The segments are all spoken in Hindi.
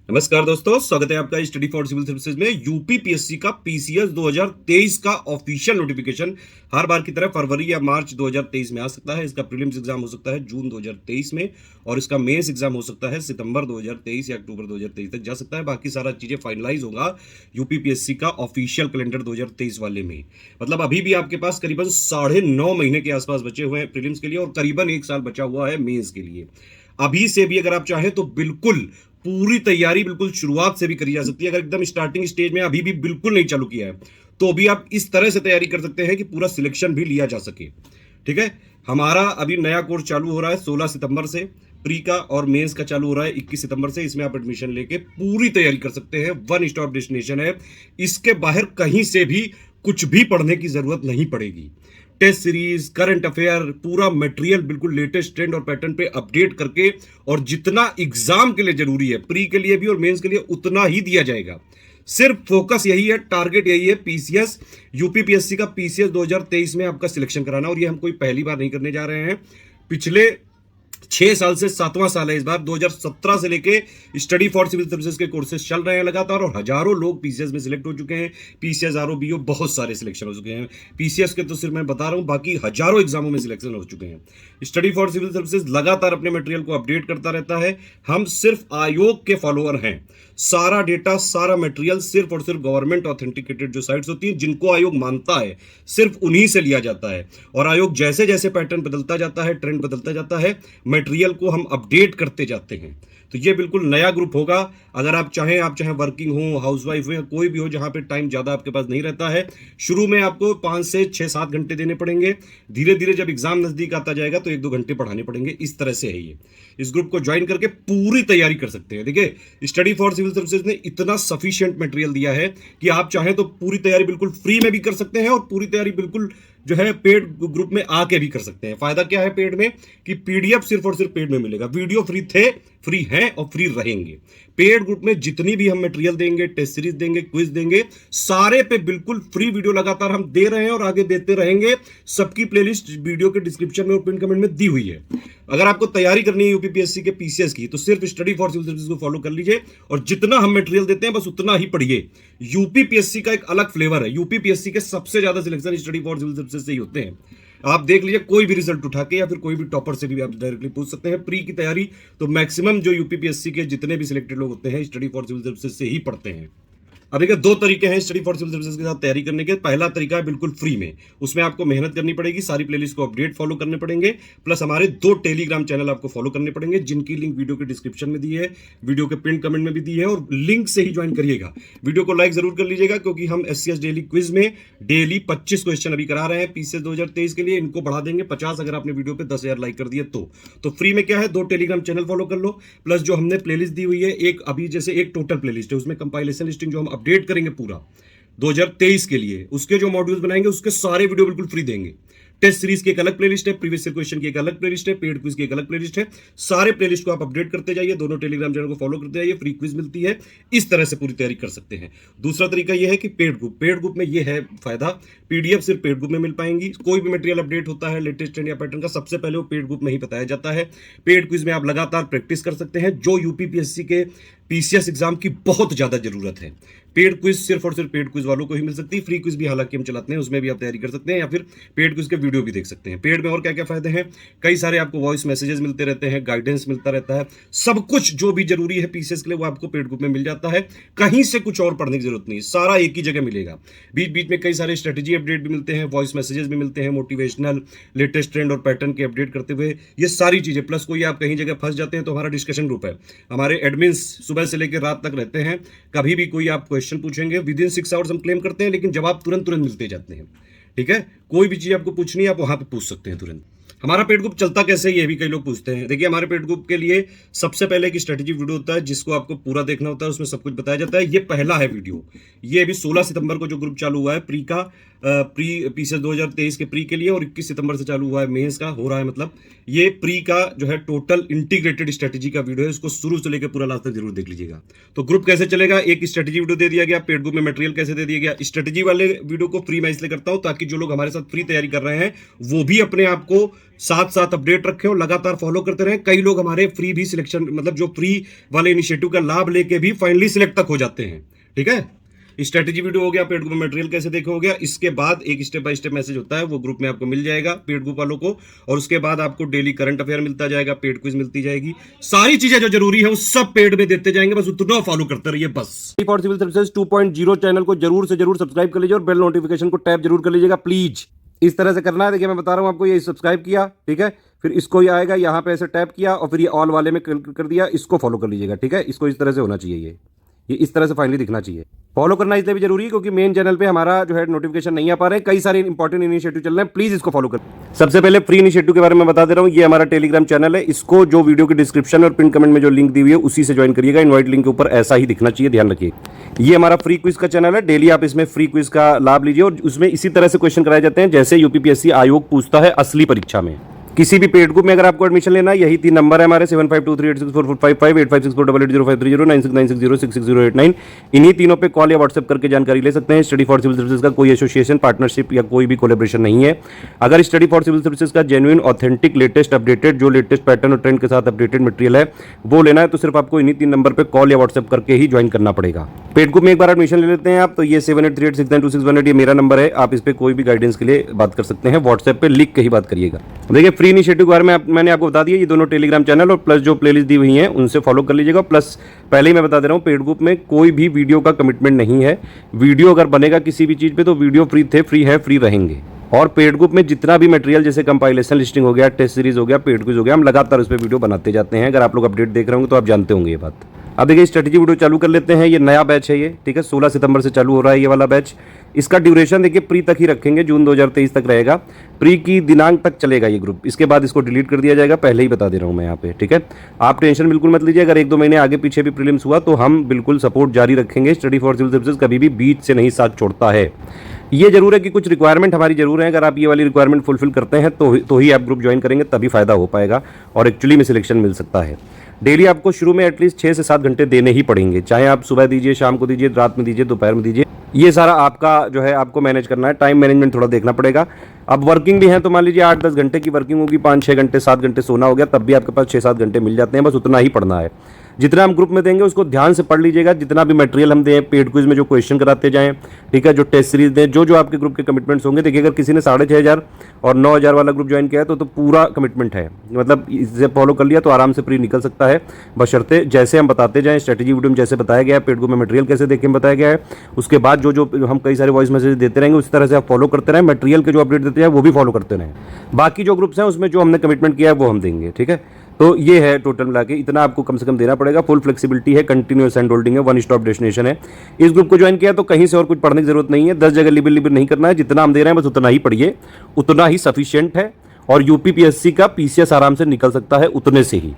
नमस्कार दोस्तों, स्वागत है आपका स्टडी फॉर सिविल सर्विसेज में। यूपीपीएससी का पीसीएस 2023 का ऑफिशियल नोटिफिकेशन हर बार की तरह फरवरी या मार्च 2023 में आ सकता है। इसका प्रीलिम्स एग्जाम हो सकता है जून 2023 में और इसका मेंस एग्जाम हो सकता है सितंबर 2023 या अक्टूबर 2023 तक जा सकता है। बाकी सारा चीजें फाइनलाइज होगा यूपीपीएससी का ऑफिशियल कैलेंडर 2023 वाले में। मतलब अभी भी आपके पास करीबन 9.5 महीने के आसपास बचे हुए हैं प्रीलिम्स के लिए और करीबन 1 साल बचा हुआ है मेंस के लिए। अभी से भी अगर आप चाहें तो बिल्कुल पूरी तैयारी बिल्कुल शुरुआत से भी करी जा सकती है। अगर एकदम स्टार्टिंग स्टेज में अभी भी बिल्कुल नहीं चालू किया है तो भी आप इस तरह से तैयारी कर सकते हैं कि पूरा सिलेक्शन भी लिया जा सके। ठीक है, हमारा अभी नया कोर्स चालू हो रहा है 16 सितंबर से, प्री का और मेंस का चालू हो रहा है 21 सितंबर से। इसमें आप एडमिशन लेके पूरी तैयारी कर सकते हैं। वन स्टॉप डेस्टिनेशन है, इसके बाहर कहीं से भी कुछ भी पढ़ने की जरूरत नहीं पड़ेगी। टेस्ट सीरीज, करंट अफेयर, पूरा मटेरियल बिल्कुल लेटेस्ट ट्रेंड और पैटर्न पे अपडेट करके और जितना एग्जाम के लिए जरूरी है प्री के लिए भी और मेंस के लिए उतना ही दिया जाएगा। सिर्फ फोकस यही है, टारगेट यही है, पीसीएस यूपीपीएससी का पीसीएस 2023 में आपका सिलेक्शन कराना। और ये हम कोई पहली बार नहीं करने जा रहे हैं। पिछले 6 साल से 7वां साल है इस बार। 2017 से लेके स्टडी फॉर सिविल सर्विसेज के कोर्सेज चल रहे हैं लगातार और हजारों लोग पीसीएस में सिलेक्ट हो चुके हैं। पीसीएस, आरओबीओ, बहुत सारे सिलेक्शन हो चुके हैं। पीसीएस के तो सिर्फ मैं बता रहा हूं, बाकी हजारों एग्जामों में सिलेक्शन हो चुके हैं। स्टडी फॉर सिविल सर्विसेज लगातार अपने मटेरियल को अपडेट करता रहता है। हम सिर्फ आयोग के फॉलोअर हैं। सारा डेटा, सारा मटेरियल सिर्फ और सिर्फ गवर्नमेंट ऑथेंटिकेटेड जो साइट्स होती हैं जिनको आयोग मानता है, सिर्फ उन्हीं से लिया जाता है। और आयोग जैसे जैसे पैटर्न बदलता जाता है, ट्रेंड बदलता जाता है, मटेरियल को हम अपडेट करते जाते हैं। तो ये बिल्कुल नया ग्रुप होगा। अगर आप चाहे वर्किंग हो, हाउसवाइफ हो या कोई भी हो जहां पे टाइम ज्यादा आपके पास नहीं रहता है, शुरू में आपको 5 से 6-7 घंटे देने पड़ेंगे। धीरे धीरे जब एग्जाम नजदीक आता जाएगा तो 1-2 घंटे पढ़ाने पड़ेंगे। इस तरह से है ये। इस ग्रुप को ज्वाइन करके पूरी तैयारी कर सकते हैं। देखिए, स्टडी फॉर सिविल सर्विसेज ने इतना सफिशिएंट मटेरियल दिया है कि आप चाहें तो पूरी तैयारी बिल्कुल फ्री में भी कर सकते हैं और पूरी तैयारी बिल्कुल जो है पेड ग्रुप में आके भी कर सकते हैं। फायदा क्या है पेड में कि पीडीएफ सिर्फ और सिर्फ पेड में मिलेगा। वीडियो फ्री थे, फ्री हैं और फ्री रहेंगे। पेड ग्रुप में जितनी भी हम मटेरियल देंगे, टेस्ट सीरीज देंगे, क्विज देंगे, सारे पे बिल्कुल फ्री वीडियो लगातार हम दे रहे हैं और आगे देते रहेंगे। सबकी प्लेलिस्ट वीडियो के डिस्क्रिप्शन में और पिन कमेंट में दी हुई है। अगर आपको तैयारी करनी है यूपीपीएससी के पीसीएस की तो सिर्फ स्टडी फॉर सिविल सर्विसेज को फॉलो कर लीजिए और जितना हम मटेरियल देते हैं बस उतना ही पढ़िए। यूपीपीएससी का एक अलग फ्लेवर है। यूपीपीएससी के सबसे ज्यादा selection study for civil services से ही होते हैं। आप देख लीजिए, कोई भी रिजल्ट उठा के या फिर कोई भी टॉपर से भी आप डायरेक्टली पूछ सकते हैं। प्री की तैयारी तो मैक्सिमम जो यूपीपीएससी के जितने भी सिलेक्टेड लोग होते हैं स्टडी फॉर सिविल सर्विसेज से ही पढ़ते हैं। अब देखिए, 2 तरीके हैं स्टडी फॉर सिविल सर्विसेज के साथ तैयारी करने के। पहला तरीका है बिल्कुल फ्री में, उसमें आपको मेहनत करनी पड़ेगी, सारी प्लेलिस्ट को अपडेट फॉलो करने पड़ेंगे, प्लस हमारे 2 टेलीग्राम चैनल आपको फॉलो करने पड़ेंगे जिनकी लिंक वीडियो के डिस्क्रिप्शन में दी है, वीडियो के पिन कमेंट में भी दी है और लिंक से ही ज्वाइन करिएगा। वीडियो को लाइक जरूर कर लीजिएगा क्योंकि हम एससीएस डेली क्विज में डेली 25 क्वेश्चन अभी करा रहे हैं पीसीएस 2023 के लिए। इनको बढ़ा देंगे 50 अगर आपने वीडियो पे 10,000 लाइक कर दिए तो फ्री में क्या है, 2 टेलीग्राम चैनल फॉलो कर लो, प्लस जो हमने प्लेलिस्ट दी हुई है, एक अभी जैसे एक टोटल प्लेलिस्ट है उसमें कंपाइलेशन लिस्टिंग जो हम अपडेट करेंगे पूरा 2023 के लिए, उसके जो मॉड्यूल्स बनाएंगे उसके सारे वीडियो बिल्कुल फ्री देंगे। टेस्ट सीरीज की एक अलग प्लेलिस्ट है, प्रीवियस क्वेश्चन की एक अलग प्लेलिस्ट है, पेड क्विज की एक अलग प्लेलिस्ट है। सारे प्लेलिस्ट को आप अपडेट करते जाइए, दोनों टेलीग्राम चैनल को फॉलो करते जाइए, फ्री क्विज मिलती है। इस तरह से पूरी तैयारी कर सकते हैं। दूसरा तरीका यह है कि पेड ग्रुप में यह है फायदा, पीडीएफ सिर्फ पेड ग्रुप में मिल पाएंगी। कोई भी मटेरियल अपडेट होता है लेटेस्ट ट्रेंड या पैटर्न का, सबसे पहले वो पेड ग्रुप में ही बताया जाता है। पेड क्विज में आप लगातार प्रैक्टिस कर सकते हैं, जो यूपीपीएससी के पीसीएस एग्जाम की बहुत ज्यादा जरूरत है। पेड क्विज सिर्फ और सिर्फ पेड क्विज वालों को ही मिल सकती है। फ्री क्विज भी हालांकि हम चलाते हैं, उसमें भी आप तैयारी कर सकते हैं या फिर पेड क्विज के वीडियो भी देख सकते हैं। पेड में और क्या क्या फायदे हैं, कई सारे आपको वॉइस मैसेजेस मिलते रहते हैं, गाइडेंस मिलता रहता है, सब कुछ जो भी जरूरी है पीसीएस के लिए वो आपको पेड ग्रुप में मिल जाता है। कहीं से कुछ और पढ़ने की जरूरत नहीं, सारा एक ही जगह मिलेगा। बीच बीच में कई सारे स्ट्रेटेजी अपडेट भी मिलते हैं, वॉइस मैसेजेस भी मिलते हैं, मोटिवेशनल, लेटेस्ट ट्रेंड और पैटर्न के अपडेट करते हुए, ये सारी चीजें। प्लस कोई आप कहीं जगह फंस जाते हैं तो हमारा डिस्कशन ग्रुप है, हमारे एडमिन्स सुबह से लेकर रात तक रहते हैं। कभी भी कोई आप क्वेश्चन पूछेंगे, विद इन 6 आवर्स हम क्लेम करते हैं, लेकिन जवाब तुरंत मिलते जाते हैं। ठीक है, कोई भी चीज आपको पूछनी है आप वहां पे पूछ सकते हैं तुरंत। हमारा पेड ग्रुप चलता कैसे, ये भी कई लोग पूछते हैं। देखिए, हमारे पेड ग्रुप के लिए सबसे पहले एक स्ट्रेटेजी वीडियो होता है जिसको आपको पूरा देखना होता है, उसमें सब कुछ बताया जाता है। ये पहला है वीडियो, ये अभी 16 सितंबर को जो ग्रुप चालू हुआ है प्री का, प्री पीसीएस 2023 के प्री के लिए, और 21 सितंबर से चालू हुआ है मेंस का, हो रहा है मतलब ये प्री का जो है टोटल इंटीग्रेटेड स्ट्रेटेजी का वीडियो है, इसको शुरू से लेकर पूरा लास्ट तक जरूर देख लीजिएगा। तो ग्रुप कैसे चलेगा, एक स्ट्रेटेजी वीडियो दे दिया गया, पेड ग्रुप में मटेरियल कैसे दे दिया गया। स्ट्रेटेजी वाले वीडियो को फ्री मैं इसलिए करता हूं ताकि जो लोग हमारे साथ फ्री तैयारी कर रहे हैं वो भी अपने आप को साथ साथ अपडेट रखें और लगातार फॉलो करते रहें। कई लोग हमारे फ्री भी सिलेक्शन मतलब जो फ्री वाले इनिशिएटिव का लाभ लेके भी फाइनली सिलेक्ट तक हो जाते हैं। ठीक है, स्ट्रेटेजी वीडियो हो गया, पेड ग्रुप में मटेरियल कैसे देखे हो गया। इसके बाद एक स्टेप बाय स्टेप मैसेज होता है, वो ग्रुप में आपको मिल जाएगा पेड ग्रुप वालों को, और उसके बाद आपको डेली करंट अफेयर मिलता जाएगा, पेड क्विज मिलती जाएगी, सारी चीजें जो जरूरी है वो सब पेड में देते जाएंगे, बस उतना फॉलो करते रहिए बस। फॉर सिविल सर्विसेज 2.0 चैनल को जरूर से जरूर सब्सक्राइब कर लीजिए और बेल नोटिफिकेशन को टैप जरूर कर लीजिएगा प्लीज। इस तरह से करना है, देखिए मैं बता रहा हूं आपको, ये सब्सक्राइब किया, ठीक है, फिर इसको ये आएगा, यहाँ पे ऐसे टैप किया और फिर ये ऑल वाले में कर दिया, इसको फॉलो कर लीजिएगा। ठीक है, इसको इस तरह से होना चाहिए, ये इस तरह से फाइनली दिखना चाहिए। फॉलो करना इसलिए भी जरूरी है क्योंकि मेन चैनल पे हमारा जो है नोटिफिकेशन नहीं आ पा रहे हैं, कई सारे इंपॉर्टेंट इनिशिएटिव चल रहे हैं, प्लीज इसको फॉलो करें। सबसे पहले फ्री इनिशिएटिव के बारे में बता दे रहा हूं, ये हमारा टेलीग्राम चैनल है, इसको जो वीडियो के डिस्क्रिप्शन और पिन कमेंट में जो लिंक दी हुई है उसी से ज्वाइन करिएगा। इनवाइट लिंक के ऊपर ऐसा ही दिखना चाहिए, ध्यान रखिए। ये हमारा फ्री क्विज का चैनल है, डेली आप इसमें फ्री क्विज का लाभ लीजिए और उसमें इसी तरह से क्वेश्चन कराए जाते हैं जैसे यूपीपीएससी आयोग पूछता है असली परीक्षा में। किसी भी पेड ग्रुप में अगर आपको एडमिशन लेना है, यही 3 नंबर है हमारे 7523864455 8564880530 9696066089। इन्हीं तीनों पे कॉल या व्हाट्सएप करके जानकारी ले सकते हैं। स्टडी फॉर सिविल सर्विसेज का कोई एसोसिएशन, पार्टनरशिप या कोई भी कोलैबोरेशन नहीं है। अगर स्टडी फॉर सिविल सर्विसेज का जेन्युइन, ऑथेंटिक, लेटेस्ट अपडेटेड, जो लेटेस्ट पैटर्न और ट्रेंड के साथ अपडेटेड मटेरियल है वो लेना है तो सिर्फ आपको इन्हीं 3 नंबर पर कॉल या व्हाट्सएप करके ही ज्वाइन करना पड़ेगा। पेड ग्रुप में एक बार एडमिशन ले लेते हैं आप तो ये 7838692618 ये मेरा नंबर है, आप इस पर कोई भी गाइडेंस के लिए बात कर सकते हैं, व्हाट्सएप पे लिख के ही बात करिएगा। देखिए फ्री इनिशिएटिव के बारे में मैंने आपको बता दिया, ये दोनों टेलीग्राम चैनल और प्लस जो प्लेलिस्ट दी हुई हैं उनसे फॉलो कर लीजिएगा। प्लस पहले ही मैं बता दे रहा हूँ, पेड ग्रुप में कोई भी वीडियो का कमिटमेंट नहीं है। वीडियो अगर बनेगा किसी भी चीज़ पे तो वीडियो फ्री थे, फ्री है, फ्री रहेंगे। और पेड ग्रुप में जितना भी मटेरियल जैसे कंपाइलेशन लिस्टिंग हो गया, टेस्ट सीरीज हो गया, पेड क्विज हो गया, हम लगातार उस पर वीडियो बनाते जाते हैं। अगर आप लोग अपडेट देख रहे होंगे तो आप जानते होंगे ये बात। अब देखिए स्ट्रेटेजी वीडियो चालू कर लेते हैं। ये नया बैच है, ये ठीक है, 16 सितंबर से चालू हो रहा है ये वाला बैच। इसका ड्यूरेशन देखिए प्री तक ही रखेंगे, जून 2023 तक रहेगा, प्री की दिनांक तक चलेगा ये ग्रुप। इसके बाद इसको डिलीट कर दिया जाएगा, पहले ही बता दे रहा हूँ मैं यहाँ पे, ठीक है। आप टेंशन बिल्कुल मत लीजिए, अगर 1-2 महीने आगे पीछे भी प्रीलिम्स हुआ तो हम बिल्कुल सपोर्ट जारी रखेंगे। स्टडी फॉर सिविल सर्विसेज कभी भी बीच से नहीं साथ छोड़ता है। ये जरूर है कि कुछ रिक्वायरमेंट हमारी जरूर है, अगर आप ये वाली रिक्वायरमेंट फुलफिल करते हैं तो ही आप ग्रुप ज्वाइन करेंगे, तभी फायदा हो पाएगा और एक्चुअली में सिलेक्शन मिल सकता है। डेली आपको शुरू में एटलीस्ट 6 से 7 घंटे देने ही पड़ेंगे, चाहे आप सुबह दीजिए, शाम को दीजिए, रात में दीजिए, दोपहर में दीजिए, ये सारा आपका जो है आपको मैनेज करना है। टाइम मैनेजमेंट थोड़ा देखना पड़ेगा। अब वर्किंग भी है तो मान लीजिए 8-10 घंटे की वर्किंग होगी, 5-6 घंटे 7 घंटे सोना हो गया, तब भी आपके पास 6-7 घंटे मिल जाते हैं, बस उतना ही पढ़ना है। जितना हम ग्रुप में देंगे उसको ध्यान से पढ़ लीजिएगा, जितना भी मटेरियल हम दें, पेड क्विज में जो क्वेश्चन कराते जाएं, ठीक है, जो टेस्ट सीरीज दें, जो आपके ग्रुप के कमिटमेंट्स होंगे। देखिए अगर किसी ने 6,500 और 9,000 वाला ग्रुप ज्वाइन किया है तो पूरा कमिटमेंट है, मतलब इसे फॉलो कर लिया तो आराम से प्री निकल सकता है, बशर्ते जैसे हम बताते जाएं। स्ट्रेटेजी वीडियो में जैसे बताया गया है, पेड ग्रुप में मटेरियल कैसे देखें बताया गया है, उसके बाद जो हम कई सारे वॉइस मैसेज देते रहेंगे उस तरह से आप फॉलो करते रहें। मटेरियल के जो अपडेट देते हैं वो भी फॉलो करते रहें। बाकी जो ग्रुप्स हैं उसमें जो हमने कमिटमेंट किया है वो हम देंगे, ठीक है। तो ये है टोटल मिला के, इतना आपको कम से कम देना पड़ेगा। फुल फ्लेक्सिबिलिटी है, कंटिन्यूअस हैंड होल्डिंग है, वन स्टॉप डेस्टिनेशन है। इस ग्रुप को ज्वाइन किया तो कहीं से और कुछ पढ़ने की जरूरत नहीं है, 10 जगह लिबिल नहीं करना है, जितना हम दे रहे हैं बस उतना ही पढ़िए, उतना ही सफिशिएंट है। और यूपीपीएससी का पीसीएस आराम से निकल सकता है उतने से ही।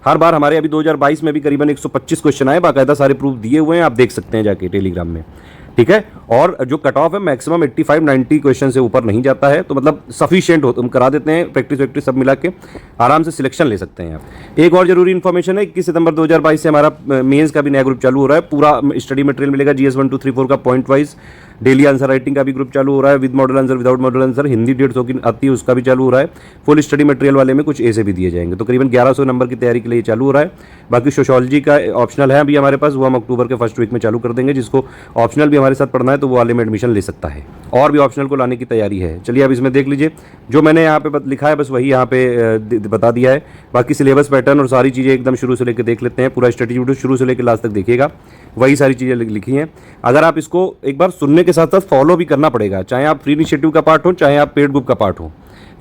हर बार हमारे अभी 2022 में भी करीबन 125 क्वेश्चन आए, बाकायदा सारे प्रूफ दिए हुए हैं, आप देख सकते हैं जाके टेलीग्राम में, ठीक है। और जो कट ऑफ है मैक्सिमम 85-90 क्वेश्चन से ऊपर नहीं जाता है, तो मतलब सफिशिएंट हो, हम करा देते हैं, प्रैक्टिस सब मिला के आराम से सिलेक्शन ले सकते हैं आप। एक और जरूरी इन्फॉर्मेशन है, 21 सितंबर 2022 से हमारा मेंस का भी नया ग्रुप चालू हो रहा है। पूरा स्टडी मटेरियल मिलेगा, GS 1, 2, 3, 4 का point wise. Daily answer writing का भी ग्रुप चालू हो रहा है, with model answer, without model answer, Hindi 150 की आती है उसका भी चालू हो रहा है। फुल स्टडी मटेरियल वाले में कुछ ऐसे भी दिए जाएंगे, तो करीबन 1100 नंबर की तैयारी के लिए चालू हो रहा है। बाकी सोशियोलॉजी का ऑप्शनल है अभी हमारे पास, वो हम अक्टूबर के फर्स्ट वीक में चालू कर देंगे। जिसको ऑप्शनल भी हमारे साथ पढ़ना है तो वो वाले में एडमिशन ले सकता है, और भी ऑप्शनल को लाने की तैयारी है। चलिए अब इसमें देख लीजिए, जो मैंने यहाँ पे लिखा है बस वही यहाँ पे बता दिया है। बाकी सिलेबस पैटर्न और सारी चीज़ें एकदम शुरू से लेकर देख लेते हैं, पूरा स्ट्रेटेजी वीडियो शुरू से लेकर लास्ट तक देखिएगा, वही सारी चीज़ें लिखी हैं। अगर आप इसको एक बार सुनने के साथ साथ फॉलो भी करना पड़ेगा, चाहे आप फ्री इनिशिएटिव का पार्ट हो, चाहे आप पेड ग्रुप का पार्ट हो,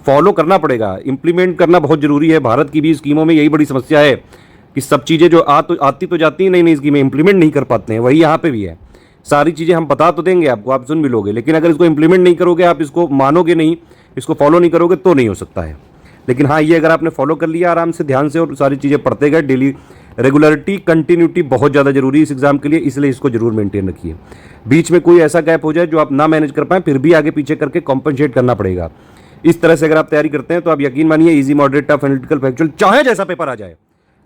फॉलो करना पड़ेगा। इंप्लीमेंट करना बहुत जरूरी है। भारत की भी स्कीमों में यही बड़ी समस्या है कि सब चीज़ें जो आती तो जाती ही नहीं स्कीमें, इंप्लीमेंट नहीं कर पाते हैं। वही यहाँ पे भी है, सारी चीज़ें हम बता तो देंगे आपको, आप सुन भी लोगे, लेकिन अगर इसको इंप्लीमेंट नहीं करोगे, आप इसको मानोगे नहीं, इसको फॉलो नहीं करोगे तो नहीं हो सकता है। लेकिन हाँ, ये अगर आपने फॉलो कर लिया आराम से, ध्यान से, और सारी चीज़ें पढ़ते गए, डेली रेगुलरिटी, कंटिन्यूटी बहुत ज़्यादा जरूरी है इस एग्जाम के लिए, इसलिए इसको जरूर मेंटेन रखिए। बीच में कोई ऐसा गैप हो जाए जो आप ना मैनेज कर पाए, फिर भी आगे पीछे करके कॉम्पनसेट करना पड़ेगा। इस तरह से अगर आप तैयारी करते हैं तो आप यकीन मानिए easy, moderate, tough, analytical, factual, चाहे जैसा पेपर आ जाए,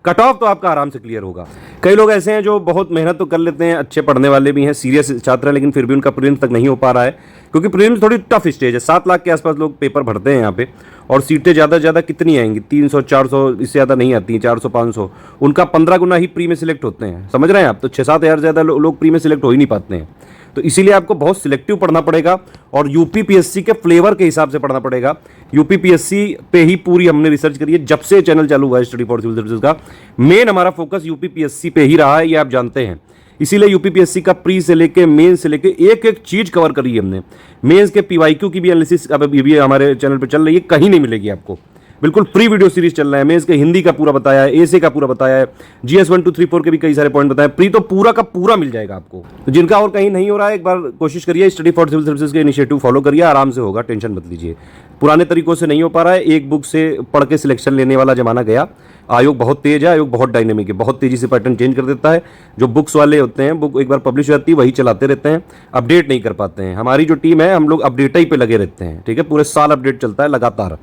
कट ऑफ तो आपका आराम से क्लियर होगा। कई लोग ऐसे हैं जो बहुत मेहनत तो कर लेते हैं, अच्छे पढ़ने वाले भी हैं, सीरियस छात्र हैं, लेकिन फिर भी उनका प्रीलिम्स तक नहीं हो पा रहा है, क्योंकि प्रीलिम्स थोड़ी टफ स्टेज है। 7 लाख के आसपास लोग पेपर भरते हैं यहाँ पे, और सीटें ज़्यादा से ज़्यादा कितनी आएंगी? 300, 400, इससे ज़्यादा नहीं आती हैं, 400, 500। उनका 15 गुना ही प्री में सिलेक्ट होते हैं, समझ रहे हैं आप? तो 6-7 हज़ार ज़्यादा लोग प्री में सिलेक्ट हो ही नहीं पाते हैं। तो इसीलिए आपको बहुत सिलेक्टिव पढ़ना पड़ेगा और यूपीपीएससी के फ्लेवर के हिसाब से पढ़ना पड़ेगा। यूपीपीएससी पे ही पूरी हमने रिसर्च करी है, जब से चैनल चालू हुआ है स्टडी फॉर सिविल सर्विसेज का। मेन हमारा फोकस यूपीपीएससी पे ही रहा है, ये आप जानते हैं। इसीलिए यूपीपीएससी का प्री से लेके मेन से लेके एक एक चीज कवर करी है हमने। मेंस के पीवाईक्यू की भी एनालिसिस अब भी हमारे चैनल पे चल रही है, कहीं नहीं मिलेगी आपको, बिल्कुल फ्री वीडियो सीरीज चल रहा है। मेंस के हिंदी का पूरा बताया है, एसे का पूरा बताया है, जीएस 1, 2, 3, 4 के भी कई सारे पॉइंट बताए। प्री तो पूरा का पूरा मिल जाएगा आपको। तो जिनका और कहीं नहीं हो रहा है, एक बार कोशिश करिए, स्टडी फॉर सिविल सर्विसेज के इनिशिएटिव फॉलो करिए, आराम से होगा, टेंशन मत लीजिए। पुराने तरीकों से नहीं हो पा रहा है, एक बुक से पढ़ के सिलेक्शन लेने वाला जमाना गया। आयोग बहुत तेज है, आयोग बहुत डायनेमिक है, बहुत तेजी से पैटर्न चेंज कर देता है। जो बुक्स वाले होते हैं, बुक एक बार पब्लिश हो जाती है वही चलाते रहते हैं, अपडेट नहीं कर पाते हैं। हमारी जो टीम है, हम लोग अपडेट ही पे लगे रहते हैं, ठीक है? पूरे साल अपडेट चलता है लगातार।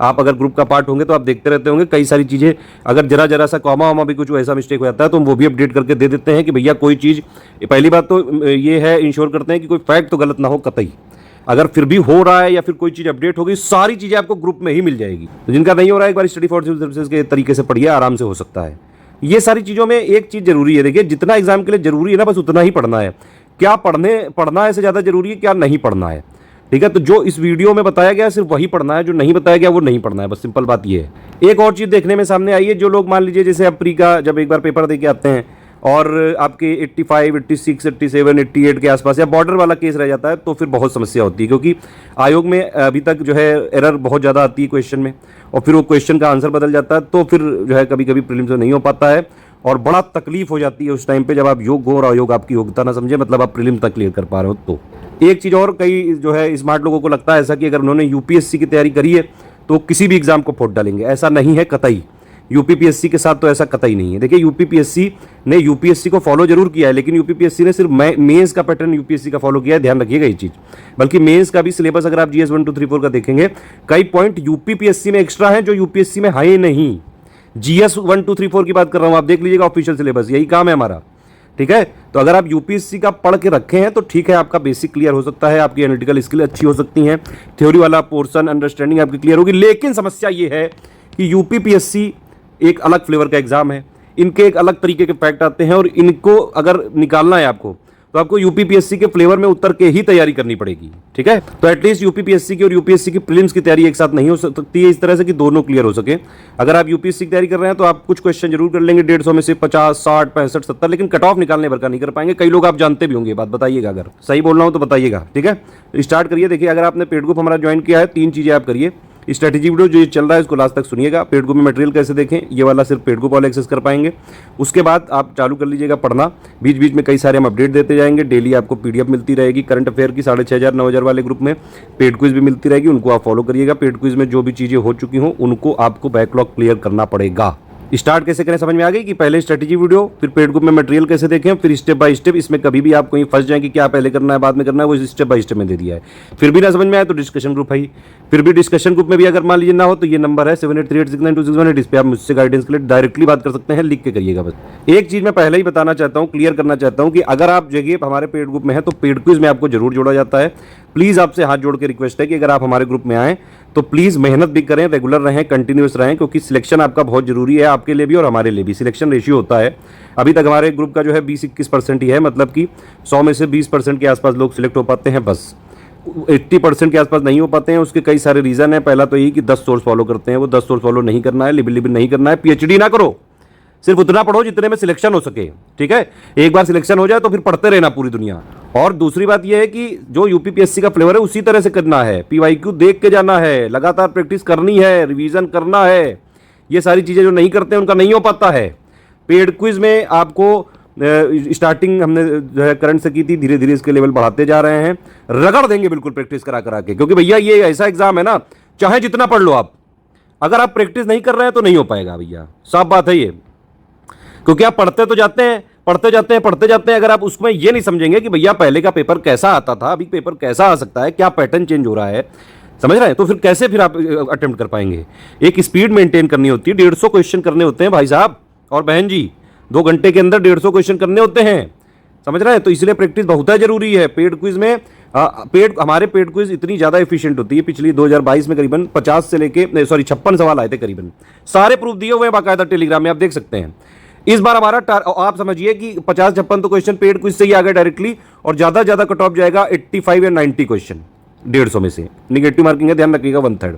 आप अगर ग्रुप का पार्ट होंगे तो आप देखते रहते होंगे, कई सारी चीज़ें, अगर जरा सा कॉमा वामा भी कुछ ऐसा मिस्टेक हो जाता है तो हम वो भी अपडेट करके दे देते हैं कि भैया कोई चीज़, पहली बात तो ये है, इंश्योर करते हैं कि कोई फैक्ट तो गलत ना हो कतई। अगर फिर भी हो रहा है या फिर कोई चीज़ अपडेट हो गई, सारी चीज़ें आपको ग्रुप में ही मिल जाएगी। तो जिनका नहीं हो रहा है, एक बार स्टडी फॉर सिविल सर्विसेज के तरीके से पढ़िए, आराम से हो सकता है। ये सारी चीज़ों में एक चीज़ जरूरी है, देखिए जितना एग्जाम के लिए जरूरी है ना, बस उतना ही पढ़ना है। क्या पढ़ना है से ज़्यादा जरूरी है, क्या नहीं पढ़ना है, ठीक है? तो जो इस वीडियो में बताया गया सिर्फ वही पढ़ना है, जो नहीं बताया गया वो नहीं पढ़ना है, बस सिंपल बात ये है। एक और चीज़ देखने में सामने आई है, जो लोग मान लीजिए जैसे आप प्री का जब एक बार पेपर दे के आते हैं और आपके 85, 86, 87, 88 के आसपास या बॉर्डर वाला केस रह जाता है, तो फिर बहुत समस्या होती है, क्योंकि आयोग में अभी तक जो है एरर बहुत ज़्यादा आती है क्वेश्चन में, और फिर वो क्वेश्चन का आंसर बदल जाता है, तो फिर जो है कभी कभी प्रीलिम्स में नहीं हो पाता है, और बड़ा तकलीफ हो जाती है उस टाइम पे जब आप योग्य हो और अयोग आपकी योग्यता ना समझे, मतलब आप प्रीलिम्स तक क्लियर कर पा रहे हो। तो एक चीज़ और, कई जो है स्मार्ट लोगों को लगता है ऐसा कि अगर उन्होंने यूपीएससी की तैयारी करी है तो किसी भी एग्जाम को फोड़ डालेंगे, ऐसा नहीं है कतई। यूपीपीएससी के साथ तो ऐसा कतई नहीं है। देखिए यूपीपीएससी ने यूपीएससी को फॉलो जरूर किया है, लेकिन यूपीपीएससी ने सिर्फ मेंस का पैटर्न यूपीएससी का फॉलो किया है, ध्यान रखिएगा ये चीज़। बल्कि मेंस का भी सिलेबस अगर आप जीएस 1, 2, 3, 4 का देखेंगे, कई पॉइंट यूपीपीएससी में एक्स्ट्रा हैं जो यूपीएससी में है नहीं। जीएस 1, 2, 3, 4 की बात कर रहा हूँ, आप देख लीजिएगा ऑफिशियल सिलेबस, यही काम है हमारा, ठीक है? तो अगर आप यूपीएससी का पढ़ के रखे हैं तो ठीक है, आपका बेसिक क्लियर हो सकता है, आपकी एनालिटिकल स्किल अच्छी हो सकती हैं, थ्योरी वाला पोर्शन अंडरस्टैंडिंग आपकी क्लियर होगी। लेकिन समस्या ये है कि यूपीपीएससी एक अलग फ्लेवर का एग्जाम है, इनके एक अलग तरीके के फैक्ट आते हैं, और इनको अगर निकालना है आपको तो आपको यूपीपीएससी के फ्लेवर में उतर के ही तैयारी करनी पड़ेगी, ठीक है? तो एटलीस्ट यूपीपीएससी की और यूपीएससी की प्रीलिम्स की तैयारी एक साथ नहीं हो सकती है, इस तरह से कि दोनों क्लियर हो सके। अगर आप यूपीएससी की तैयारी कर रहे हैं तो आप कुछ क्वेश्चन जरूर कर लेंगे, 150 में से 50, 60, 65, 70, लेकिन कट ऑफ निकालने भर का नहीं कर पाएंगे। कई लोग आप जानते भी होंगे, बात बताइएगा, अगर सही बोल रहा हूं तो बताइएगा, ठीक है? स्टार्ट करिए। देखिए अगर आपने पेड ग्रुप हमारा ज्वाइन किया है, 3 चीजें आप करिए। स्ट्रेटेजी वीडियो जो ये चल रहा है इसको लास्ट तक सुनिएगा। पेड ग्रुप में मटेरियल कैसे देखें, ये वाला सिर्फ पेड ग्रुप वाले एक्सेस कर पाएंगे। उसके बाद आप चालू कर लीजिएगा पढ़ना, बीच बीच में कई सारे हम अपडेट देते जाएंगे। डेली आपको पीडीएफ मिलती रहेगी करंट अफेयर की, 6500, 9000 वाले ग्रुप में पेड क्विज भी मिलती रहेगी, उनको आप फॉलो करिएगा। पेड क्विज में जो भी चीज़ें हो चुकी हों उनको आपको बैकलॉग क्लियर करना पड़ेगा। स्टार्ट कैसे करें समझ में आ गई कि पहले स्ट्रेटेजी वीडियो, फिर पेड ग्रुप में मटेरियल कैसे देखें, फिर स्टेप बाय स्टेप। इसमें कभी भी आप कहीं फंस जाएं कि क्या पहले करना है बाद में करना है, वो स्टेप बाय स्टेप में दे दिया है। फिर भी ना समझ में आए तो डिस्कशन ग्रुप है ही, फिर भी डिस्कशन ग्रुप में भी अगर मान लीजिए ना हो तो ये नंबर है 7838692618, इस पर आप मुझसे गाइडेंस के लिए डायरेक्टली बात कर सकते हैं, लिख के करिएगा। बस एक चीज़ मैं पहले ही बताना चाहता हूँ, क्लियर करना चाहता हूँ कि अगर आप जगह हमारे पेड ग्रुप में है तो पेड क्विज में आपको जरूर जोड़ा जाता है। प्लीज़ आपसे हाथ जोड़ के रिक्वेस्ट है कि अगर आप हमारे ग्रुप में आएँ तो प्लीज़ मेहनत भी करें, रेगुलर रहें, कंटिन्यूस रहें, क्योंकि सिलेक्शन आपका बहुत जरूरी है, आपके लिए भी और हमारे लिए भी। सिलेक्शन रेशियो होता है, अभी तक हमारे ग्रुप का जो है 20-21% ही है, मतलब कि 100 में से 20% के आसपास लोग सिलेक्ट हो पाते हैं, बस 80% के आसपास नहीं हो पाते हैं। उसके कई सारे रीज़न है। पहला तो यही कि 10 सोर्स फॉलो करते हैं, वो 10 सोर्स फॉलो नहीं करना है, लिबिल नहीं करना है, पीएचडी ना करो, सिर्फ उतना पढ़ो जितने में सिलेक्शन हो सके, ठीक है? एक बार सिलेक्शन हो जाए तो फिर पढ़ते रहना पूरी दुनिया। और दूसरी बात यह है कि जो यूपीपीएससी का फ्लेवर है उसी तरह से करना है, पीवाईक्यू देख के जाना है, लगातार प्रैक्टिस करनी है, रिवीजन करना है। ये सारी चीज़ें जो नहीं करते हैं उनका नहीं हो पाता है। पेड क्विज में आपको स्टार्टिंग हमने जो है करंट से की थी, धीरे धीरे इसके लेवल बढ़ाते जा रहे हैं, रगड़ देंगे बिल्कुल प्रैक्टिस करा करा के, क्योंकि भैया ये ऐसा एग्जाम है ना, चाहे जितना पढ़ लो आप, अगर आप प्रैक्टिस नहीं कर रहे हैं तो नहीं हो पाएगा भैया, साफ बात है ये। क्योंकि आप पढ़ते जाते हैं, अगर आप उसमें ये नहीं समझेंगे कि भैया पहले का पेपर कैसा आता था, अभी पेपर कैसा आ सकता है, क्या पैटर्न चेंज हो रहा है, समझ रहे हैं, तो फिर कैसे फिर आप अटेम्प्ट कर पाएंगे। एक स्पीड मेंटेन करनी होती है, 150 क्वेश्चन करने होते हैं भाई साहब और बहन जी, 2 घंटे के अंदर 150 क्वेश्चन करने होते हैं, समझ रहे हैं। तो इसलिए प्रैक्टिस बहुत जरूरी है। पेड क्विज में हमारे पेड क्विज इतनी ज़्यादा एफिशिएंट होती है। पिछली 2022 में करीबन 50 से लेके 56 सवाल आए थे करीबन, सारे प्रूफ दिए हुए हैं बाकायदा टेलीग्राम में, आप देख सकते हैं। इस बार हमारा आप समझिए कि 50-56 तो क्वेश्चन पेड क्विज से ही आ गए डायरेक्टली, और ज़्यादा कट ऑफ जाएगा 85 या 90 क्वेश्चन 150 में से। निगेटिव मार्किंग है, ध्यान रखिएगा 1/3,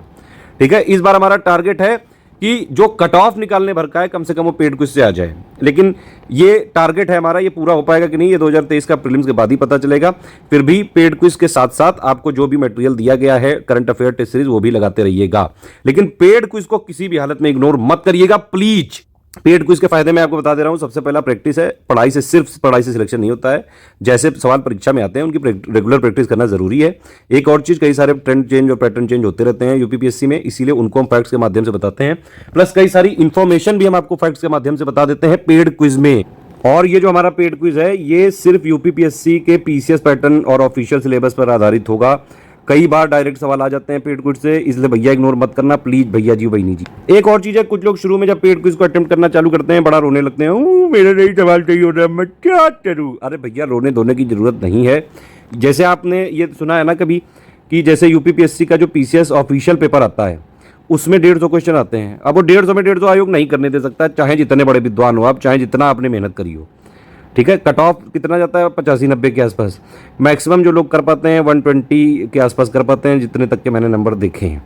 ठीक है। इस बार हमारा टारगेट है कि जो कट ऑफ निकालने भर का है कम से कम वो पेड क्विज से आ जाए, लेकिन ये टारगेट है हमारा, ये पूरा हो पाएगा कि नहीं ये 2023 का प्रीलिम्स के बाद ही पता चलेगा। फिर भी पेड क्विज के साथ साथ आपको जो भी मटेरियल दिया गया है करंट अफेयर टेस्ट सीरीज वो भी लगाते रहिएगा, लेकिन पेड क्विज को किसी भी हालत में इग्नोर मत करिएगा प्लीज। पेड क्विज के फायदे मैं आपको बता दे रहा हूं। सबसे पहला प्रैक्टिस है, सिर्फ पढ़ाई से सिलेक्शन नहीं होता है। जैसे सवाल परीक्षा में आते हैं उनकी रेगुलर प्रैक्टिस करना जरूरी है। एक और चीज, कई सारे ट्रेंड चेंज और पैटर्न चेंज होते रहते हैं यूपीपीएससी में, इसीलिए उनको हम फैक्ट्स के माध्यम से बताते हैं, प्लस कई सारी इंफॉर्मेशन भी हम आपको फैक्ट्स के माध्यम से बता देते हैं पेड क्विज में। और ये जो हमारा पेड क्विज है ये सिर्फ यूपीपीएससी के पीसीएस पैटर्न और ऑफिशियल सिलेबस पर आधारित होगा। कई बार डायरेक्ट सवाल आ जाते हैं पेड क्विज से, इसलिए भैया इग्नोर मत करना प्लीज, भैया जी बहनी जी। एक और चीज है, कुछ लोग शुरू में जब पेड क्विज को अटेम्प्ट करना चालू करते हैं बड़ा रोने लगते हैं, मेरा नहीं सवाल सही हो रहा, मैं क्या करूं। अरे भैया रोने धोने की जरूरत नहीं है। जैसे आपने ये सुना है ना कभी कि जैसे यूपीपीएससी का जो पीसीएस ऑफिशियल पेपर आता है उसमें 150 क्वेश्चन आते हैं। अब वो 150 में 150 आयोग नहीं करने दे सकता, चाहे जितने बड़े विद्वान हो आप, चाहे जितना आपने मेहनत करी हो, ठीक है। कट ऑफ कितना जाता है 85-90 के आसपास, मैक्सिमम जो लोग कर पाते हैं 120 के आसपास कर पाते हैं, जितने तक के मैंने नंबर देखे हैं।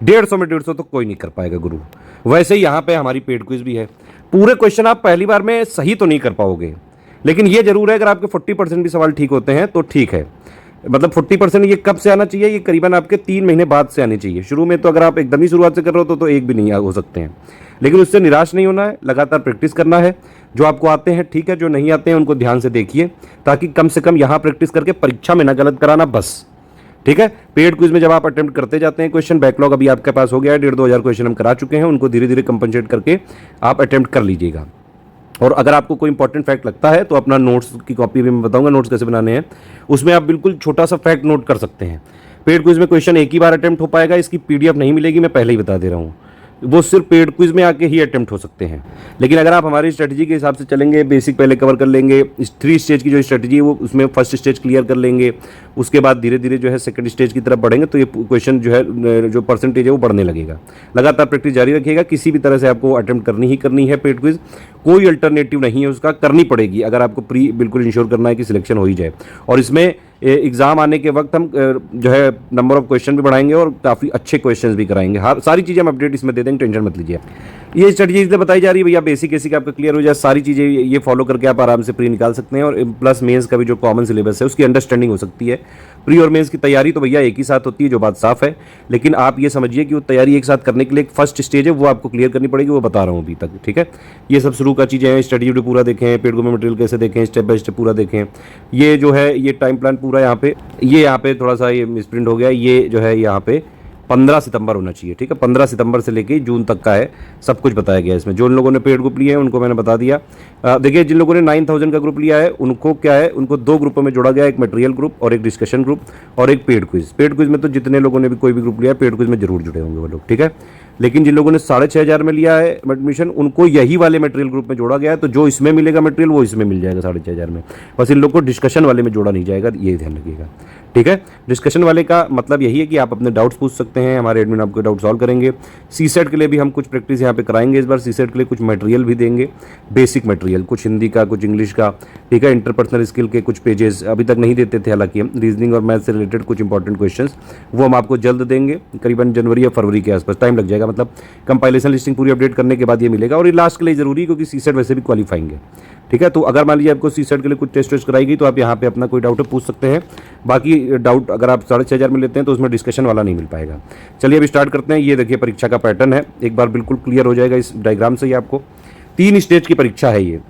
150 में 150 तो कोई नहीं कर पाएगा गुरु। वैसे ही यहाँ पे हमारी पेड क्विज भी है। पूरे क्वेश्चन आप पहली बार में सही तो नहीं कर पाओगे, लेकिन ये जरूर है अगर आपके 40% भी सवाल ठीक होते हैं तो ठीक है। मतलब 40% ये कब से आना चाहिए, ये करीबन आपके 3 महीने बाद से आनी चाहिए। शुरू में तो अगर आप एकदम ही शुरुआत से कर रहे हो तो एक भी नहीं हो सकते हैं, लेकिन उससे निराश नहीं होना है, लगातार प्रैक्टिस करना है। जो आपको आते हैं ठीक है, जो नहीं आते हैं उनको ध्यान से देखिए, ताकि कम से कम यहाँ प्रैक्टिस करके परीक्षा में ना गलत कराना, बस, ठीक है। पेड क्विज में जब आप अटेम्प्ट करते जाते हैं क्वेश्चन, बैकलॉग अभी आपके पास हो गया है, 1,500-2 हज़ार क्वेश्चन हम करा चुके हैं, उनको धीरे धीरे कंपनसेट करके आप अटेम्प्ट कर लीजिएगा। और अगर आपको कोई इंपॉर्टेंट फैक्ट लगता है तो अपना नोट्स की कॉपी भी मैं बताऊंगा, नोट्स कैसे बनाने हैं, उसमें आप बिल्कुल छोटा सा फैक्ट नोट कर सकते हैं। पेड क्विज में क्वेश्चन एक ही बार अटेम्प्ट हो पाएगा, इसकी पीडीएफ नहीं मिलेगी, मैं पहले ही बता दे रहा हूँ, वो सिर्फ पेड क्विज में आके ही अटेम्प्ट हो सकते हैं। लेकिन अगर आप हमारी स्ट्रेटजी के हिसाब से चलेंगे, बेसिक पहले कवर कर लेंगे, 3 स्टेज की जो स्ट्रेटजी है वो उसमें फर्स्ट स्टेज क्लियर कर लेंगे, उसके बाद धीरे धीरे जो है सेकंड स्टेज की तरफ बढ़ेंगे, तो ये क्वेश्चन जो है जो परसेंटेज है वो बढ़ने लगेगा। लगातार प्रैक्टिस जारी रखिएगा, किसी भी तरह से आपको अटेम्प्ट करनी ही करनी है पेड क्विज, कोई अल्टरनेटिव नहीं है, उसका करनी पड़ेगी अगर आपको बिल्कुल इंश्योर करना है कि सिलेक्शन हो ही जाए। और इसमें एग्जाम आने के वक्त हम जो है नंबर ऑफ क्वेश्चन भी बढ़ाएंगे और काफ़ी अच्छे क्वेश्चंस भी कराएंगे। हर सारी चीज़ें हम अपडेट इसमें दे देंगे, टेंशन मत लीजिए। ये स्ट्रेटजी इसलिए बताई जा रही है भैया, बेसिक आपका क्लियर हो जाए, सारी चीज़ें ये फॉलो करके आप आराम से प्री निकाल सकते हैं। और प्लस मेंस का भी जो कॉमन सिलेबस है उसकी अंडरस्टैंडिंग हो सकती है। प्री और मेंस की तैयारी तो भैया एक ही साथ होती है, जो बात साफ है, लेकिन आप ये समझिए कि वो तैयारी एक साथ करने के लिए एक फर्स्ट स्टेज है, वो आपको क्लियर करनी पड़ेगी, वो बता रहा हूँ अभी तक, ठीक है। ये सब शुरू का चीज़ें हैं, स्टडी वीडियो पूरा देखें, पेड में मटेरियल कैसे देखें, स्टेप बाय स्टेप पूरा देखें। ये जो है ये टाइम प्लान पूरा यहाँ पे थोड़ा सा ये मिसप्रिंट हो गया, ये जो है यहाँ पे 15 सितंबर होना चाहिए, ठीक है। 15 सितंबर से लेके जून तक का है, सब कुछ बताया गया है इसमें। जो लोगों ने पेड ग्रुप लिया है उनको मैंने बता दिया। देखिए, जिन लोगों ने 9000 का ग्रुप लिया है उनको क्या है, उनको 2 ग्रुपों में जोड़ा गया है, एक मटेरियल ग्रुप और एक डिस्कशन ग्रुप और एक पेड क्विज। पेड क्विज में तो जितने लोगों ने भी कोई भी ग्रुप लिया है पेड क्विज में जरूर जुड़े होंगे वो लोग, ठीक है। लेकिन जिन लोगों ने 6500 में लिया है एडमिशन, उनको यही वाले मटेरियल ग्रुप में जोड़ा गया है, तो जो इसमें मिलेगा मटेरियल वो इसमें मिल जाएगा 6500 में। बस इन लोग को डिस्कशन वाले में जोड़ा नहीं जाएगा, ये ध्यान रखिएगा, ठीक है। डिस्कशन वाले का मतलब यही है कि आप अपने डाउट्स पूछ सकते हैं, हमारे एडमिन आपके डाउट सॉल्व करेंगे। सीसेट के लिए भी हम कुछ प्रैक्टिस यहाँ पे कराएंगे इस बार, सीसेट के लिए कुछ मटेरियल भी देंगे, बेसिक मटेरियल, कुछ हिंदी का, कुछ इंग्लिश का, ठीक है। इंटरपर्सनल स्किल के कुछ पेजेस अभी तक नहीं देते थे, हालांकि हम रीजनिंग और मैथ से रिलेटेड कुछ इंपॉर्टेंट क्वेश्चंस वो हम आपको जल्द देंगे, करीबन जनवरी या फरवरी के आसपास, टाइम लग जाएगा, मतलब कंपाइलेशन लिस्टिंग पूरी अपडेट करने के बाद ये मिलेगा। और ये लास्ट के लिए जरूरी है क्योंकि सीसेट वैसे भी क्वालिफाइंग है, ठीक है। तो अगर मान लीजिए आपको सीसेट के लिए कुछ टेस्ट वेस्ट कराई गई तो आप यहाँ पे अपना कोई डाउट पूछ सकते हैं। बाकी डाउट अगर आप 6500 में लेते हैं तो उसमें डिस्कशन वाला नहीं मिल पाएगा। चलिए अभी स्टार्ट करते हैं। ये देखिए परीक्षा का पैटर्न है, एक बार बिल्कुल क्लियर हो जाएगा इस डायग्राम से ही आपको। 3 स्टेज की परीक्षा है ये।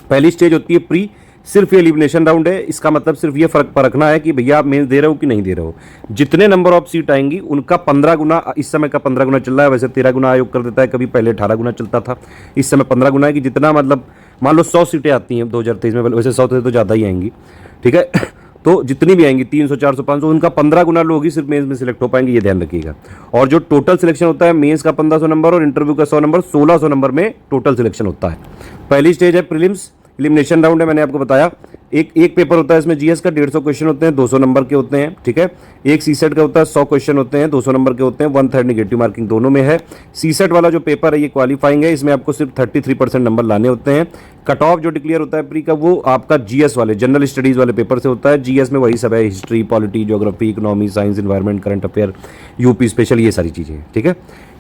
पहली स्टेज होती है प्री, सिर्फ ये एलिमिनेशन राउंड है। इसका मतलब सिर्फ ये फर्क परखना है कि भैया आप मेंस दे रहे हो कि नहीं दे रहे हो। जितने नंबर ऑफ सीट आएंगी उनका 15 गुना, इस समय का 15 गुना चल रहा है, वैसे 13 गुना आयोग कर देता है, कभी पहले 18 गुना चलता था, इस समय 15 गुना है कि जितना मतलब मान लो 100 सीटें आती हैं 2023 में, वैसे 100 से तो ज़्यादा ही आएंगी, ठीक है। तो जितनी भी आएंगी 300 400 500, उनका 15 गुना लोग ही सिर्फ मेंस में सिलेक्ट हो पाएंगे, ये ध्यान रखिएगा। और जो टोटल सिलेक्शन होता है मेंस का 1500 नंबर और इंटरव्यू का 100 नंबर, 1600 नंबर में टोटल सिलेक्शन होता है। पहली स्टेज है प्रीलिम्स, एलिमिनेशन राउंड है, मैंने आपको बताया। एक पेपर होता है इसमें जीएस का, 150 क्वेश्चन होते हैं, 200 नंबर के होते हैं, ठीक है। एक सीसेट का होता है, 100 क्वेश्चन होते हैं, 200 नंबर के होते हैं, 1/3 नेगेटिव मार्किंग दोनों में है। सीसेट वाला जो पेपर है ये क्वालिफाइंग है, इसमें आपको सिर्फ 33% नंबर लाने होते हैं। कट ऑफ जो डिक्लेयर होता है प्री का, वो आपका जीएस वाले जनरल स्टडीज वाले पेपर से होता है। जीएस में वही सब है, history, polity, geography, economy, science, environment, current affair, UP special, ये सारी चीज़ें, ठीक है।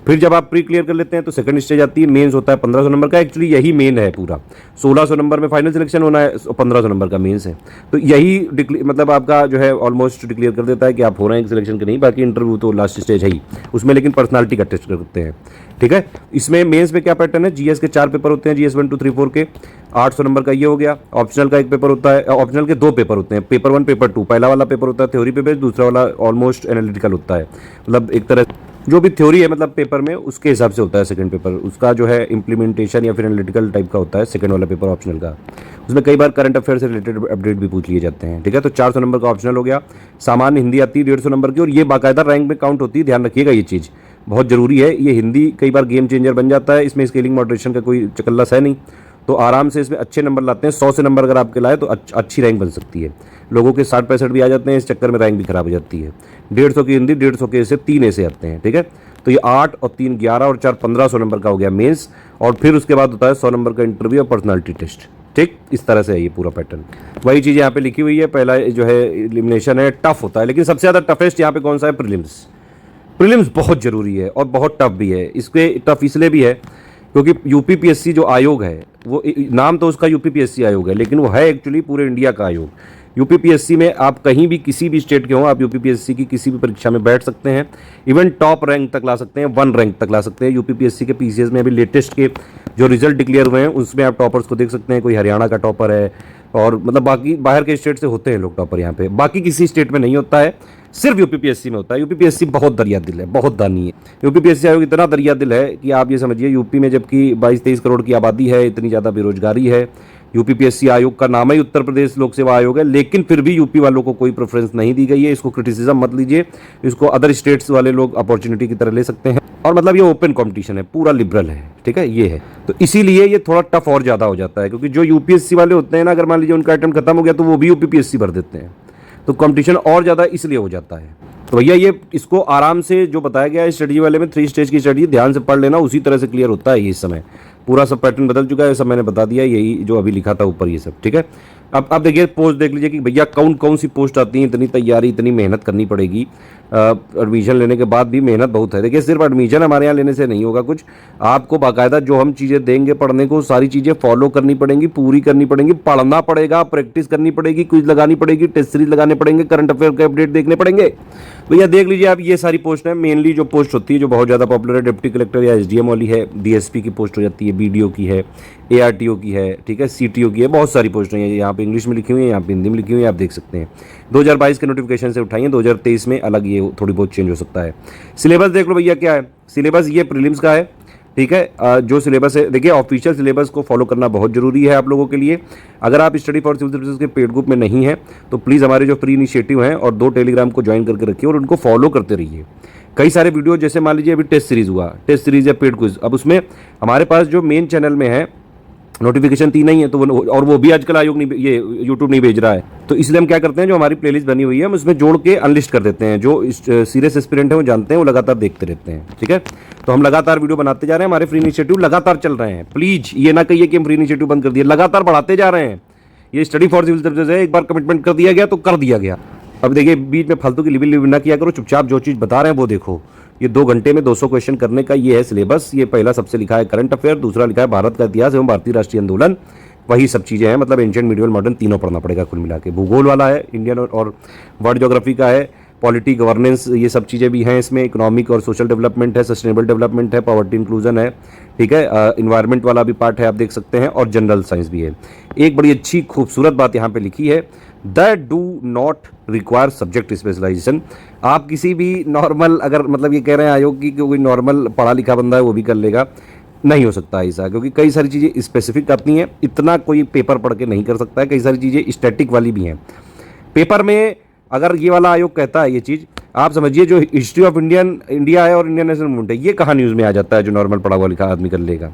फिर जब आप प्री क्लियर कर लेते हैं तो सेकंड स्टेज आती है, मेंस होता है 1500 नंबर का। एक्चुअली यही मेन है पूरा, 1600 नंबर में फाइनल सिलेक्शन होना है, 1500 नंबर का मेंस है। तो यही मतलब आपका जो है ऑलमोस्ट डिक्लेयर कर देता है कि आप हो रहे हैं सिलेक्शन के नहीं। बाकी इंटरव्यू तो लास्ट स्टेज है ही, उसमें लेकिन पर्सनालिटी का टेस्ट करते हैं, ठीक है। इसमें मेंस में क्या पैटर्न है, जीएस के 4 पेपर होते हैं, जीएस 1 2 3 4 के 800 नंबर का ये हो गया। ऑप्शनल का एक पेपर होता है, ऑप्शनल के 2 पेपर होते हैं, पेपर 1 पेपर 2। पहला वाला पेपर होता है थ्योरी पेपर, दूसरा वाला ऑलमोस्ट एनालिटिकल होता है, मतलब एक तरह जो भी थ्योरी है मतलब पेपर में उसके हिसाब से होता है। सेकंड पेपर उसका जो है इम्प्लीमेंटेशन या फिर एनालिटिकल टाइप का होता है, सेकंड वाला पेपर ऑप्शनल का। उसमें कई बार करंट अफेयर से रिलेटेड अपडेट भी पूछ लिए जाते हैं, ठीक है। तो 400 नंबर का ऑप्शनल हो गया। सामान्य हिंदी आती है 150 नंबर की, और ये बाकायदा रैंक में काउंट होती है, ध्यान रखिएगा ये चीज़ बहुत जरूरी है। ये हिंदी कई बार गेम चेंजर बन जाता है, इसमें स्केलिंग मॉडरेशन का कोई चकल्लस है नहीं, तो आराम से इसमें अच्छे नंबर लाते हैं। 100 से नंबर अगर आपके लाए तो अच्छी रैंक बन सकती है। लोगों के 60-65 भी आ जाते हैं, इस चक्कर में रैंक भी खराब हो जाती है। 150 की हिंदी, 150 के से 3 ऐसे आते हैं, ठीक है। तो ये 8 और 3 11 और 4 1500 नंबर का हो गया मेंस, और फिर उसके बाद होता है 100 नंबर का इंटरव्यू और पर्सनालिटी टेस्ट, ठीक। इस तरह से है ये पूरा पैटर्न। वही चीज़ यहाँ पे लिखी हुई है। पहला जो है एलिमिनेशन है, टफ होता है, लेकिन सबसे ज़्यादा टफेस्ट यहाँ पे कौन सा है, प्रीलिम्स। प्रीलिम्स बहुत जरूरी है और बहुत टफ भी है। इसके टफ इसलिए भी है क्योंकि यूपीपीएससी जो आयोग है, वो नाम तो उसका यूपीपीएससी आयोग है, लेकिन वो है एक्चुअली पूरे इंडिया का आयोग। यूपीपीएससी में आप कहीं भी किसी भी स्टेट के हो, आप यूपीपीएससी की किसी भी परीक्षा में बैठ सकते हैं, इवन टॉप रैंक तक ला सकते हैं, 1 रैंक तक ला सकते हैं। यूपीपीएससी के पीसीएस में अभी लेटेस्ट के जो रिजल्ट डिक्लेयर हुए हैं उसमें आप टॉपर्स को देख सकते हैं। कोई हरियाणा का टॉपर है, और मतलब बाकी बाहर के स्टेट से होते हैं लोग टॉपर यहाँ पे, बाकी किसी स्टेट में नहीं होता है, सिर्फ यूपीपीएससी में होता है। यूपीपीएससी बहुत दरिया दिल है, बहुत दानी है। यूपीपीएससी आयोग इतना दरिया दिल है कि आप ये समझिए, यूपी में जबकि 22-23 करोड़ की आबादी है, इतनी ज़्यादा बेरोजगारी है, यूपीपीएससी आयोग का नाम ही उत्तर प्रदेश लोक सेवा आयोग है, लेकिन फिर भी यूपी वालों को कोई प्रेफरेंस नहीं दी गई है। इसको क्रिटिसिज्म मत लीजिए, इसको अदर स्टेट्स वाले लोग अपॉर्चुनिटी की तरह ले सकते हैं। और मतलब ये ओपन कंपटीशन है, पूरा लिबरल है, ठीक है, ये है। तो इसीलिए ये थोड़ा टफ और ज़्यादा हो जाता है, क्योंकि जो यूपीएससी वाले होते हैं ना, अगर मान लीजिए उनका अटेम्प्ट खत्म हो गया तो वो भी यूपीपीएससी भर देते हैं, तो कंपटीशन और ज़्यादा इसलिए हो जाता है। तो भैया ये इसको आराम से जो बताया गया है स्टडी वाले में, 3 स्टेज की स्टडी ध्यान से पढ़ लेना, उसी तरह से क्लियर होता है ये। इस समय पूरा सब पैटर्न बदल चुका है, सब मैंने बता दिया, यही जो अभी लिखा था ऊपर ये सब, ठीक है। अब देखिए पोस्ट देख लीजिए कि भैया कौन सी पोस्ट आती है, इतनी तैयारी, इतनी मेहनत करनी पड़ेगी। एडमिशन लेने के बाद भी मेहनत बहुत है। देखिए सिर्फ एडमिशन हमारे यहाँ लेने से नहीं होगा कुछ, आपको बाकायदा जो हम चीज़ें देंगे पढ़ने को, सारी चीज़ें फॉलो करनी पड़ेंगी, पूरी करनी पड़ेंगी, पढ़ना पड़ेगा, प्रैक्टिस करनी पड़ेगी, क्विज लगानी पड़ेगी, टेस्ट सीरीज लगाने पड़ेंगे, करंट अफेयर के अपडेट देखने पड़ेंगे। भैया देख लीजिए आप, ये सारी पोस्ट है। मेनली जो पोस्ट होती है जो बहुत ज़्यादा पॉपुलर है, डिप्टी कलेक्टर या एसडीएम वाली है, डीएसपी की पोस्ट हो जाती है, बीडीओ की है, एआरटीओ की है, ठीक है, सीटीओ की है, बहुत सारी पोस्टें हैं। यहाँ पे इंग्लिश में लिखी हुई है, यहाँ पे हिंदी में लिखी हुई है, आप देख सकते हैं। 2022 के नोटिफिकेशन से उठाई है, 2023 में अलग ये थोड़ी बहुत चेंज हो सकता है। सिलेबस देख लो भैया क्या है, सिलेबस ये प्रीलिम्स का है, ठीक है। जो सिलेबस है देखिए, ऑफिशियल सिलेबस को फॉलो करना बहुत जरूरी है आप लोगों के लिए। अगर आप स्टडी फॉर सिविल सर्विसेज के पेड ग्रुप में नहीं है तो प्लीज़ हमारे जो फ्री इनिशिएटिव हैं और 2 टेलीग्राम को ज्वाइन करके रखिए और उनको फॉलो करते रहिए। कई सारे वीडियो, जैसे मान लीजिए अभी टेस्ट सीरीज हुआ, टेस्ट सीरीज या पेड क्विज, अब उसमें हमारे पास जो मेन चैनल में है नोटिफिकेशन 3 नहीं है, तो वो भी आजकल आयोग नहीं, ये यूट्यूब नहीं भेज रहा है, तो इसलिए हम क्या करते हैं, जो हमारी प्लेलिस्ट बनी हुई है हम उसमें जोड़ के अनलिस्ट कर देते हैं। जो सीरियस एस्पिरेंट है वो जानते हैं, वो लगातार देखते रहते हैं, ठीक है। तो हम लगातार वीडियो बनाते जा रहे हैं, हमारे फ्री इनिशिएटिव लगातार चल रहे हैं। प्लीज ये ना कहिए कि हम फ्री इनिशिएटिव बंद कर दिए, लगातार बढ़ाते जा रहे हैं। ये स्टडी फॉर सिविल सर्विसेज है, एक बार कमिटमेंट कर दिया गया तो कर दिया गया। अब देखिए बीच में फालतू की लिबिल ना किया करो, चुपचाप जो चीज़ बता रहे हैं वो देखो। ये 2 घंटे में 200 क्वेश्चन करने का ये है सिलेबस। ये पहला सबसे लिखा है करंट अफेयर, दूसरा लिखा है भारत का इतिहास एवं भारतीय राष्ट्रीय आंदोलन, वही सब चीज़ें हैं। मतलब एंशिएंट, मिडिवल, मॉडर्न तीनों पढ़ना पड़ेगा कुल मिला के। भूगोल वाला है, इंडियन और वर्ल्ड ज्योग्राफी का है, पॉलिटी, गवर्नेंस, ये सब चीज़ें भी हैं इसमें। इकोनॉमिक और सोशल डेवलपमेंट है, सस्टेनेबल डेवलपमेंट है, पॉवर्टी इंक्लूजन है, ठीक है, इन्वायरमेंट वाला भी पार्ट है, आप देख सकते हैं, और जनरल साइंस भी है। एक बड़ी अच्छी खूबसूरत बात यहाँ पे लिखी है, that do not require subject specialisation. आप किसी भी नॉर्मल, अगर मतलब ये कह रहे हैं आयोग की कि कोई नॉर्मल पढ़ा लिखा बंदा है वो भी कर लेगा, नहीं हो सकता ऐसा, क्योंकि कई सारी चीज़ें स्पेसिफिक आती हैं, इतना कोई पेपर पढ़ के नहीं कर सकता है, कई सारी चीज़ें स्टैटिक वाली भी हैं पेपर में। अगर ये वाला आयोग कहता है ये चीज़, आप समझिए जो हिस्ट्री ऑफ इंडिया है और इंडियन नेशनल मूवमेंट है, ये कहाँ न्यूज़ में आ जाता है जो नॉर्मल पढ़ा हुआ लिखा आदमी कर लेगा।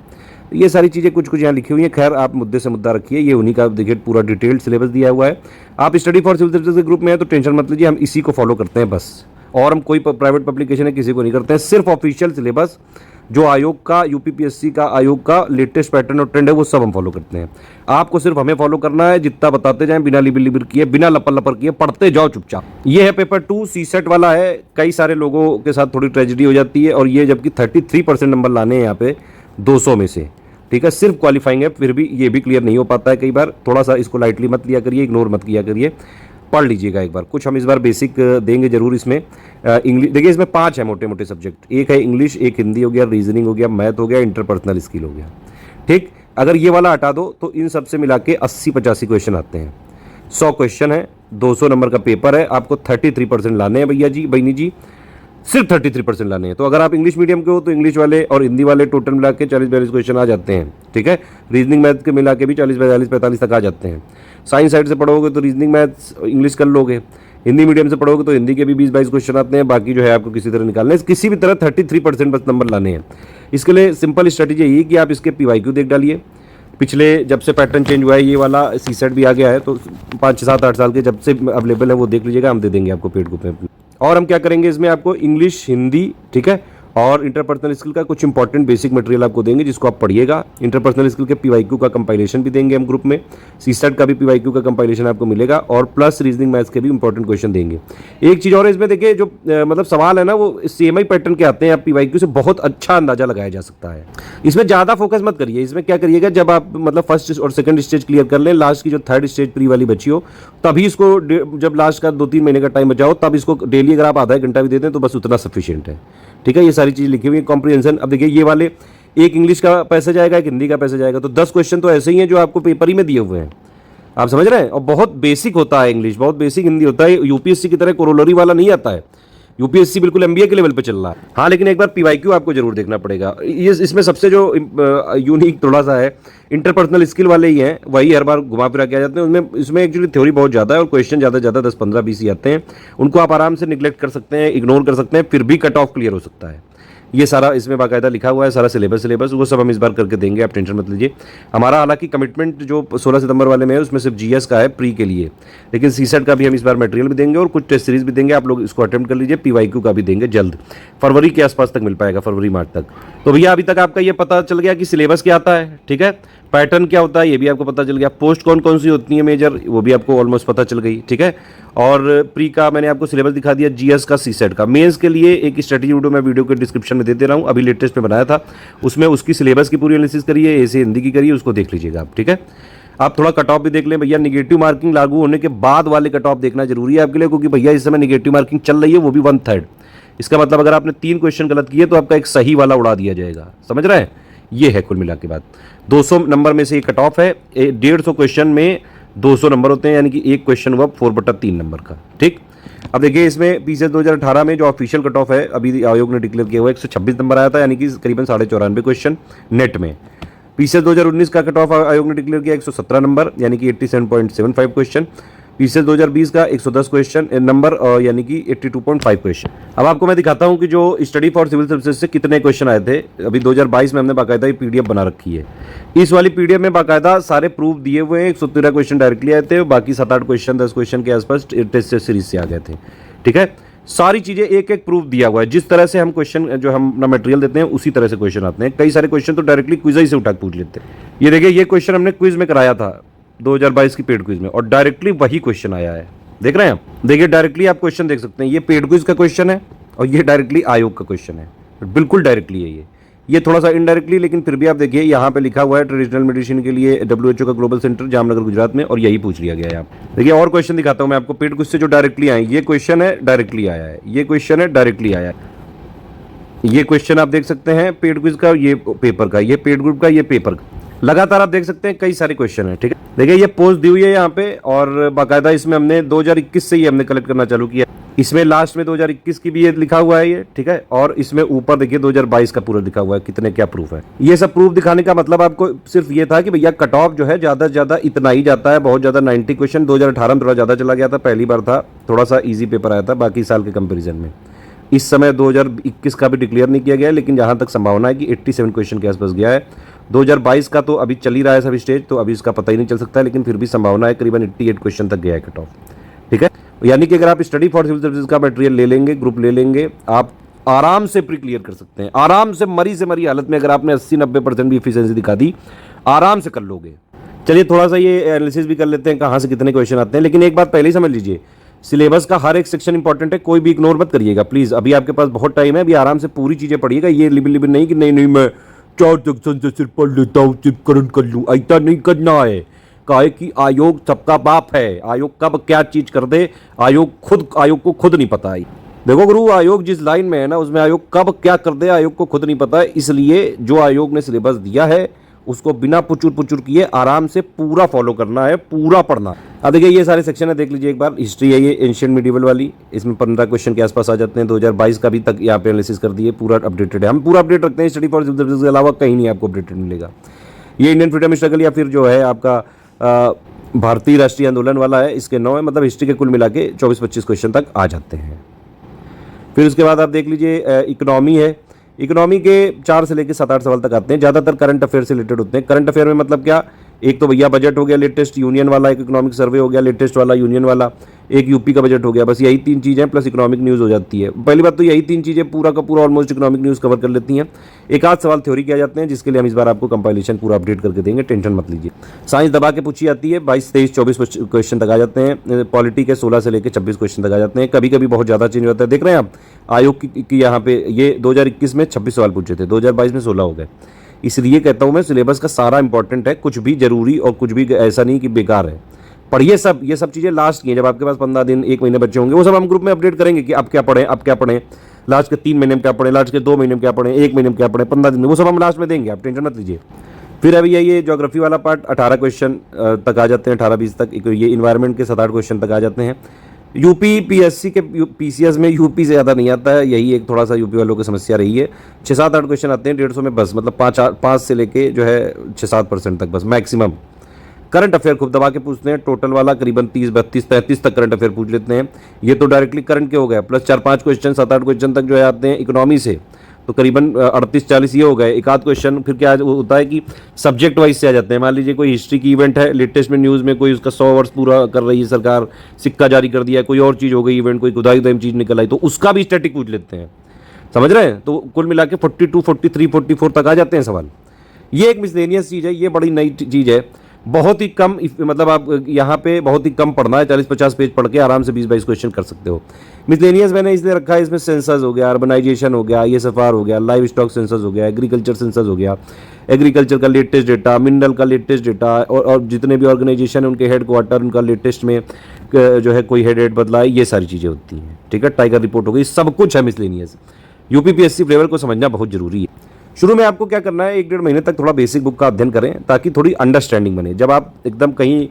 ये सारी चीज़ें कुछ कुछ यहाँ लिखी हुई हैं। खैर आप मुद्दे से मुद्दा रखिए, ये उन्हीं का देखिए पूरा डिटेल्ड सिलेबस दिया हुआ है। आप स्टडी फॉर सिविल सर्विसेज के ग्रुप में है तो टेंशन मत लीजिए, हम इसी को फॉलो करते हैं बस, और हम कोई प्राइवेट पब्लिकेशन है किसी को नहीं करते हैं। सिर्फ ऑफिशियल सिलेबस जो आयोग का, यूपीपीएससी का आयोग का लेटेस्ट पैटर्न और ट्रेंड है वो सब हम फॉलो करते हैं। आपको सिर्फ हमें फॉलो करना है, जितना बताते जाएं, बिना लिबिर लिबिर किए, बिना लपर लपर किए, पढ़ते जाओ चुपचाप। ये है पेपर 2 सीसेट वाला है। कई सारे लोगों के साथ थोड़ी ट्रेजेडी हो जाती है, और ये जबकि 33% नंबर लाने हैं यहाँ पे 200 में से, ठीक है, सिर्फ क्वालिफाइंग है, फिर भी ये भी क्लियर नहीं हो पाता है कई बार। थोड़ा सा इसको लाइटली मत लिया करिए, इग्नोर मत किया करिए, पढ़ लीजिएगा एक बार। कुछ हम इस बार बेसिक देंगे जरूर इसमें। इंग्लिश देखिए, इसमें 5 है मोटे मोटे सब्जेक्ट, एक है इंग्लिश, एक हिंदी हो गया, रीजनिंग हो गया, मैथ हो गया, इंटरपर्सनल स्किल हो गया, ठीक। अगर ये वाला हटा दो तो इन सबसे मिला के 80-85 क्वेश्चन आते हैं। 100 क्वेश्चन है, 200 नंबर का पेपर है, आपको 33% लाने हैं भैया जी, बहनी जी, सिर्फ 33% लाने हैं। तो अगर आप इंग्लिश मीडियम के हो तो इंग्लिश वाले और हिंदी वाले टोटल मिला के 40-42 क्वेश्चन आ जाते हैं, ठीक है। रीजनिंग मैथ के मिला के भी 40-45 तक आ जाते हैं। साइंस साइड से पढ़ोगे तो रीजनिंग मैथ्स इंग्लिश कर लोगे, हिंदी मीडियम से पढ़ोगे तो हिंदी के भी 20-22 क्वेश्चन आते हैं। बाकी जो है आपको किसी तरह निकालने, किसी भी तरह 33% बस नंबर लाने हैं। इसके लिए सिंपल स्ट्रेटेजी यही कि आप इसके PYQ देख डालिए। पिछले जब से पैटर्न चेंज हुआ है, ये वाला सीसेट भी आ गया है, तो 5, 7, 8 साल के जब से अवेलेबल है वो देख लीजिएगा, हम दे देंगे आपको पेड ग्रुप में। और हम क्या करेंगे इसमें, आपको इंग्लिश, हिंदी, ठीक है, और इंटरपर्सनल स्किल का कुछ इंपॉर्टेंट बेसिक मटेरियल आपको देंगे जिसको आप पढ़िएगा। इंटरपर्सनल स्किल के PYQ का कंपाइलेशन भी देंगे हम ग्रुप में, सीसेट का भी PYQ का कंपाइलेशन आपको मिलेगा, और प्लस रीजनिंग मैथ्स के भी इंपॉर्टेंट क्वेश्चन देंगे। एक चीज़ और इसमें देखिए, जो मतलब सवाल है ना वो CMI पैटर्न के आते हैं, आप PYQ से बहुत अच्छा अंदाजा लगाया जा सकता है। इसमें ज़्यादा फोकस मत करिए। इसमें क्या करिएगा, जब आप मतलब फर्स्ट और सेकंड स्टेज क्लियर कर लें, लास्ट की जो थर्ड स्टेज प्री वाली बची हो, तभी इसको जब लास्ट का 2-3 महीने का टाइम बचाओ, तब इसको डेली अगर आप आधा घंटा भी देते हैं तो बस उतना सफिशिएंट है, ठीक है। ये सारी चीज़ लिखी हुई है, कॉम्प्रिहेंशन। अब देखिए ये वाले, एक इंग्लिश का पैसेज आएगा, एक हिंदी का पैसेज आएगा, तो 10 क्वेश्चन तो ऐसे ही हैं जो आपको पेपर ही में दिए हुए हैं, आप समझ रहे हैं। और बहुत बेसिक होता है इंग्लिश, बहुत बेसिक हिंदी होता है, यूपीएससी की तरह कोरोलरी वाला नहीं आता है। यूपीएससी बिल्कुल MBA के लेवल पे चल रहा है। हाँ, लेकिन एक बार PYQ आपको जरूर देखना पड़ेगा। ये इसमें सबसे जो यूनिक थोड़ा सा है, इंटरपर्सनल स्किल वाले ही हैं, वही हर बार घुमा फिरा के आ जाते हैं। उनमें इसमें एक्चुअली थ्योरी बहुत ज़्यादा है और क्वेश्चन ज़्यादा 10, 15, 20 ही आते हैं। उनको आप आराम से निगलेक्ट कर सकते हैं, इग्नोर कर सकते हैं, फिर भी कट ऑफ क्लियर हो सकता है। ये सारा इसमें बाकायदा लिखा हुआ है, सारा सिलेबस वो सब हम इस बार करके देंगे, आप टेंशन मत लीजिए। हमारा हालांकि कमिटमेंट जो 16 सितंबर वाले में है उसमें सिर्फ GS का है प्री के लिए, लेकिन सीसेट का भी हम इस बार मटेरियल भी देंगे और कुछ टेस्ट सीरीज भी देंगे। आप लोग इसको अटेम्प्ट कर लीजिए। PYQ का भी देंगे जल्द, फरवरी के आसपास तक मिल पाएगा, फरवरी-मार्च तक। तो भैया अभी तक आपका ये पता चल गया कि सिलेबस क्या आता है, ठीक है, पैटर्न क्या होता है ये भी आपको पता चल गया, पोस्ट कौन कौन सी होती है मेजर वो भी आपको ऑलमोस्ट पता चल गई, ठीक है। और प्री का मैंने आपको सिलेबस दिखा दिया, GS का, सीसेट का। मेंस के लिए एक स्ट्रेटजी वीडियो मैं वीडियो के डिस्क्रिप्शन में दे दे रहा हूँ, अभी लेटेस्ट में बनाया था, उसमें उसकी सिलेबस की पूरी एनालिसिस करिए, ऐसे हिंदी की करिए, उसको देख लीजिएगा आप, ठीक है। आप थोड़ा कट ऑफ भी देख लें भैया, निगेटिव मार्किंग लागू होने के बाद वाले कट ऑफ देखना जरूरी है आपके लिए, क्योंकि भैया इस समय निगेटिव मार्किंग चल रही है, वो भी 1/3। इसका मतलब अगर आपने 3 क्वेश्चन गलत किए तो आपका एक सही वाला उड़ा दिया जाएगा, समझ रहे हैं। ये है कुल मिला के बात। 200 नंबर में से ये कट ऑफ है। 150 क्वेश्चन में 200 नंबर होते हैं, यानी कि एक क्वेश्चन हुआ 4/3 नंबर का, ठीक। अब देखिए इसमें PCS 2018 में जो ऑफिशियल कट ऑफ है अभी आयोग ने डिक्लेयर किया हुआ है, 126 नंबर आया था, यानी कि करीबन 94.5 क्वेश्चन नेट में। PCS 2019 का कट ऑफ आयोग ने डिक्लेयर किया 117 नंबर, यानी कि 87.75 क्वेश्चन। PCS 2020 का 110 क्वेश्चन नंबर, यानी कि 82.5 क्वेश्चन। अब आपको मैं दिखाता हूं कि जो स्टडी फॉर सिविल सर्विसेज से कितने क्वेश्चन आए थे। अभी 2022 में हमने बाकायदा ये PDF बना रखी है। इस वाली PDF में बाकायदा सारे प्रूफ दिए हुए हैं। 113 क्वेश्चन डायरेक्टली आए थे, बाकी 7-8 क्वेश्चन 10 क्वेश्चन के आसपास टेस्ट सीरीज से आ गए थे, ठीक है। सारी चीजें एक एक प्रूफ दिया हुआ है। जिस तरह से हम क्वेश्चन जो हम अपना मटेरियल देते हैं उसी तरह से क्वेश्चन आते हैं। कई सारे क्वेश्चन तो डायरेक्टली क्विज ही से उठा के पूछ लेते हैं। ये देखिए, ये क्वेश्चन हमने क्विज में कराया था 2022 की पेड क्विज में, और डायरेक्टली वही क्वेश्चन आया है। देख रहे हैं आप, देखिए डायरेक्टली आप क्वेश्चन देख सकते हैं। ये पेड क्विज का क्वेश्चन है और ये डायरेक्टली आयोग का क्वेश्चन है, बिल्कुल डायरेक्टली है ये थोड़ा सा इनडायरेक्टली, लेकिन फिर भी आप देखिए यहाँ पे लिखा हुआ है ट्रेडिशनल मेडिसिन के लिए WHO का ग्लोबल सेंटर जामनगर गुजरात में, और यही पूछ लिया गया है। आप देखिए और क्वेश्चन दिखाता हूँ मैं आपको पेड क्विज से जो डायरेक्टली आए। ये क्वेश्चन है डायरेक्टली आया है, ये क्वेश्चन है डायरेक्टली आया है, ये क्वेश्चन आप देख सकते हैं पेड क्विज का, ये पेपर का, ये पेड ग्रुप का, ये पेपर का। लगातार आप देख सकते हैं कई सारे क्वेश्चन हैं, ठीक है। देखिए ये पोस्ट दी हुई है यहाँ पे, और बाकायदा इसमें हमने 2021 से ही हमने कलेक्ट करना चालू किया। इसमें लास्ट में 2021 की भी ये लिखा हुआ है ये, ठीक है। और इसमें ऊपर देखिए 2022 का पूरा लिखा हुआ है, कितने क्या प्रूफ है। ये सब प्रूफ दिखाने का मतलब आपको सिर्फ ये था कि भैया कट ऑफ जो है ज्यादा से ज्यादा इतना ही जाता है, बहुत ज्यादा 90 क्वेश्चन। 2018 में थोड़ा ज्यादा चला गया था, पहली बार था, थोड़ा सा ईजी पेपर आया था बाकी साल के कंपेरिजन में। इस समय 2021 का भी डिक्लेयर नहीं किया गया है, लेकिन जहां तक संभावना है कि 87 क्वेश्चन के आसपास गया है। 2022 का तो अभी चल ही रहा है सभी स्टेज, तो अभी इसका पता ही नहीं चल सकता है, लेकिन फिर भी संभावना है करीबन 88 क्वेश्चन तक गया है कट ऑफ, ठीक है। यानी कि अगर आप स्टडी फॉर सिविल सर्विसेज का मटेरियल ले लेंगे, ग्रुप ले लेंगे, आप आराम से प्री क्लियर कर सकते हैं। आराम से मरी से मरी हालत में अगर आपने 80-90% भी एफिशिएंसी दिखा दी, आराम से कर लोगे। चलिए थोड़ा सा ये एनालिसिस भी कर लेते हैं कहाँ से कितने क्वेश्चन आते हैं। लेकिन एक बात पहले ही समझ लीजिए, सिलेबस का हर एक सेक्शन इंपॉर्टेंट है, कोई भी इग्नोर मत करिएगा प्लीज। अभी आपके पास बहुत टाइम है, अभी आराम से पूरी चीजें पढ़िएगा। ये लिबिन लिबिन नहीं कि नहीं मैं 4 सेक्शन से सिर्फ पढ़ लेता हूँ, सिर्फ करंट कर लूँ, ऐसा नहीं करना है। काहे कि आयोग सबका बाप है, आयोग कब क्या चीज कर दे आयोग को खुद नहीं पता है। देखो गुरु, आयोग जिस लाइन में है ना, उसमें आयोग कब क्या कर दे आयोग को खुद नहीं पता है। इसलिए जो आयोग ने सिलेबस दिया है उसको बिना पुचुर पुचुर किए आराम से पूरा फॉलो करना है, पूरा पढ़ना है। अब देखिए ये सारे सेक्शन है, देख लीजिए एक बार। हिस्ट्री है ये एंशिएंट मिडिवल वाली, इसमें 15 क्वेश्चन के आसपास आ जाते हैं। 2022 का भी तक यहाँ पे एनालिसिस कर दिए, पूरा अपडेटेड है। हम पूरा अपडेट रखते हैं, स्टडी फॉर सिविल सर्विसेज के अलावा कहीं नहीं आपको अपडेटेड मिलेगा। ये इंडियन फ्रीडम स्ट्रगल या फिर जो है आपका भारतीय राष्ट्रीय आंदोलन वाला है, इसके 9 है, मतलब हिस्ट्री के कुल मिला के 24-25 क्वेश्चन तक आ जाते हैं। फिर उसके बाद आप देख लीजिए इकोनॉमी है। इकोनॉमी के 4 से लेकर 7-8 सवाल तक आते हैं, ज़्यादातर करंट अफेयर से रिलेटेड होते हैं। करंट अफेयर में मतलब क्या, एक तो भैया बजट हो गया लेटेस्ट यूनियन वाला, एक इकोनॉमिक सर्वे हो गया लेटेस्ट वाला यूनियन वाला, एक यूपी का बजट हो गया। बस यही 3 चीज़ें प्लस इकोनॉमिक न्यूज़ हो जाती है। पहली बात तो यही 3 चीज़ें पूरा का पूरा ऑलमोस्ट इकोनॉमिक न्यूज़ कवर कर लेती हैं। एक आध सवाल थ्योरी के आ जाते हैं, जिसके लिए हम इस बार आपको कंपाइलेशन पूरा अपडेट करके देंगे, टेंशन मत लीजिए। साइंस दबा के पूछी जाती है, 22, 23, 24 क्वेश्चन तक आ जाते हैं। पॉलिटी के 16 से लेकर 26 क्वेश्चन तक आ जाते हैं। कभी कभी बहुत ज़्यादा चेंज होता है, देख रहे हैं आप आयोग की यहाँ पे ये 2021 में 26 सवाल पूछे थे, 2022 में 16 हो गए। इसलिए कहता हूँ मैं, सिलेबस का सारा इंपॉर्टेंट है, कुछ भी जरूरी और कुछ भी ऐसा नहीं कि बेकार है। पर ये सब चीज़ें लास्ट की हैं, जब आपके पास 15 दिन 1 महीने बच्चे होंगे, वो सब हम ग्रुप में अपडेट करेंगे कि अब क्या पढ़ें, लास्ट के 3 महीने में क्या पढ़ें, लास्ट के 2 महीने में क्या पढ़ें, 1 महीने में क्या पढ़ें, 15 दिन में, वो सब हम लास्ट में देंगे, आप टेंशन मत लीजिए। फिर अभी ये ज्योग्राफी वाला पार्ट 18 क्वेश्चन तक आ जाते हैं, 18-20 तक। ये इन्वायरमेंट के 7-8 क्वेश्चन तक आ जाते हैं। यूपी पीएससी के पीसीएस में यूपी से ज़्यादा नहीं आता है, यही एक थोड़ा सा यूपी वालों की समस्या रही है। 6-7-8 क्वेश्चन आते हैं 150 में बस, मतलब 5 से लेके जो है 6-7% तक बस मैक्सिमम। करंट अफेयर खूब दबा के पूछते हैं, टोटल वाला करीबन 30-32-33 तक करंट अफेयर पूछ लेते हैं। ये तो डायरेक्टली करंट के हो गए, प्लस 4-5 क्वेश्चन 7-8 क्वेश्चन तक जो है आते हैं इकोनॉमी से, तो करीबन 38-40 ये हो गए। एक आध क्वेश्चन फिर क्या होता है कि सब्जेक्ट वाइज से आ जाते हैं। मान लीजिए कोई हिस्ट्री की इवेंट है, लेटेस्ट में न्यूज़ में कोई उसका 100 वर्ष पूरा कर रही है सरकार, सिक्का जारी कर दिया, कोई और चीज़ हो गई इवेंट, कोई खुदाई चीज़ निकल आई, तो उसका भी स्टैटिक पूछ लेते हैं, समझ रहे हैं। तो कुल मिला के 42, 43, 44 तक आ जाते हैं सवाल। ये एक मिसलेनियस चीज़ है, ये बड़ी नई चीज़ है। बहुत ही कम, मतलब आप यहाँ पे बहुत ही कम पढ़ना है, 40-50 पेज पढ़ के आराम से 20-22 क्वेश्चन कर सकते हो। मिसलेनियस मैंने इसलिए रखा है, इसमें सेंसस हो गया, अर्बनाइजेशन हो गया, ISFR हो गया, लाइव स्टॉक सेंसस हो गया, एग्रीकल्चर सेंसस हो गया, एग्रीकल्चर का लेटेस्ट डेटा, मिनरल का लेटेस्ट डेटा, और जितने भी ऑर्गेनाइजेशन है उनके हेड क्वार्टर, उनका लेटेस्ट में जो है कोई हेड बदला है, ये सारी चीज़ें होती हैं, ठीक है। टाइगर रिपोर्ट हो गई, सब कुछ है मिसलेनियस। यूपीपीएससी फ्लेवर को समझना बहुत जरूरी है। शुरू में आपको क्या करना है, 1-1.5 महीने तक थोड़ा बेसिक बुक का अध्ययन करें, ताकि थोड़ी अंडरस्टैंडिंग बने। जब आप एकदम कहीं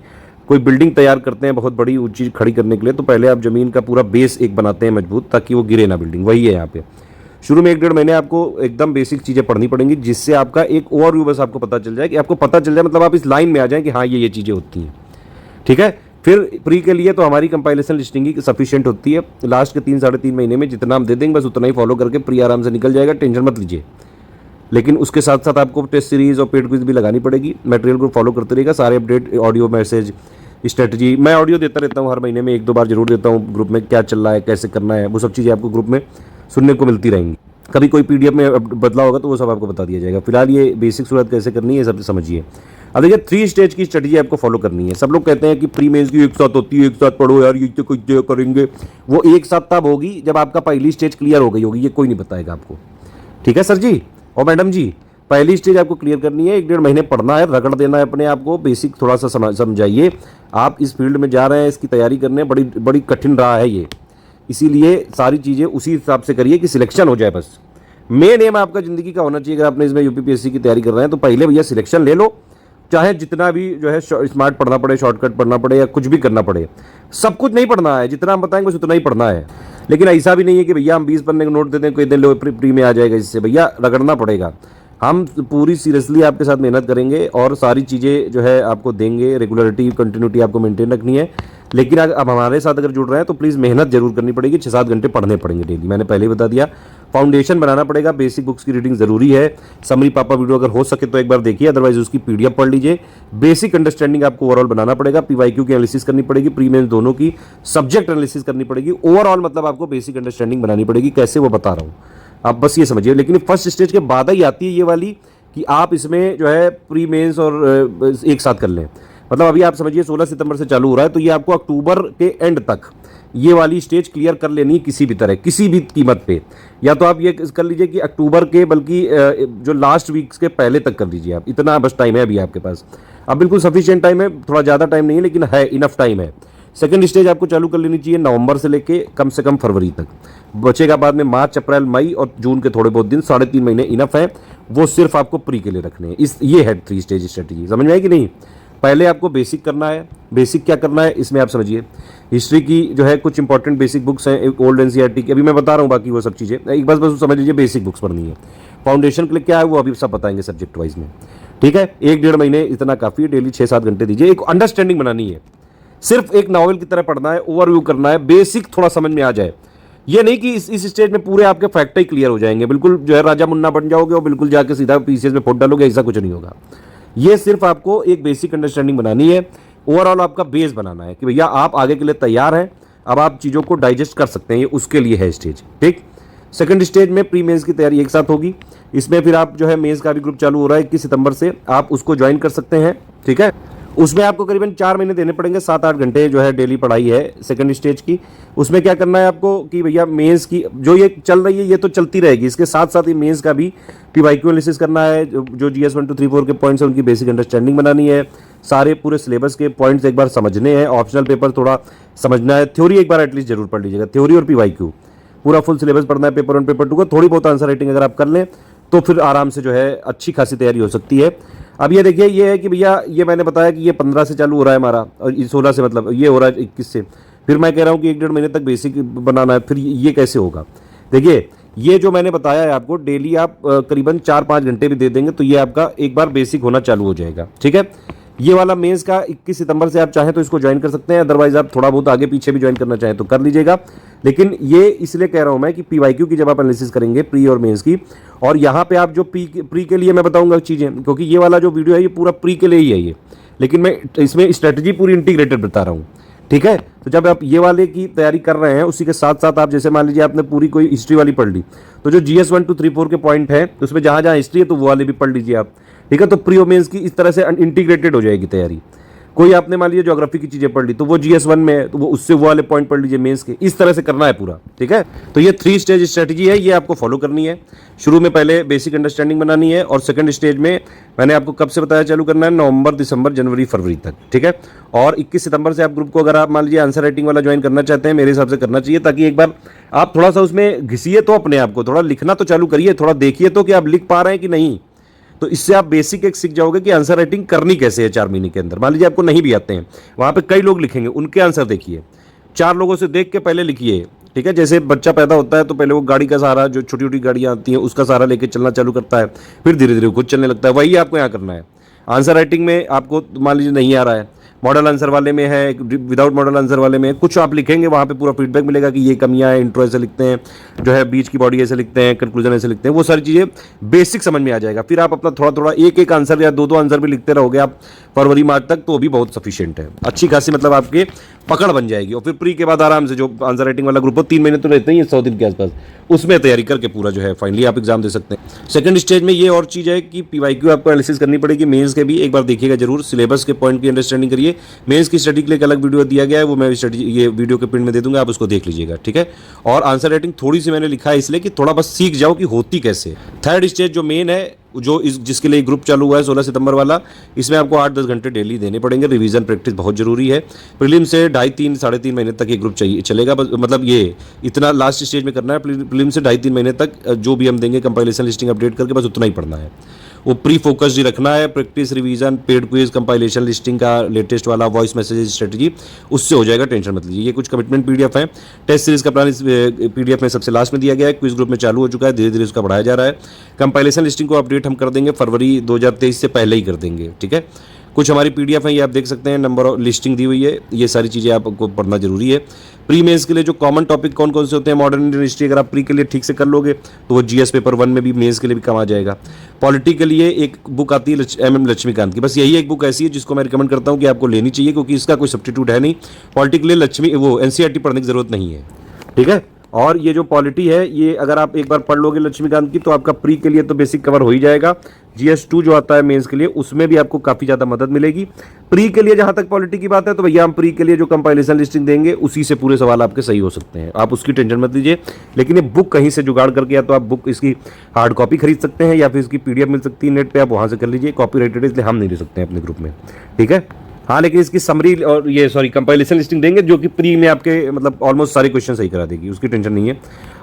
कोई बिल्डिंग तैयार करते हैं बहुत बड़ी ऊंची खड़ी करने के लिए, तो पहले आप जमीन का पूरा बेस एक बनाते हैं मजबूत, ताकि वो गिरे ना बिल्डिंग। वही है यहाँ पे, शुरू में 1-1.5 महीने आपको एकदम बेसिक चीज़ें पढ़नी पड़ेंगी, जिससे आपका एक ओवरव्यू बस आपको पता चल जाए, कि आपको पता चल जाए, मतलब आप इस लाइन में आ जाएं कि हाँ ये चीज़ें होती हैं, ठीक है। फिर प्री के लिए तो हमारी कंपाइलेशन लिस्टिंग ही सफिशिएंट होती है। लास्ट के 3-3.5 महीने में जितना हम दे देंगे, बस उतना ही फॉलो करके प्री आराम से निकल जाएगा, टेंशन मत लीजिए। लेकिन उसके साथ साथ आपको टेस्ट सीरीज और पेड क्विज भी लगानी पड़ेगी। मटेरियल को फॉलो करते रहेगा, सारे अपडेट, ऑडियो, मैसेज, स्ट्रेटजी, मैं ऑडियो देता रहता हूँ, हर महीने में 1-2 बार जरूर देता हूँ ग्रुप में, क्या चल रहा है, कैसे करना है, वो सब चीज़ें आपको ग्रुप में सुनने को मिलती रहेंगी। कभी कोई PDF में बदला होगा तो वो सब आपको बता दिया जाएगा। फिलहाल ये बेसिक सूरत कैसे करनी है, सब समझिए। अब देखिए 3 स्टेज की स्ट्रेटजी आपको फॉलो करनी है। सब लोग कहते हैं कि प्री मेंस की एक साथ होती है, एक साथ पढ़ो यार, ये तो कुछ करेंगे। वो एक साथ तब होगी जब आपका पहली स्टेज क्लियर हो गई होगी, ये कोई नहीं बताएगा आपको, ठीक है सर जी और मैडम जी। पहली स्टेज आपको क्लियर करनी है, 1-1.5 महीने पढ़ना है, रगड़ देना है अपने आप को, बेसिक थोड़ा सा समझाइए। आप इस फील्ड में जा रहे हैं, इसकी तैयारी करने, बड़ी बड़ी कठिन रहा है ये, इसीलिए सारी चीज़ें उसी हिसाब से करिए कि सिलेक्शन हो जाए। बस मेन एम आपका ज़िंदगी का होना चाहिए। अगर आपने इसमें यूपीपीएससी की तैयारी कर रहे हैं तो पहले भैया सिलेक्शन ले लो, चाहे जितना भी जो है स्मार्ट पढ़ना पड़े, शॉर्टकट पढ़ना पड़े या कुछ भी करना पड़े, सब कुछ नहीं पढ़ना है, जितना हम बताएंगे बस उतना ही पढ़ना है। लेकिन ऐसा भी नहीं है कि भैया हम 20 पन्ने का नोट देते हैं, कोई दिन लो प्री में आ जाएगा, इससे भैया रगड़ना पड़ेगा। हम पूरी सीरियसली आपके साथ मेहनत करेंगे और सारी चीज़ें जो है आपको देंगे, रेगुलरिटी कंटिन्यूटी आपको मेंटेन रखनी है। लेकिन अब हमारे साथ अगर जुड़ रहे हैं तो प्लीज़ मेहनत जरूर करनी पड़ेगी, 6-7 घंटे पढ़ने पड़ेंगे डेली, मैंने पहले ही बता दिया। फाउंडेशन बनाना पड़ेगा, बेसिक बुक्स की रीडिंग ज़रूरी है। समरी पापा वीडियो अगर हो सके तो एक बार देखिए, अदरवाइज उसकी PDF पढ़ लीजिए। बेसिक अंडरस्टैंडिंग आपको ओवरऑल बनाना पड़ेगा, PYQ की एनालिसिस करनी पड़ेगी, प्री मेंस दोनों की सब्जेक्ट एनालिसिस करनी पड़ेगी। ओवरऑल मतलब आपको बेसिक अंडरस्टैंडिंग बनानी पड़ेगी, कैसे वो बता रहा हूँ, आप बस ये समझिए। लेकिन फर्स्ट स्टेज के बाद ही आती है ये वाली कि आप इसमें जो है प्री मेंस और एक साथ कर लें। मतलब अभी आप समझिए 16 सितंबर से चालू हो रहा है, तो ये आपको अक्टूबर के एंड तक ये वाली स्टेज क्लियर कर लेनी है किसी भी तरह, किसी भी कीमत पे। या तो आप ये कर लीजिए कि अक्टूबर के बल्कि जो लास्ट वीक्स के पहले तक कर लीजिए आप, इतना बस टाइम है अभी आपके पास। अब बिल्कुल सफिशिएंट टाइम है, थोड़ा ज़्यादा टाइम नहीं है लेकिन है, इनफ टाइम है। सेकंड स्टेज आपको चालू कर लेनी चाहिए नवंबर से लेके कम से कम फरवरी तक। बचेगा बाद में मार्च, अप्रैल, मई और जून के थोड़े बहुत दिन, 3.5 महीने इनफ है, वो सिर्फ आपको प्री के लिए रखने हैं। ये है 3 स्टेज स्ट्रेटजी, समझ में आई कि नहीं। पहले आपको बेसिक करना है। बेसिक क्या करना है इसमें आप समझिए, हिस्ट्री की जो है कुछ इंपॉर्टेंट बेसिक बुक्स हैं, ओल्ड NCERT की, अभी मैं बता रहा हूँ, बाकी वो सब चीज़ें एक बस समझ लीजिए, बेसिक बुक्स पढ़नी है। फाउंडेशन के लिए क्या है वो अभी सब बताएंगे सब्जेक्ट वाइज में, ठीक है। 1-1.5 महीने इतना काफ़ी है, डेली 6-7 घंटे दीजिए। एक अंडरस्टैंडिंग बनानी है, सिर्फ एक नॉवल की तरह पढ़ना है, ओवरव्यू करना है, बेसिक थोड़ा समझ में आ जाए। ये नहीं कि इस स्टेज में पूरे आपके फैक्ट ही क्लियर हो जाएंगे, बिल्कुल जो है राजा मुन्ना बन जाओगे और बिल्कुल जाके सीधा PCS में फोट डालोगे, ऐसा कुछ नहीं होगा। ये सिर्फ आपको एक बेसिक अंडरस्टैंडिंग बनानी है, ओवरऑल आपका बेस बनाना है कि भैया आप आगे के लिए तैयार हैं, अब आप चीज़ों को डाइजेस्ट कर सकते हैं, ये उसके लिए है स्टेज, ठीक। सेकंड स्टेज में प्री मेंस की तैयारी एक साथ होगी। इसमें फिर आप जो है मेंस का भी ग्रुप चालू हो रहा है 21 सितंबर से, आप उसको ज्वाइन कर सकते हैं, ठीक है। उसमें आपको करीबन 4 महीने देने पड़ेंगे, 7-8 घंटे जो है डेली पढ़ाई है सेकंड स्टेज की। उसमें क्या करना है आपको कि भैया मेंस की जो ये चल रही है ये तो चलती रहेगी, इसके साथ साथ ये मेंस का भी PYQ एनालिसिस करना है, जो GS 1 2 3 4 के पॉइंट्स हैं उनकी बेसिक अंडरस्टैंडिंग बनानी है, सारे पूरे सिलेबस के पॉइंट्स एक बार समझने हैं, ऑप्शनल पेपर थोड़ा समझना है, थ्योरी एक बार एटलीस्ट जरूर पढ़ लीजिएगा, थ्योरी और PYQ पूरा फुल सिलेबस पढ़ना है पेपर 1 पेपर 2 का। थोड़ी बहुत आंसर राइटिंग अगर आप कर लें तो फिर आराम से जो है अच्छी खासी तैयारी हो सकती है। अब ये देखिए, ये है कि भैया ये मैंने बताया कि ये 15 से चालू हो रहा है हमारा, और 16 से मतलब ये हो रहा है 21 से। फिर मैं कह रहा हूँ कि 1-1.5 महीने तक बेसिक बनाना है, फिर ये कैसे होगा। देखिए ये जो मैंने बताया है आपको, डेली आप करीबन 4-5 घंटे भी दे देंगे तो ये आपका एक बार बेसिक होना चालू हो जाएगा, ठीक है। ये वाला मेंस का 21 सितंबर से आप चाहें तो इसको ज्वाइन कर सकते हैं, अदरवाइज आप थोड़ा बहुत आगे पीछे भी ज्वाइन करना चाहें तो कर लीजिएगा। लेकिन ये इसलिए कह रहा हूं मैं कि PYQ की जब आप एनालिसिस करेंगे प्री और मेंस की, और यहाँ पे आप जो प्री के लिए मैं बताऊंगा चीज़ें, क्योंकि ये वाला जो वीडियो है ये पूरा प्री के लिए ही है ये, लेकिन मैं इसमें स्ट्रेटजी पूरी इंटीग्रेटेड बता रहा हूँ, ठीक है। तो जब आप ये वाले की तैयारी कर रहे हैं उसी के साथ साथ आप जैसे मान लीजिए आपने पूरी कोई हिस्ट्री वाली पढ़ ली, तो जो GS 1 2 3 4 के पॉइंट है तो उसमें जहाँ जहाँ हिस्ट्री है तो वो वाले भी पढ़ लीजिए आप, ठीक है। तो प्री और मेंस की इस तरह से इंटीग्रेटेड हो जाएगी तैयारी। कोई आपने मान लीजिए ज्योग्राफी की चीजें पढ़ ली तो वो GS 1 में है तो वो उससे वो वाले पॉइंट पढ़ लीजिए मेंस के, इस तरह से करना है पूरा, ठीक है। तो ये 3 स्टेज स्ट्रेटजी है, ये आपको फॉलो करनी है। शुरू में पहले बेसिक अंडरस्टैंडिंग बनानी है, और सेकंड स्टेज में मैंने आपको कब से बताया चालू करना है, नवंबर, दिसंबर, जनवरी, फरवरी तक, ठीक है। और 21 सितंबर से आप ग्रुप को अगर आप मान लीजिए आंसर राइटिंग वाला ज्वाइन करना चाहते हैं, मेरे हिसाब से करना चाहिए, ताकि एक बार आप थोड़ा सा उसमें घिसिए तो अपने आप को, थोड़ा लिखना तो चालू करिए, थोड़ा देखिए तो कि आप लिख पा रहे हैं कि नहीं। तो इससे आप बेसिक एक सीख जाओगे कि आंसर राइटिंग करनी कैसे है 4 महीने के अंदर। मान लीजिए आपको नहीं भी आते हैं, वहाँ पे कई लोग लिखेंगे, उनके आंसर देखिए, 4 लोगों से देख के पहले लिखिए, ठीक है। जैसे बच्चा पैदा होता है तो पहले वो गाड़ी का सहारा, जो छोटी छोटी गाड़ियाँ आती हैं उसका सहारा लेके चलना चालू करता है, फिर धीरे धीरे खुद चलने लगता है। वही आपको यहाँ करना है। आंसर राइटिंग में आपको मान लीजिए नहीं आ रहा है, मॉडल आंसर वाले में है, विदाउट मॉडल आंसर वाले में कुछ आप लिखेंगे, वहाँ पे पूरा फीडबैक मिलेगा कि ये कमियां हैं, इंट्रो ऐसे लिखते हैं, जो है बीच की बॉडी ऐसे लिखते हैं, कंक्लूजन ऐसे लिखते हैं, वो सारी चीज़ें बेसिक समझ में आ जाएगा। फिर आप अपना थोड़ा थोड़ा एक आंसर या 2 आंसर भी लिखते रहोगे आप फरवरी मार्च तक, तो भी बहुत सफिशिएंट है, अच्छी खासी मतलब आपके पकड़ बन जाएगी। और फिर प्री के बाद आराम से जो आंसर राइटिंग वाला ग्रुप हो 3 महीने तो रहते ही 100 दिन के आसपास, उसमें तैयारी करके पूरा जो है फाइनली आप एग्जाम दे सकते हैं। सेकंड स्टेज में ये और चीज़ है कि PYQ आपको एनालिसिस करनी पड़ेगी, मेंस के भी एक बार देखिएगा जरूर, सिलेबस के पॉइंट की अंडरस्टैंडिंग करिए। मेंस की स्टडी के लिए एक अलग वीडियो दिया गया है, वो मैं स्टडी ये वीडियो के पिन में दे दूंगा, आप उसको देख लीजिएगा, ठीक है। और आंसर राइटिंग थोड़ी सी मैंने लिखा है इसलिए कि थोड़ा बस सीख जाओ कि होती कैसे। थर्ड स्टेज जो मेन है, जो जिसके लिए ग्रुप चालू हुआ है 16 सितंबर वाला, इसमें आपको 8-10 घंटे डेली देने पड़ेंगे। रिवीजन प्रैक्टिस बहुत जरूरी है। प्रीलिम से 2.5-3 साढ़े 3 महीने तक ये ग्रुप चाहिए चलेगा, मतलब ये इतना लास्ट स्टेज में करना है। प्रीलिम से 2.5-3 महीने तक जो भी हम देंगे कंपाइलेशन लिस्टिंग अपडेट करके बस उतना ही पढ़ना है। वो प्री फोकस्ड ही रखना है, practice, revision, paid quiz, compilation, listing का लेटेस्ट वाला, वॉइस मैसेज स्ट्रेटजी, उससे हो जाएगा, टेंशन मत लीजिए। ये कुछ कमिटमेंट पीडीएफ है। टेस्ट सीरीज का प्लान इस पीडीएफ में सबसे लास्ट में दिया गया है। क्विज ग्रुप में चालू हो चुका है, धीरे धीरे उसका बढ़ाया जा रहा है। कंपाइलेशन लिस्टिंग को अपडेट हम कर देंगे फरवरी 2023 से पहले ही कर देंगे, ठीक है। कुछ हमारी पीडीएफ है, ये आप देख सकते हैं, नंबर ऑफ लिस्टिंग दी हुई है, ये सारी चीज़ें आपको पढ़ना जरूरी है। प्री मेंस के लिए जो कॉमन टॉपिक कौन कौन से होते हैं मॉडर्न इंडियन हिस्ट्री, अगर आप प्री के लिए ठीक से कर लोगे तो वो जीएस पेपर 1 में भी, मेंस के लिए भी काम आ जाएगा। पॉलिटी के लिए एक बुक आती है एम लक्ष्मीकांत की, बस यही एक बुक ऐसी है जिसको मैं रिकमेंड करता हूँ कि आपको लेनी चाहिए, क्योंकि इसका कोई सब्स्टिट्यूट है नहीं। पॉलिटी के लिए एनसीईआरटी पढ़ने की जरूरत नहीं है, ठीक है। और ये जो पॉलिटी है, ये अगर आप एक बार पढ़ लोगे लक्ष्मीकांत की तो आपका प्री के लिए तो बेसिक कवर हो ही जाएगा। GS2 जो आता है मेंस के लिए, उसमें भी आपको काफ़ी ज़्यादा मदद मिलेगी। प्री के लिए जहाँ तक पॉलिटी की बात है तो भैया हम प्री के लिए जो कंपाइलेशन लिस्टिंग देंगे उसी से पूरे सवाल आपके सही हो सकते हैं, आप उसकी टेंशन मत लीजिए। लेकिन ये बुक कहीं से जुगाड़ करके, या तो आप बुक इसकी हार्ड कॉपी खरीद सकते हैं या फिर इसकी पीडीएफ मिल सकती है नेट पर, आप वहाँ से कर लीजिए। कॉपीराइटेड है इसलिए हम नहीं दे सकते हैं अपने ग्रुप में, ठीक है। हाँ, लेकिन इसकी समरी और ये कंपाइलेशन लिस्टिंग देंगे जो कि प्री में आपके मतलब ऑलमोस्ट सारे क्वेश्चन सही करा देगी, उसकी टेंशन नहीं है।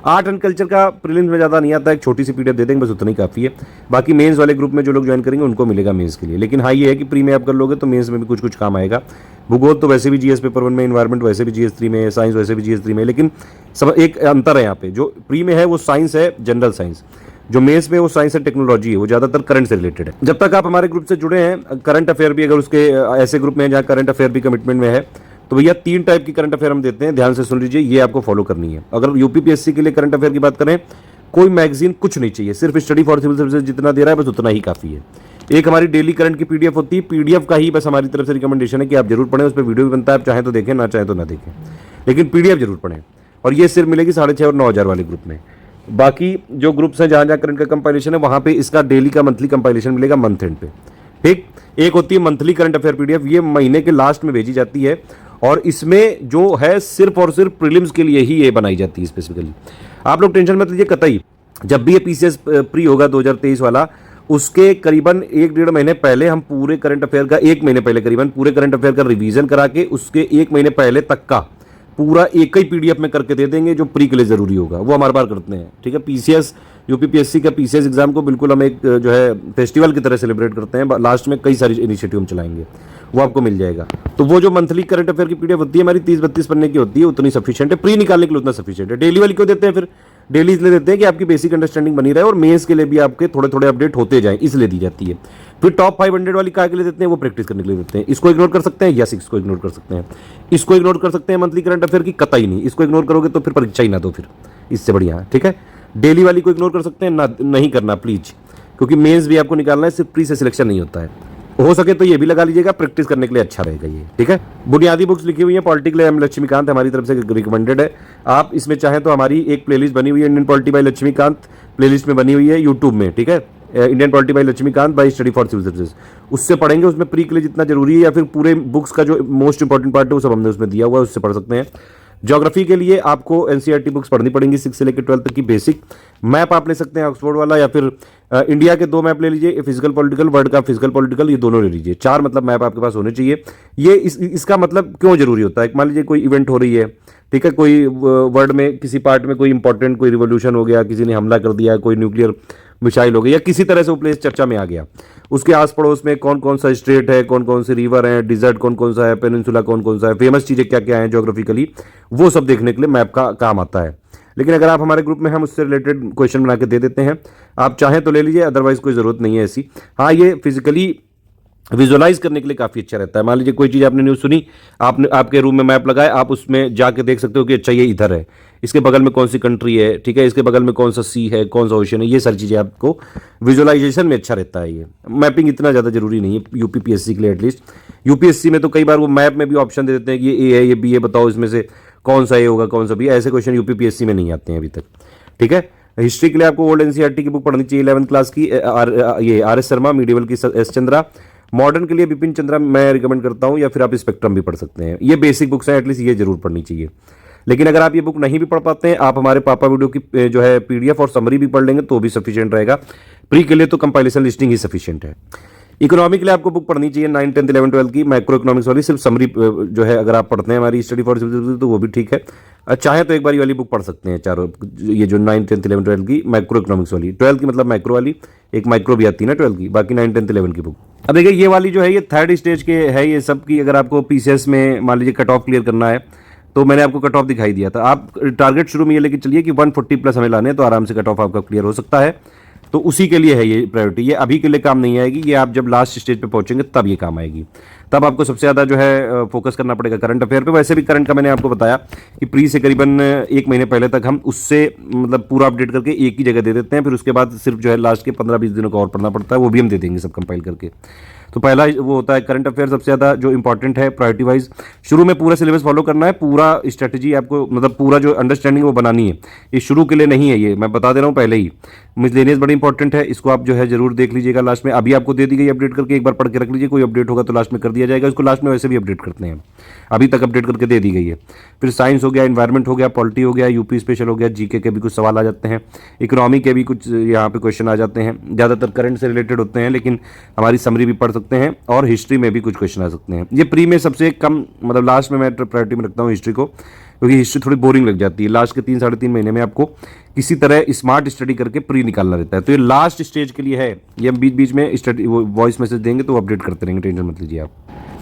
आर्ट एंड कल्चर का प्रीलिम्स में ज़्यादा नहीं आता, एक छोटी सी पीडीएफ दे देंगे, बस उतना ही काफ़ी है। बाकी मेंस वाले ग्रुप में जो लोग ज्वाइन करेंगे उनको मिलेगा मेंस के लिए। लेकिन हाँ, ये है कि प्री में आप कर लोगे तो मेंस में भी कुछ कुछ काम आएगा। भूगोल तो वैसे भी जीएस पेपर 1 में, इन्वायरमेंट वैसे भी GS3 में, साइंस वैसे भी GS3 में, लेकिन सब एक अंतर है यहाँ पे, जो प्री में है वो साइंस है, जनरल साइंस, जो मेंस में वो साइंस एंड टेक्नोलॉजी है, वो ज़्यादातर करंट से रिलेटेड है। जब तक आप हमारे ग्रुप से जुड़े हैं, करंट अफेयर भी अगर उसके ऐसे ग्रुप में है जहाँ करंट अफेयर भी कमिटमेंट में है, तो भैया 3 टाइप की करंट अफेयर हम देते हैं, ध्यान से सुन लीजिए, ये आपको फॉलो करनी है। अगर यूपीपीएससी के लिए करंट अफेयर की बात करें, कोई मैगजीन कुछ नहीं चाहिए, सिर्फ स्टडी फॉर सिविल सर्विसेज जितना दे रहा है बस उतना ही काफ़ी है। एक हमारी डेली करंट की पीडीएफ होती है, पीडीएफ का ही बस हमारी तरफ से रिकमेंडेशन है कि आप जरूर पढ़ें, उस पर वीडियो भी बनता है, आप चाहें तो देखें, ना चाहें तो ना देखें, लेकिन पीडीएफ जरूर पढ़ें। और ये सिर्फ मिलेगी 6,500 और 9,000 वाले ग्रुप में। बाकी जो ग्रुप्स हैं जहाँ जहाँ करंट का कंपाइलेशन है, वहाँ पे इसका डेली का मंथली कंपाइलेशन मिलेगा मंथ एंड पे, ठीक। एक होती है मंथली करंट अफेयर पीडीएफ, ये महीने के लास्ट में भेजी जाती है, और इसमें जो है सिर्फ और सिर्फ प्रीलिम्स के लिए ही ये बनाई जाती है स्पेसिफिकली। आप लोग टेंशन मत लीजिए कतई, जब भी ये पीसीएस प्री होगा 2023 वाला, उसके करीबन 1-1.5 महीने पहले हम पूरे करंट अफेयर का, 1 महीने पहले करीबन पूरे करंट अफेयर का रिवीजन करा के उसके 1 महीने पहले तक का पूरा एक ही पीडीएफ में करके दे देंगे, जो प्री के लिए जरूरी होगा वो हमारे बार करते हैं, ठीक है। पीसीएस यूपीपीएससी का पीसीएस एग्जाम को बिल्कुल हम एक जो है फेस्टिवल की तरह सेलिब्रेट करते हैं, लास्ट में कई सारी इनिशिएटिव हम चलाएंगे, वो आपको मिल जाएगा। तो वो जो मंथली करंट अफेयर की पीडीएफ होती है हमारी 30-32 पन्ने की होती है, उतनी सफिशिएंट है, प्री निकालने के लिए उतना सफिशिएंट है। डेली वाली क्यों देते हैं फिर? डेली इसलिए देते हैं कि आपकी बेसिक अंडरस्टैंडिंग बनी रहे और मेंस के लिए भी आपके थोड़े थोड़े अपडेट होते जाएं, इसलिए दी जाती है। फिर टॉप 500 वाली काय के लिए देते हैं? वो प्रैक्टिस करने के लिए देते हैं। इसको इग्नोर कर सकते हैं? यस, इसको इग्नोर कर सकते हैं। इसको इग्नोर कर सकते हैं मंथली करंट अफेयर की? कतई नहीं। इसको इग्नोर करोगे तो फिर परीक्षा ही ना दो, फिर इससे बढ़िया, ठीक है। डेली वाली को इग्नोर कर सकते हैं ना, नहीं करना प्लीज, क्योंकि मेंस भी आपको निकालना है, सिर्फ प्री से सिलेक्शन नहीं होता है। हो सके तो ये भी लगा लीजिएगा, प्रैक्टिस करने के लिए अच्छा रहेगा ये, ठीक है। बुनियादी बुक्स लिखी हुई है पॉलिटी के लिए, एम लक्ष्मीकांत हमारी तरफ से रिकमेंडेड है। आप इसमें चाहें तो हमारी एक प्लेलिस्ट बनी हुई है, Indian polity by Laxmikanth playlist में बनी हुई है यूट्यूब में, ठीक है। Indian polity by Laxmikanth by study for civil services, उससे पढ़ेंगे, उसमें प्री के लिए जितना जरूरी है या फिर पूरे बुक्स का जो मोस्ट इंपॉर्टेंट पार्ट है वो सब हमने उसमें दिया हुआ है, उससे पढ़ सकते हैं। ज्योग्राफी के लिए आपको एनसीईआरटी बुक्स पढ़नी पड़ेंगी 6 से लेकर 12 तक की बेसिक। मैप आप ले सकते हैं ऑक्सफोर्ड वाला, या फिर इंडिया के 2 मैप ले लीजिए, फिजिकल पॉलिटिकल, वर्ल्ड का फिजिकल पॉलिटिकल, ये दोनों ले लीजिए। 4 मतलब मैप आपके पास होने चाहिए। ये इसका मतलब क्यों जरूरी होता है? मान लीजिए कोई इवेंट हो रही है, ठीक है, कोई वर्ल्ड में किसी पार्ट में कोई इंपॉर्टेंट कोई रिवोल्यूशन हो गया, किसी ने हमला कर दिया, कोई न्यूक्लियर मिसाइल हो गई, या किसी तरह से वो प्लेस चर्चा में आ गया, उसके आस पड़ोस में कौन कौन सा स्टेट है, कौन कौन से रिवर है, डिजर्ट कौन कौन सा है, पेनिनसुला कौन कौन सा है, फेमस चीजें क्या क्या है ज्योग्राफिकली, वो सब देखने के लिए मैप का काम आता है। लेकिन अगर आप हमारे ग्रुप में, हम उससे रिलेटेड क्वेश्चन बना के दे देते हैं, आप चाहें तो ले लीजिए, अदरवाइज कोई जरूरत नहीं है ऐसी। हाँ, ये फिजिकली विजुअलाइज करने के लिए काफ़ी अच्छा रहता है। मान लीजिए कोई चीज़ आपने न्यूज़ सुनी, आपने आपके रूम में मैप लगाए, आप उसमें जाके देख सकते हो कि अच्छा ये इधर है, इसके बगल में कौन सी कंट्री है, ठीक है, इसके बगल में कौन सा सी है, कौन सा ओशन है, ये सारी चीज़ें आपको विजुअलाइजेशन में अच्छा रहता है। ये मैपिंग इतना ज़्यादा जरूरी नहीं है यूपीपीएससी के लिए, एटलीस्ट। यूपीएससी में तो कई बार वो मैप में भी ऑप्शन दे देते हैं कि ये ए है, ये बी है, बताओ इसमें से कौन सा ए होगा, कौन सा बी। ऐसे क्वेश्चन यूपीपीएससी में नहीं आते हैं अभी तक, ठीक है। हिस्ट्री के लिए आपको ओल्ड एनसीईआरटी की बुक पढ़नी चाहिए 11th क्लास की, ये आर.एस. शर्मा, मीडिएवल की एस. चंद्रा। मॉडर्न के लिए बिपिन चंद्रा मैं रिकमेंड करता हूं, या फिर आप स्पेक्ट्रम भी पढ़ सकते हैं। ये बेसिक बुक्स हैं, एटलीस्ट ये जरूर पढ़नी चाहिए। लेकिन अगर आप ये बुक नहीं भी पढ़ पाते हैं, आप हमारे पापा वीडियो की जो है पीडीएफ और समरी भी पढ़ लेंगे तो भी सफिशिएंट रहेगा। प्री के लिए तो कंपाइलेशन लिस्टिंग ही सफिशिएंट है। इकोनॉमी के लिए आपको बुक पढ़नी चाहिए 9, 10, 11, 12 की मैक्रो इकोनॉमिक्स वाली, सिर्फ समरी जो है अगर आप पढ़ते हैं हमारी स्टडी फॉर सिविल तो वो भी ठीक है। चाहे तो एक बार ये वाली बुक पढ़ सकते हैं चारों, ये जो 9, 10, 11, 12 की मैक्रो इकोनॉमिक्स वाली, 12 की मतलब मैक्रो वाली, एक माइक्रो भी आती है ना 12 की, बाकी 9, 10, 11 की बुक। अब देखिए ये वाली जो है ये थर्ड स्टेज के है, ये सब की अगर आपको पीसीएस में मान लीजिए कट ऑफ क्लियर करना है तो मैंने आपको कट ऑफ दिखाई दिया था। आप टारगेट शुरू में ये लेके चलिए कि 140 प्लस हमें लाने हैं तो आराम से कट ऑफ आपका क्लियर हो सकता है। तो उसी के लिए है ये प्रायोरिटी, ये अभी के लिए काम नहीं आएगी, ये आप जब लास्ट स्टेज पे पहुंचेंगे तब ये काम आएगी। तब आपको सबसे ज़्यादा जो है फोकस करना पड़ेगा करंट अफेयर पे। वैसे भी करंट का मैंने आपको बताया कि प्री से करीबन 1 महीने पहले तक हम उससे मतलब पूरा अपडेट करके एक ही जगह दे देते हैं, फिर उसके बाद सिर्फ जो है लास्ट के 15-20 दिनों का और पढ़ना पड़ता है, वो भी हम दे देंगे सब कंपाइल करके। तो पहला वो होता है करंट अफेयर, सबसे ज़्यादा जो इंपॉर्टेंट है प्रायोरिटी वाइज। शुरू में पूरा सिलेबस फॉलो करना है, पूरा स्ट्रेटजी आपको मतलब पूरा जो अंडरस्टैंडिंग वो बनानी है। ये शुरू के लिए नहीं है, ये मैं बता दे रहा हूँ पहले ही। मिसलेनियस बड़ी इंपॉर्टेंट है, इसको आप जो है जरूर देख लीजिएगा लास्ट में। अभी आपको दे दी गई अपडेट करके, एक बार पढ़ के रख लीजिए, कोई अपडेट होगा तो लास्ट में कर दिया जाएगा। इसको लास्ट में वैसे भी अपडेट करते हैं, अभी तक अपडेट करके दे दी गई है। फिर साइंस हो गया, एनवायरमेंट हो गया, पॉलिटी हो गया, यूपी स्पेशल हो गया, जीके के भी कुछ सवाल आ जाते हैं, इकोनॉमी के भी कुछ यहाँ पे क्वेश्चन आ जाते हैं, ज़्यादातर करंट से रिलेटेड होते हैं, लेकिन हमारी समरी भी पढ़ सकते हैं, और हिस्ट्री में भी कुछ क्वेश्चन आ सकते हैं। ये प्री में सबसे कम मतलब लास्ट में मैं प्रायोरिटी में रखता हूँ हिस्ट्री को, क्योंकि हिस्ट्री थोड़ी बोरिंग लग जाती है। लास्ट के 3-3.5 महीने में आपको किसी तरह स्मार्ट स्टडी करके प्री निकालना रहता है। तो ये लास्ट स्टेज के लिए है, ये हम बीच बीच में स्टडी वॉइस मैसेज देंगे तो अपडेट करते रहेंगे, टेंशन मत लीजिए आप।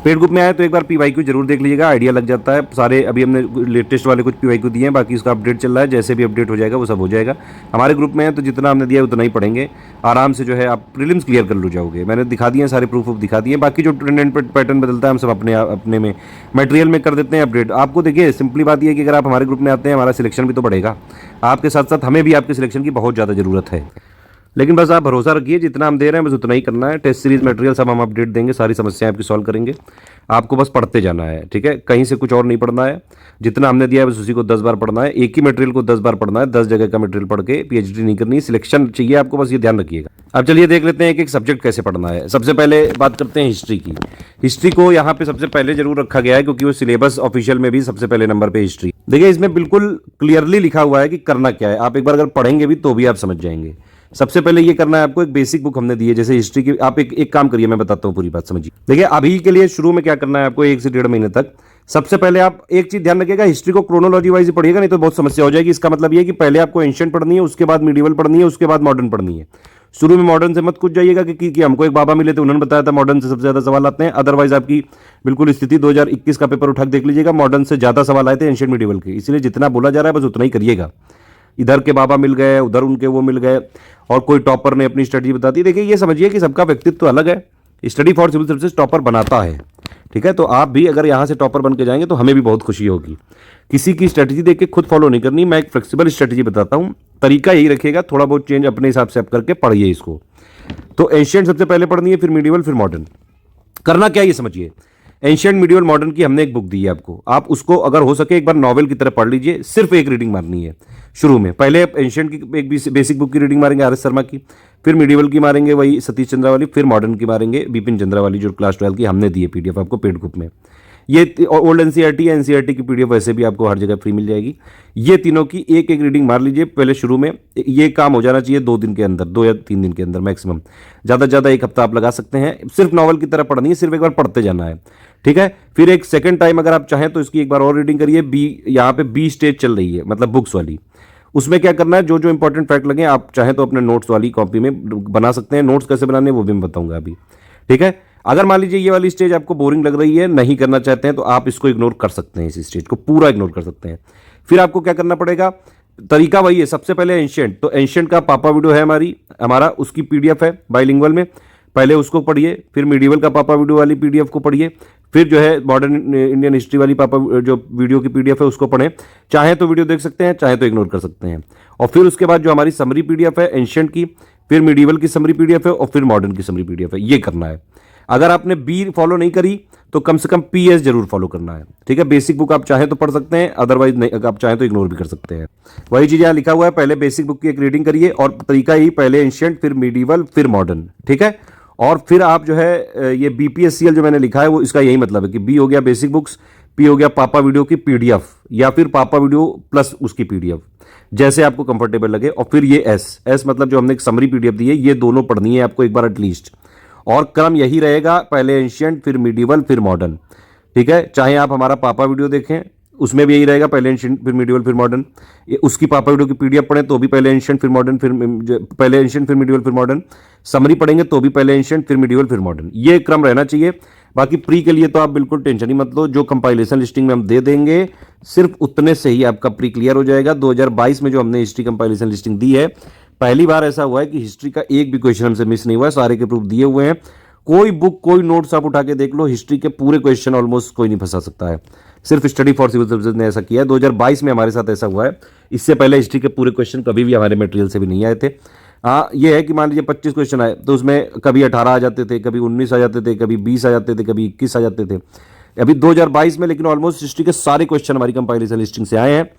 पेड ग्रुप में आए तो एक बार पीवाईक्यू जरूर देख लीजिएगा, आइडिया लग जाता है सारे। अभी हमने लेटेस्ट वाले कुछ पीवाईक्यू दिए हैं, बाकी इसका अपडेट चल रहा है, जैसे भी अपडेट हो जाएगा वो सब हो जाएगा। हमारे ग्रुप में है तो जितना हमने दिया उतना ही पढ़ेंगे, आराम से जो है आप प्रीलिम्स क्लियर कर लो जाओगे। मैंने दिखा दिए सारे प्रूफ दिखा दिए, बाकी जो ट्रेंड एंड पैटर्न बदलता है हम सब अपने में मटेरियल में कर देते हैं अपडेट। आपको देखिए सिंपली बात यह है कि अगर आप हमारे ग्रुप में आते हैं हमारा सिलेक्शन भी तो बढ़ेगा, आपके साथ साथ हमें भी आपके सिलेक्शन की बहुत ज़्यादा ज़रूरत है। लेकिन बस आप भरोसा रखिए, जितना हम दे रहे हैं बस उतना ही करना है। टेस्ट सीरीज मटेरियल सब हम अपडेट देंगे, सारी समस्याएं आपकी सॉल्व करेंगे, आपको बस पढ़ते जाना है, ठीक है। कहीं से कुछ और नहीं पढ़ना है, जितना हमने दिया है बस उसी को 10 बार पढ़ना है। एक ही मटेरियल को 10 बार पढ़ना है, 10 जगह का मटेरियल पढ़ के पीएचडी नहीं करनी, सिलेक्शन चाहिए आपको, बस ये ध्यान रखिएगा। अब चलिए देख लेते हैं एक एक सब्जेक्ट कैसे पढ़ना है। सबसे पहले बात करते हैं हिस्ट्री की। हिस्ट्री को यहाँ पे सबसे पहले जरूर रखा गया है, क्योंकि वो सिलेबस ऑफिशियल में भी सबसे पहले नंबर पे हिस्ट्री। देखिए इसमें बिल्कुल क्लियरली लिखा हुआ है कि करना क्या है, आप एक बार अगर पढ़ेंगे भी तो भी आप समझ जाएंगे। सबसे पहले ये करना है आपको, एक बेसिक बुक हमने दी है जैसे हिस्ट्री की। आप एक काम करिए, मैं बताता हूँ पूरी बात समझिए। देखिए अभी के लिए शुरू में क्या करना है आपको, 1 से 1.5 महीने तक सबसे पहले आप एक चीज ध्यान रखिएगा, हिस्ट्री को क्रोनोलॉजी वाइज ही पढ़िएगा, नहीं तो बहुत समस्या हो जाएगी। इसका मतलब ये है कि पहले आपको एंशिएंट पढ़नी है, उसके बाद मिडिवल पढ़नी है, उसके बाद मॉडर्न पढ़नी है। शुरू में मॉडर्न से मत कूद जाइएगा कि हमको एक बाबा मिले थे उन्होंने बताया था मॉडर्न से सबसे ज्यादा सवाल आते हैं। अदरवाइज आपकी बिल्कुल स्थिति 2021 का पेपर उठा देख लीजिएगा, मॉडर्न से ज्यादा सवाल आए थे एंशिएंट मिडिवल के। इसलिए जितना बोला जा रहा है बस उतना ही करिएगा। इधर के बाबा मिल गए, उधर उनके वो मिल गए, और कोई टॉपर ने अपनी स्ट्रेटजी बता दी। देखिए ये समझिए कि सबका व्यक्तित्व तो अलग है, study for civil services topper बनाता है, ठीक है। तो आप भी अगर यहाँ से टॉपर बन के जाएंगे तो हमें भी बहुत खुशी होगी। किसी की स्ट्रेटजी देख के खुद फॉलो नहीं करनी, मैं एक फ्लेक्सिबल स्ट्रेटजी बताता हूँ, तरीका यही रखिएगा, थोड़ा बहुत चेंज अपने हिसाब से आप करके पढ़िए इसको। तो एंशिएंट सबसे पहले पढ़नी है, फिर मिडिवल, फिर मॉडर्न। करना क्या ये समझिए, एंशिएंट मिडिवल मॉडर्न की हमने एक बुक दी है आपको, आप उसको अगर हो सके एक बार नॉवेल की तरह पढ़ लीजिए, सिर्फ एक रीडिंग मारनी है शुरू में। पहले एंशिएंट की एक बेसिक बुक की रीडिंग मारेंगे आर एस शर्मा की, फिर मिडिवल की मारेंगे वही सतीश चंद्रा वाली, फिर मॉडर्न की मारेंगे बिपिन चंद्रा वाली जो क्लास 12 की हमने दी है पीडीएफ आपको पेड ग्रुप में। ये ओल्ड एनसीईआरटी है, एनसीईआरटी की पीडीएफ वैसे भी आपको हर जगह फ्री मिल जाएगी। ये तीनों की एक एक रीडिंग मार लीजिए पहले शुरू में। ये काम हो जाना चाहिए 2 दिन के अंदर, 2 या 3 दिन के अंदर मैक्सिमम, ज़्यादा से ज़्यादा 1 हफ्ता आप लगा सकते हैं। सिर्फ नॉवल की तरह पढ़नी है, सिर्फ एक बार पढ़ते जाना है, ठीक है। फिर एक सेकंड टाइम अगर आप चाहें तो इसकी एक बार और रीडिंग करिए। यहाँ पे बी स्टेज चल रही है, मतलब बुक्स वाली। उसमें क्या करना है, जो जो इंपॉर्टेंट फैक्ट लगे आप चाहें तो अपने नोट्स वाली कॉपी में बना सकते हैं। नोट्स कैसे बनाने वो भी मैं बताऊंगा अभी, ठीक है। अगर मान लीजिए ये वाली स्टेज आपको बोरिंग लग रही है, नहीं करना चाहते हैं, तो आप इसको इग्नोर कर सकते हैं, इस स्टेज को पूरा इग्नोर कर सकते हैं। फिर आपको क्या करना पड़ेगा, तरीका वही है। सबसे पहले एंशिएंट, तो एंशिएंट का पापा वीडियो है हमारा उसकी पीडीएफ है बाइलिंगुअल में, पहले उसको पढ़िए। फिर मिडिवल का पापा वीडियो वाली पीडीएफ को पढ़िए। फिर जो है मॉडर्न इंडियन हिस्ट्री वाली पापा जो वीडियो की पीडीएफ है उसको पढ़ें। चाहे तो वीडियो देख सकते हैं, चाहे तो इग्नोर कर सकते हैं। और फिर उसके बाद जो हमारी समरी पीडीएफ है एंशिएंट की, फिर मिडिवल की समरी पीडीएफ है, और फिर मॉडर्न की समरी पीडीएफ है। ये करना है। अगर आपने बी फॉलो नहीं करी तो कम से कम पीएस जरूर फॉलो करना है, ठीक है। बेसिक बुक आप चाहें तो पढ़ सकते हैं, अदरवाइज नहीं, अगर आप चाहें तो इग्नोर भी कर सकते हैं। वही चीज यहाँ लिखा हुआ है, पहले बेसिक बुक की एक रीडिंग करिए, और तरीका ही पहले एंशिएंट, फिर मिडिवल, फिर मॉडर्न, ठीक है। और फिर आप जो है ये बीपीएससीएल जो मैंने लिखा है वो इसका यही मतलब है कि बी हो गया बेसिक बुक्स, पी हो गया पापा वीडियो की पीडीएफ, या फिर पापा वीडियो प्लस उसकी पीडीएफ, जैसे आपको कंफर्टेबल लगे। और फिर ये एस मतलब जो हमने एक समरी पीडीएफ दी है, ये दोनों पढ़नी है आपको एक बार एटलीस्ट। और क्रम यही रहेगा, पहले एंशियंट फिर मिडिवल फिर मॉडर्न। ठीक है, चाहे आप हमारा पापा वीडियो देखें उसमें भी यही रहेगा, पहले एंशियंट फिर मिडिवल फिर मॉडर्न। उसकी पापा वीडियो की पीडीएफ पढ़ें तो भी पहले एंशियंट फिर मॉडर्न, फिर पहले एंशियंट फिर मिडिवल फिर मॉडर्न। समरी पढ़ेंगे तो भी पहले एंशियंट फिर मिडिवल फिर मॉडर्न, ये क्रम रहना चाहिए। बाकी प्री के लिए तो आप बिल्कुल टेंशन ही मत लो, जो कंपाइलेशन लिस्टिंग में हम दे देंगे सिर्फ उतने से ही आपका प्री क्लियर हो जाएगा। 2022 में जो हमने हिस्ट्री कंपाइलेशन लिस्टिंग दी है, पहली बार ऐसा हुआ है कि हिस्ट्री का एक भी क्वेश्चन हमसे मिस नहीं हुआ है, सारे के प्रूफ दिए हुए हैं। कोई बुक कोई नोट्स आप उठा के देख लो, हिस्ट्री के पूरे क्वेश्चन ऑलमोस्ट कोई नहीं फंसा सकता है। सिर्फ स्टडी फॉर सिविल सर्विसेज ने ऐसा किया है, 2022 में हमारे साथ ऐसा हुआ है। इससे पहले हिस्ट्री के पूरे क्वेश्चन कभी भी हमारे मटेरियल से भी नहीं आए थे। हाँ, ये है कि मान लीजिए 25 क्वेश्चन आए तो उसमें कभी 18 आ जाते थे, कभी 19 आ जाते थे, कभी 20 आ जाते थे, कभी 21 आ जाते थे। अभी 2022 में लेकिन ऑलमोस्ट हिस्ट्री के सारे क्वेश्चन हमारी कंपाइलेशन लिस्टिंग से आए हैं।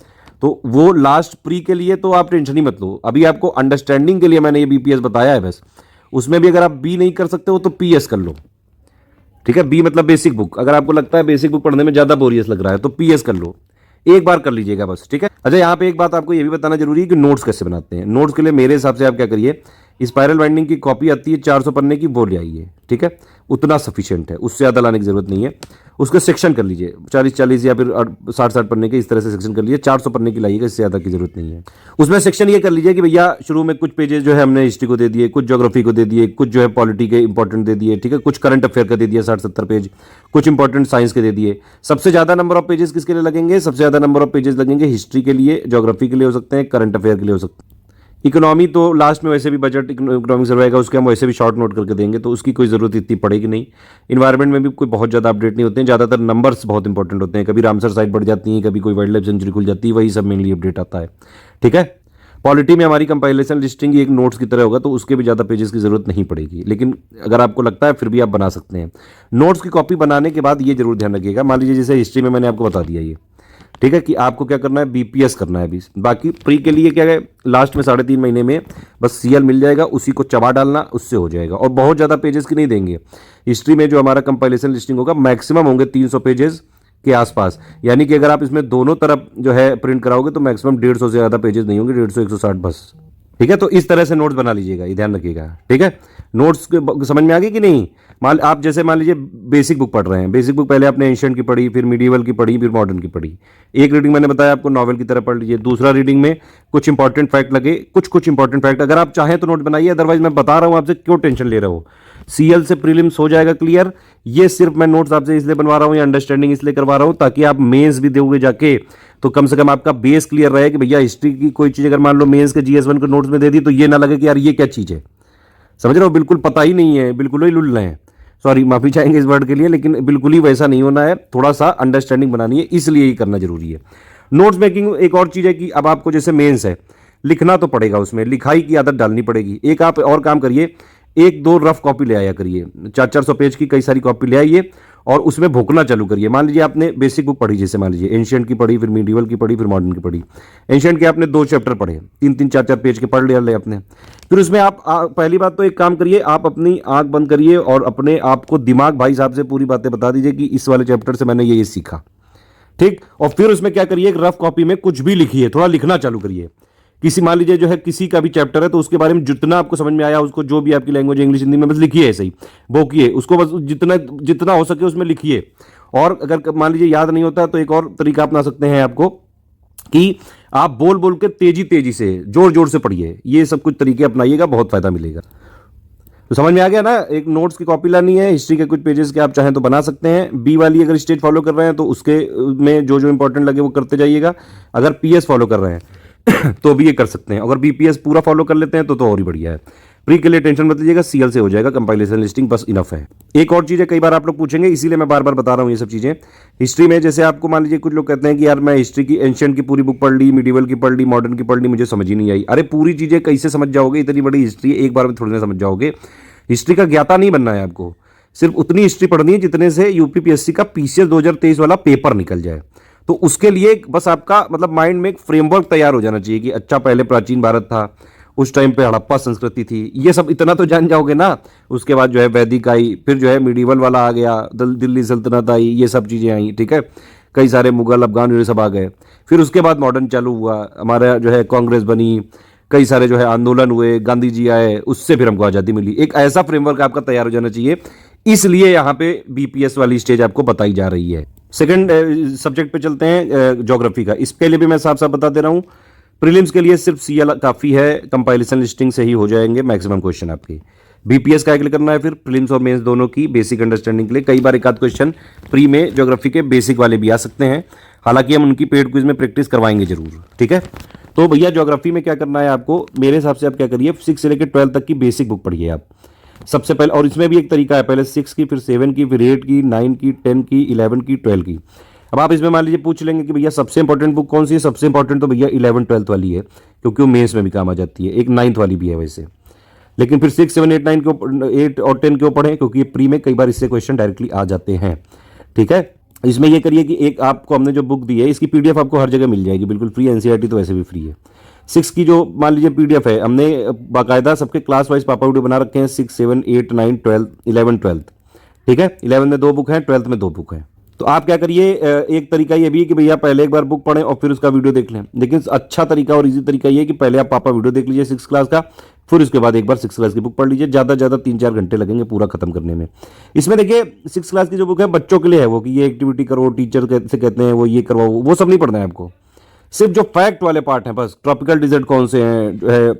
तो वो लास्ट प्री के लिए तो आप टेंशन ही मत लो। अभी आपको अंडरस्टैंडिंग के लिए मैंने ये बीपीएस बताया है बस। उसमें भी अगर आप बी नहीं कर सकते हो तो पीएस कर लो। ठीक है, बी मतलब बेसिक बुक। अगर आपको लगता है बेसिक बुक पढ़ने में ज्यादा बोरियस लग रहा है तो पीएस कर लो, एक बार कर लीजिएगा बस। ठीक है। अच्छा, यहाँ पे एक बात आपको ये भी बताना जरूरी है कि नोट्स कैसे बनाते हैं। नोट्स के लिए मेरे हिसाब से आप क्या करिए, स्पाइरल बाइंडिंग की कॉपी आती है 400 पन्ने की, वो ले आइए। ठीक है, उतना सफिशिएंट है, उससे ज़्यादा लाने की जरूरत नहीं है। उसके सेक्शन कर लीजिए 40-40 या फिर 60-60 पन्ने के, इस तरह से सेक्शन कर लीजिए। 400 पन्ने की लाइएगा, इससे ज़्यादा की जरूरत नहीं है। उसमें सेक्शन ये कर लीजिए कि भैया शुरू में कुछ पेजेस जो है हमने हिस्ट्री को दे दिए, कुछ ज्योग्राफी को दे दिए, कुछ जो है पॉलिटी के इंपॉर्टेंट दे दिए। ठीक है, कुछ करंट अफेयर का दे दिया 60-70 पेज, कुछ इंपॉर्टेंट साइंस के दे दिए। सबसे ज़्यादा नंबर ऑफ पेजेस किसके लिए लगेंगे? सबसे ज़्यादा नंबर ऑफ पेजेस लगेंगे हिस्ट्री के लिए, ज्योग्राफी के लिए हो सकते हैं, करंट अफेयर के लिए हो सकते हैं। इकोनॉमी तो लास्ट में वैसे भी बजट इकोनॉमिक सर्वे आएगा, उसके हम वैसे भी शॉर्ट नोट करके देंगे, तो उसकी कोई ज़रूरत इतनी पड़ेगी नहीं। इन्वायरमेंट में भी कोई बहुत ज़्यादा अपडेट नहीं होते हैं, ज़्यादातर नंबर्स बहुत इंपॉर्टेंट होते हैं। कभी रामसर साइट बढ़ जाती हैं, कभी कोई वाइल्ड लाइफ सेंचुरी खुल जाती है, वही सब मेनली अपडेट आता है। ठीक है, पॉलिटी में हमारी कंपाइलेशन लिस्टिंग एक नोट्स की तरह होगा, तो उसके भी ज़्यादा पेजेस की जरूरत नहीं पड़ेगी। लेकिन अगर आपको लगता है फिर भी आप बना सकते हैं। नोट्स की कॉपी बनाने के बाद ये जरूर ध्यान रखिएगा, मान लीजिए जैसे हिस्ट्री में मैंने आपको बता दिया ये, ठीक है, कि आपको क्या करना है, बीपीएस करना है अभी। बाकी प्री के लिए क्या है, लास्ट में 3.5 महीने में बस सीएल मिल जाएगा, उसी को चबा डालना, उससे हो जाएगा। और बहुत ज़्यादा पेजेस की नहीं देंगे। हिस्ट्री में जो हमारा कंपाइलेशन लिस्टिंग होगा मैक्सिमम होंगे 300 पेजेस के आसपास। यानी कि अगर आप इसमें दोनों तरफ जो है प्रिंट कराओगे तो मैक्सिमम 150 से ज़्यादा पेजेस नहीं होंगे, 150-160 बस। ठीक है, तो इस तरह से नोट्स बना लीजिएगा, ये ध्यान रखिएगा। ठीक है, नोट्स समझ में आ गई कि नहीं? आप जैसे मान लीजिए बेसिक बुक पढ़ रहे हैं, बेसिक बुक पहले आपने एंशिएंट की पढ़ी, फिर मीडिवल की पढ़ी, फिर मॉडर्न की पढ़ी। एक रीडिंग मैंने बताया आपको नॉवेल की तरह पढ़ लीजिए। दूसरा रीडिंग में कुछ इंपॉर्टेंट फैक्ट लगे, कुछ इंपॉर्टेंट फैक्ट अगर आप चाहें तो नोट बनाइए, अदरवाइज मैं बता रहा हूं आपसे, क्यों टेंशन ले रहे हो। सीएल से प्रीलिम्स हो जाएगा क्लियर। ये सिर्फ मैं नोट्स आपसे इसलिए बनवा रहा हूं या अंडरस्टैंडिंग इसलिए करवा रहा हूं ताकि आप मेंस भी दोगे जाके तो कम से कम आपका बेस क्लियर रहे कि भैया हिस्ट्री की कोई चीज अगर मान लो मेंस के जीएस1 को नोट्स में दे दी तो ये ना लगे कि यार ये क्या चीज है। समझ रहे हो, बिल्कुल पता ही नहीं है, बिल्कुल ही लुल्ल हैं। सॉरी, माफी चाहेंगे इस वर्ड के लिए, लेकिन बिल्कुल ही वैसा नहीं होना है। थोड़ा सा अंडरस्टैंडिंग बनानी है, इसलिए ये करना जरूरी है। नोट्स मेकिंग एक और चीज है कि अब आपको जैसे मेंस है, लिखना तो पड़ेगा, उसमें लिखाई की आदत डालनी पड़ेगी। एक आप और काम करिए, 1-2 रफ कॉपी ले आया करिए, 400-400 पेज की कई सारी कॉपी ले आइए और उसमें भोंकना चालू करिए। मान लीजिए आपने बेसिक बुक पढ़ी, जैसे मान लीजिए एंशिएंट की पढ़ी, फिर मीडिवल की पढ़ी, फिर मॉडर्न की पढ़ी। एंशिएंट के आपने 2 चैप्टर पढ़े, 3-3 4-4 पेज के पढ़ लिया आपने। फिर उसमें आप पहली बात तो एक काम करिए, आप अपनी आंख बंद करिए और अपने आप को दिमाग भाई साहब से पूरी बातें बता दीजिए कि इस वाले चैप्टर से मैंने ये सीखा। ठीक, और फिर उसमें क्या करिए, एक रफ कॉपी में कुछ भी लिखिए, थोड़ा लिखना चालू करिए। किसी मान लीजिए जो है किसी का भी चैप्टर है तो उसके बारे में जितना आपको समझ में आया, उसको जो भी आपकी लैंग्वेज इंग्लिश हिंदी में बस लिखिए, ऐसे ही भोंकिए उसको, बस जितना हो सके उसमें लिखिए। और अगर मान लीजिए याद नहीं होता तो एक और तरीका अपना सकते हैं आपको कि आप बोल बोल के तेजी से जोर जोर से पढ़िए। ये सब कुछ तरीके अपनाइएगा, बहुत फायदा मिलेगा। तो समझ में आ गया ना। एक नोट्स की कॉपी लानी है, हिस्ट्री के कुछ पेजेस के आप चाहें तो बना सकते हैं। बी वाली अगर स्टेज फॉलो कर रहे हैं तो उसके में जो इंपॉर्टेंट लगे वो करते जाइएगा। अगर पीएस फॉलो कर रहे हैं तो भी ये कर सकते हैं। अगर बीपीएस पूरा फॉलो कर लेते हैं तो और ही बढ़िया है। प्री के लिए टेंशन मत लीजिएगा, सीएल से हो जाएगा, कंपाइलेशन लिस्टिंग बस इनफ है। एक और चीज़ है, कई बार आप लोग पूछेंगे, इसीलिए मैं बार बार बता रहा हूँ ये सब चीज़ें। हिस्ट्री में जैसे आपको मान लीजिए कुछ लोग कहते हैं कि यार मैं हिस्ट्री की एंशिएंट की पूरी बुक पढ़ ली, मिडिवल की पढ़ ली, मॉडर्न की पढ़ ली, मुझे समझ ही नहीं आई। अरे पूरी चीज़ें कैसे समझ जाओगे, इतनी बड़ी हिस्ट्री एक बार में थोड़ी ना समझ जाओगे। हिस्ट्री का ज्ञाता नहीं बनना है आपको, सिर्फ उतनी हिस्ट्री पढ़नी है जितने से यूपीपीएससी का पीसीएस 2023 वाला पेपर निकल जाए। तो उसके लिए बस आपका मतलब माइंड में एक फ्रेमवर्क तैयार हो जाना चाहिए कि अच्छा पहले प्राचीन भारत था, उस टाइम पे हड़प्पा संस्कृति थी, ये सब इतना तो जान जाओगे ना। उसके बाद जो है वैदिक आई, फिर जो है मिडिवल वाला आ गया, दिल्ली सल्तनत आई, ये सब चीज़ें आई। ठीक है, कई सारे मुगल, अफगान, ये सब आ गए। फिर उसके बाद मॉडर्न चालू हुआ, हमारा जो है कांग्रेस बनी, कई सारे जो है आंदोलन हुए, गांधी जी आए, उससे फिर हमको आज़ादी मिली। एक ऐसा फ्रेमवर्क आपका तैयार हो जाना चाहिए, इसलिए यहाँ पे बीपीएस वाली स्टेज आपको बताई जा रही है। सेकंड सब्जेक्ट पे चलते हैं, ज्योग्राफी का। इसके लिए भी मैं साफ साफ बता दे रहा हूँ, प्रीलिम्स के लिए सिर्फ सीएल काफ़ी है, कंपाइलेशन लिस्टिंग से ही हो जाएंगे मैक्सिमम क्वेश्चन आपके। बीपीएस का एक करना है फिर प्रीलिम्स और मेंस दोनों की बेसिक अंडरस्टैंडिंग के लिए। कई बार एक आध क्वेश्चन प्री में ज्योग्राफी के बेसिक वाले भी आ सकते हैं, हालांकि हम उनकी पेड क्विज में प्रैक्टिस करवाएंगे जरूर, ठीक है। तो भैया ज्योग्राफी में क्या करना है आपको, मेरे हिसाब से आप क्या करिए, 6 से लेकर 12 तक की बेसिक बुक पढ़िए आप सबसे पहले। और इसमें भी एक तरीका है, पहले 6 की, फिर 7 की, फिर 8 की, 9 की, 10 की, 11 की, 12 की। अब आप इसमें मान लीजिए पूछ लेंगे कि भैया सबसे इंपॉर्टेंट बुक कौन सी है, सबसे इंपॉर्टेंट तो भैया 11 12 वाली है, क्योंकि वो मेंस में भी काम आ जाती है। एक 9th वाली भी है वैसे, लेकिन फिर 6 7 8 9 के 8 और 10 क्यों पढ़ें, क्योंकि ये प्री में कई बार इससे क्वेश्चन डायरेक्टली आ जाते हैं, ठीक है। इसमें ये करिए कि एक आपको हमने जो बुक दी है, इसकी पीडीएफ आपको हर जगह मिल जाएगी, बिल्कुल फ्री। एनसीईआरटी तो वैसे भी फ्री है। 6 की जो मान लीजिए पीडीएफ है, हमने बाकायदा सबके क्लास वाइज पापा वीडियो बना रखे हैं, 6 7 8 9 12 11 12, ठीक है। 11 में 2 बुक हैं, 12th में 2 बुक हैं। तो आप क्या करिए, एक तरीका ये भी है कि भैया पहले एक बार बुक पढ़ें और फिर उसका वीडियो देख लें, लेकिन अच्छा तरीका और इजी तरीका ये है कि पहले आप पापा वीडियो देख लीजिए 6 क्लास का, फिर उसके बाद एक बार 6 क्लास की बुक पढ़ लीजिए। ज़्यादा से ज़्यादा 3-4 घंटे लगेंगे पूरा खत्म करने में। इसमें देखिए 6 क्लास की जो बुक है बच्चों के लिए है, वो कि ये एक्टिविटी करो, टीचर से कहते हैं वो ये करवाओ, वो सब नहीं पढ़ना है आपको। सिर्फ जो फैक्ट वाले पार्ट हैं, बस ट्रॉपिकल डिजर्ट कौन से हैं, जो है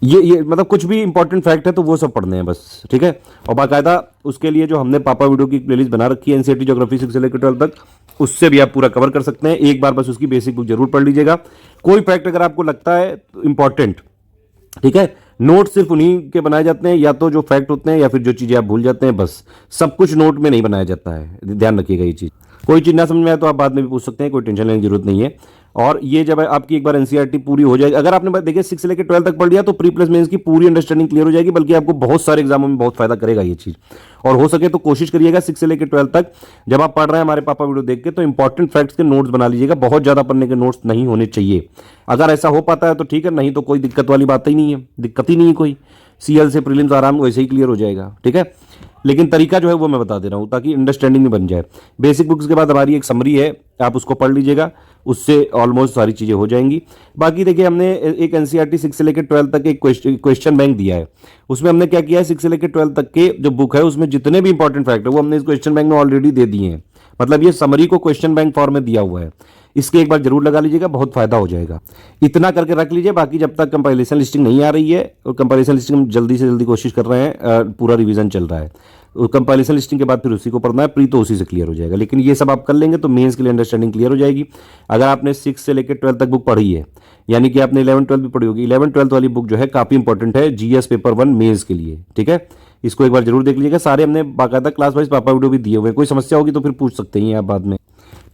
ये मतलब कुछ भी इंपॉर्टेंट फैक्ट है तो वो सब पढ़ने हैं बस, ठीक है। और बाकायदा उसके लिए जो हमने पापा वीडियो की प्लेलिस्ट बना रखी है एनसीईआरटी ज्योग्राफी 6 से लेकर 12 तक, उससे भी आप पूरा कवर कर सकते हैं। एक बार बस उसकी बेसिक बुक जरूर पढ़ लीजिएगा। कोई फैक्ट अगर आपको लगता है इंपॉर्टेंट, ठीक है, नोट सिर्फ उन्हीं के बनाए जाते हैं, या तो जो फैक्ट होते हैं या फिर जो चीजें आप भूल जाते हैं, बस सब कुछ नोट में नहीं बनाया जाता है, ध्यान रखिएगा ये चीज। कोई चीज ना समझ में आए तो आप बाद में भी पूछ सकते हैं, कोई टेंशन लेने की जरूरत नहीं है। और ये जब आपकी एक बार एनसीईआरटी पूरी हो जाएगी, अगर आपने देखिए 6 से लेकर 12 तक पढ़ लिया तो प्री प्लस मेंस की पूरी अंडरस्टैंडिंग क्लियर हो जाएगी, बल्कि आपको बहुत सारे एग्जामों में बहुत फायदा करेगा ये चीज। और हो सके तो कोशिश करिएगा 6 से लेकर 12 तक जब आप पढ़ रहे हैं हमारे पापा वीडियो देख के, तो इंपॉर्टेंट फैक्ट्स के नोट्स बना लीजिएगा। बहुत ज्यादा पढ़ने के नोट्स नहीं होने चाहिए। अगर ऐसा हो पाता है तो ठीक है, नहीं तो कोई दिक्कत वाली बात ही नहीं है, दिक्कत ही नहीं है कोई। सीएल से प्रीलिम्स आराम वैसे ही क्लियर हो जाएगा, ठीक है। लेकिन तरीका जो है वो मैं बता दे रहा हूं ताकि अंडरस्टैंडिंग में बन जाए। बेसिक बुक्स के बाद हमारी एक समरी है, आप उसको पढ़ लीजिएगा, उससे ऑलमोस्ट सारी चीजें हो जाएंगी। बाकी देखिए हमने एक एनसीईआरटी 6 से लेकर 12 तक एक क्वेश्चन बैंक दिया है। उसमें हमने क्या किया है, 6 से लेकर 12 तक के जो बुक है उसमें जितने भी इंपॉर्टेंट फैक्ट है वो हमने इस क्वेश्चन बैंक में ऑलरेडी दे दिए हैं। मतलब ये समरी को क्वेश्चन बैंक फॉर्म में दिया हुआ है। इसके एक बार जरूर लगा लीजिएगा, बहुत फायदा हो जाएगा। इतना करके रख लीजिए। बाकी जब तक कंपाइलेशन लिस्टिंग नहीं आ रही है, और कंपाइलेशन लिस्टिंग हम जल्दी से जल्दी कोशिश कर रहे हैं, पूरा रिवीजन चल रहा है। कंपाइलेशन लिस्टिंग के बाद फिर उसी को पढ़ना है, प्री तो उसी से क्लियर हो जाएगा। लेकिन ये सब आप कर लेंगे तो मेंस के लिए अंडरस्टैंडिंग क्लियर हो जाएगी। अगर आपने 6 से लेकर 12 तक बुक पढ़ी है, यानी कि आपने 11 12 भी पढ़ी होगी, 11 12 वाली बुक जो है काफी इंपॉर्टेंट है जीएस पेपर 1 मेंस के लिए, ठीक है। इसको एक बार जरूर देख लीजिएगा। सारे हमने बाकायदा क्लास वाइज पापा वीडियो भी दिए हुए हैं, कोई समस्या होगी तो फिर पूछ सकते हैं आप बाद में।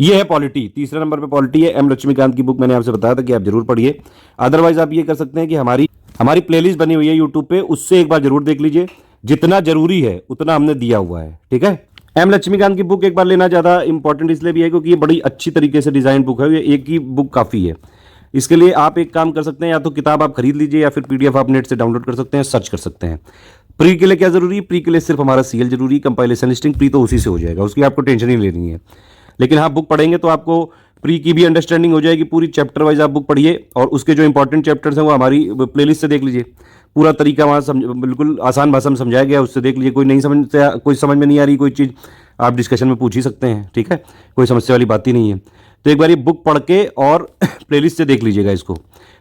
ये है पॉलिटी, तीसरे नंबर पे पॉलिटी है। एम लक्ष्मीकांत की बुक मैंने आपसे बताया था कि आप जरूर पढ़िए। अदरवाइज आप ये कर सकते हैं कि हमारी प्लेलिस्ट बनी हुई है यूट्यूब पे, उससे एक बार जरूर देख लीजिए। जितना जरूरी है उतना हमने दिया हुआ है, ठीक है। एम लक्ष्मीकांत की बुक एक बार लेना ज्यादा इंपॉर्टेंट इसलिए भी है क्योंकि ये बड़ी अच्छी तरीके से डिजाइन बुक है, ये एक ही बुक काफी है। इसके लिए आप एक काम कर सकते हैं, या तो किताब आप खरीद लीजिए या फिर पीडीएफ आप नेट से डाउनलोड कर सकते हैं, सर्च कर सकते हैं। प्री के लिए क्या जरूरी है, प्री के लिए सिर्फ हमारा सीएल जरूरी, कंपाइलेशन लिस्टिंग प्री तो उसी से हो जाएगा, उसकी आपको टेंशन ही लेनी है। लेकिन हाँ, बुक पढ़ेंगे तो आपको प्री की भी अंडरस्टैंडिंग हो जाएगी, पूरी चैप्टर वाइज आप बुक पढ़िए। और उसके जो इंपॉर्टेंट चैप्टर्स हैं वो हमारी प्लेलिस्ट से देख लीजिए, पूरा तरीका वहाँ बिल्कुल आसान भाषा में समझाया गया, उससे देख लीजिए। कोई समझ में नहीं आ रही कोई चीज़, आप डिस्कशन में पूछ ही सकते हैं, ठीक है, कोई समस्या वाली बात ही नहीं है। तो एक बार ये बुक पढ़ के और प्लेलिस्ट से देख लीजिएगा इसको।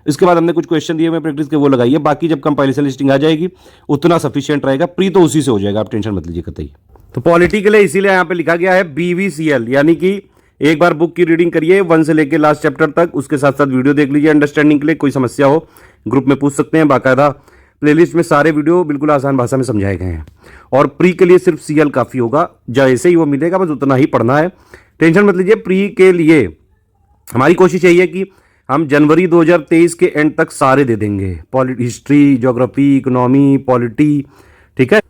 इसके बाद हमने कुछ क्वेश्चन दिए हुए प्रैक्टिस के, वो लगाइए। बाकी जब कंपाइलेशन लिस्टिंग आ जाएगी उतना सफिशिएंट रहेगा, प्री तो उसी से हो जाएगा, आप टेंशन मत लीजिए कतई। तो पॉलिटी के लिए इसीलिए यहाँ पे लिखा गया है BVCL, यानी कि एक बार बुक की रीडिंग करिए 1 से लेकर लास्ट चैप्टर तक, उसके साथ साथ वीडियो देख लीजिए अंडरस्टैंडिंग के लिए। कोई समस्या हो ग्रुप में पूछ सकते हैं, बाकायदा प्लेलिस्ट में सारे वीडियो बिल्कुल आसान भाषा में समझाए गए हैं। और प्री के लिए सिर्फ सीएल काफ़ी होगा, जैसे ही वो मिलेगा बस उतना ही पढ़ना है, टेंशन मत लीजिए। प्री के लिए हमारी कोशिश यही है कि हम जनवरी 2023 के एंड तक सारे दे देंगे, हिस्ट्री, ज्योग्राफी, इकोनॉमी, पॉलिटी, ठीक है,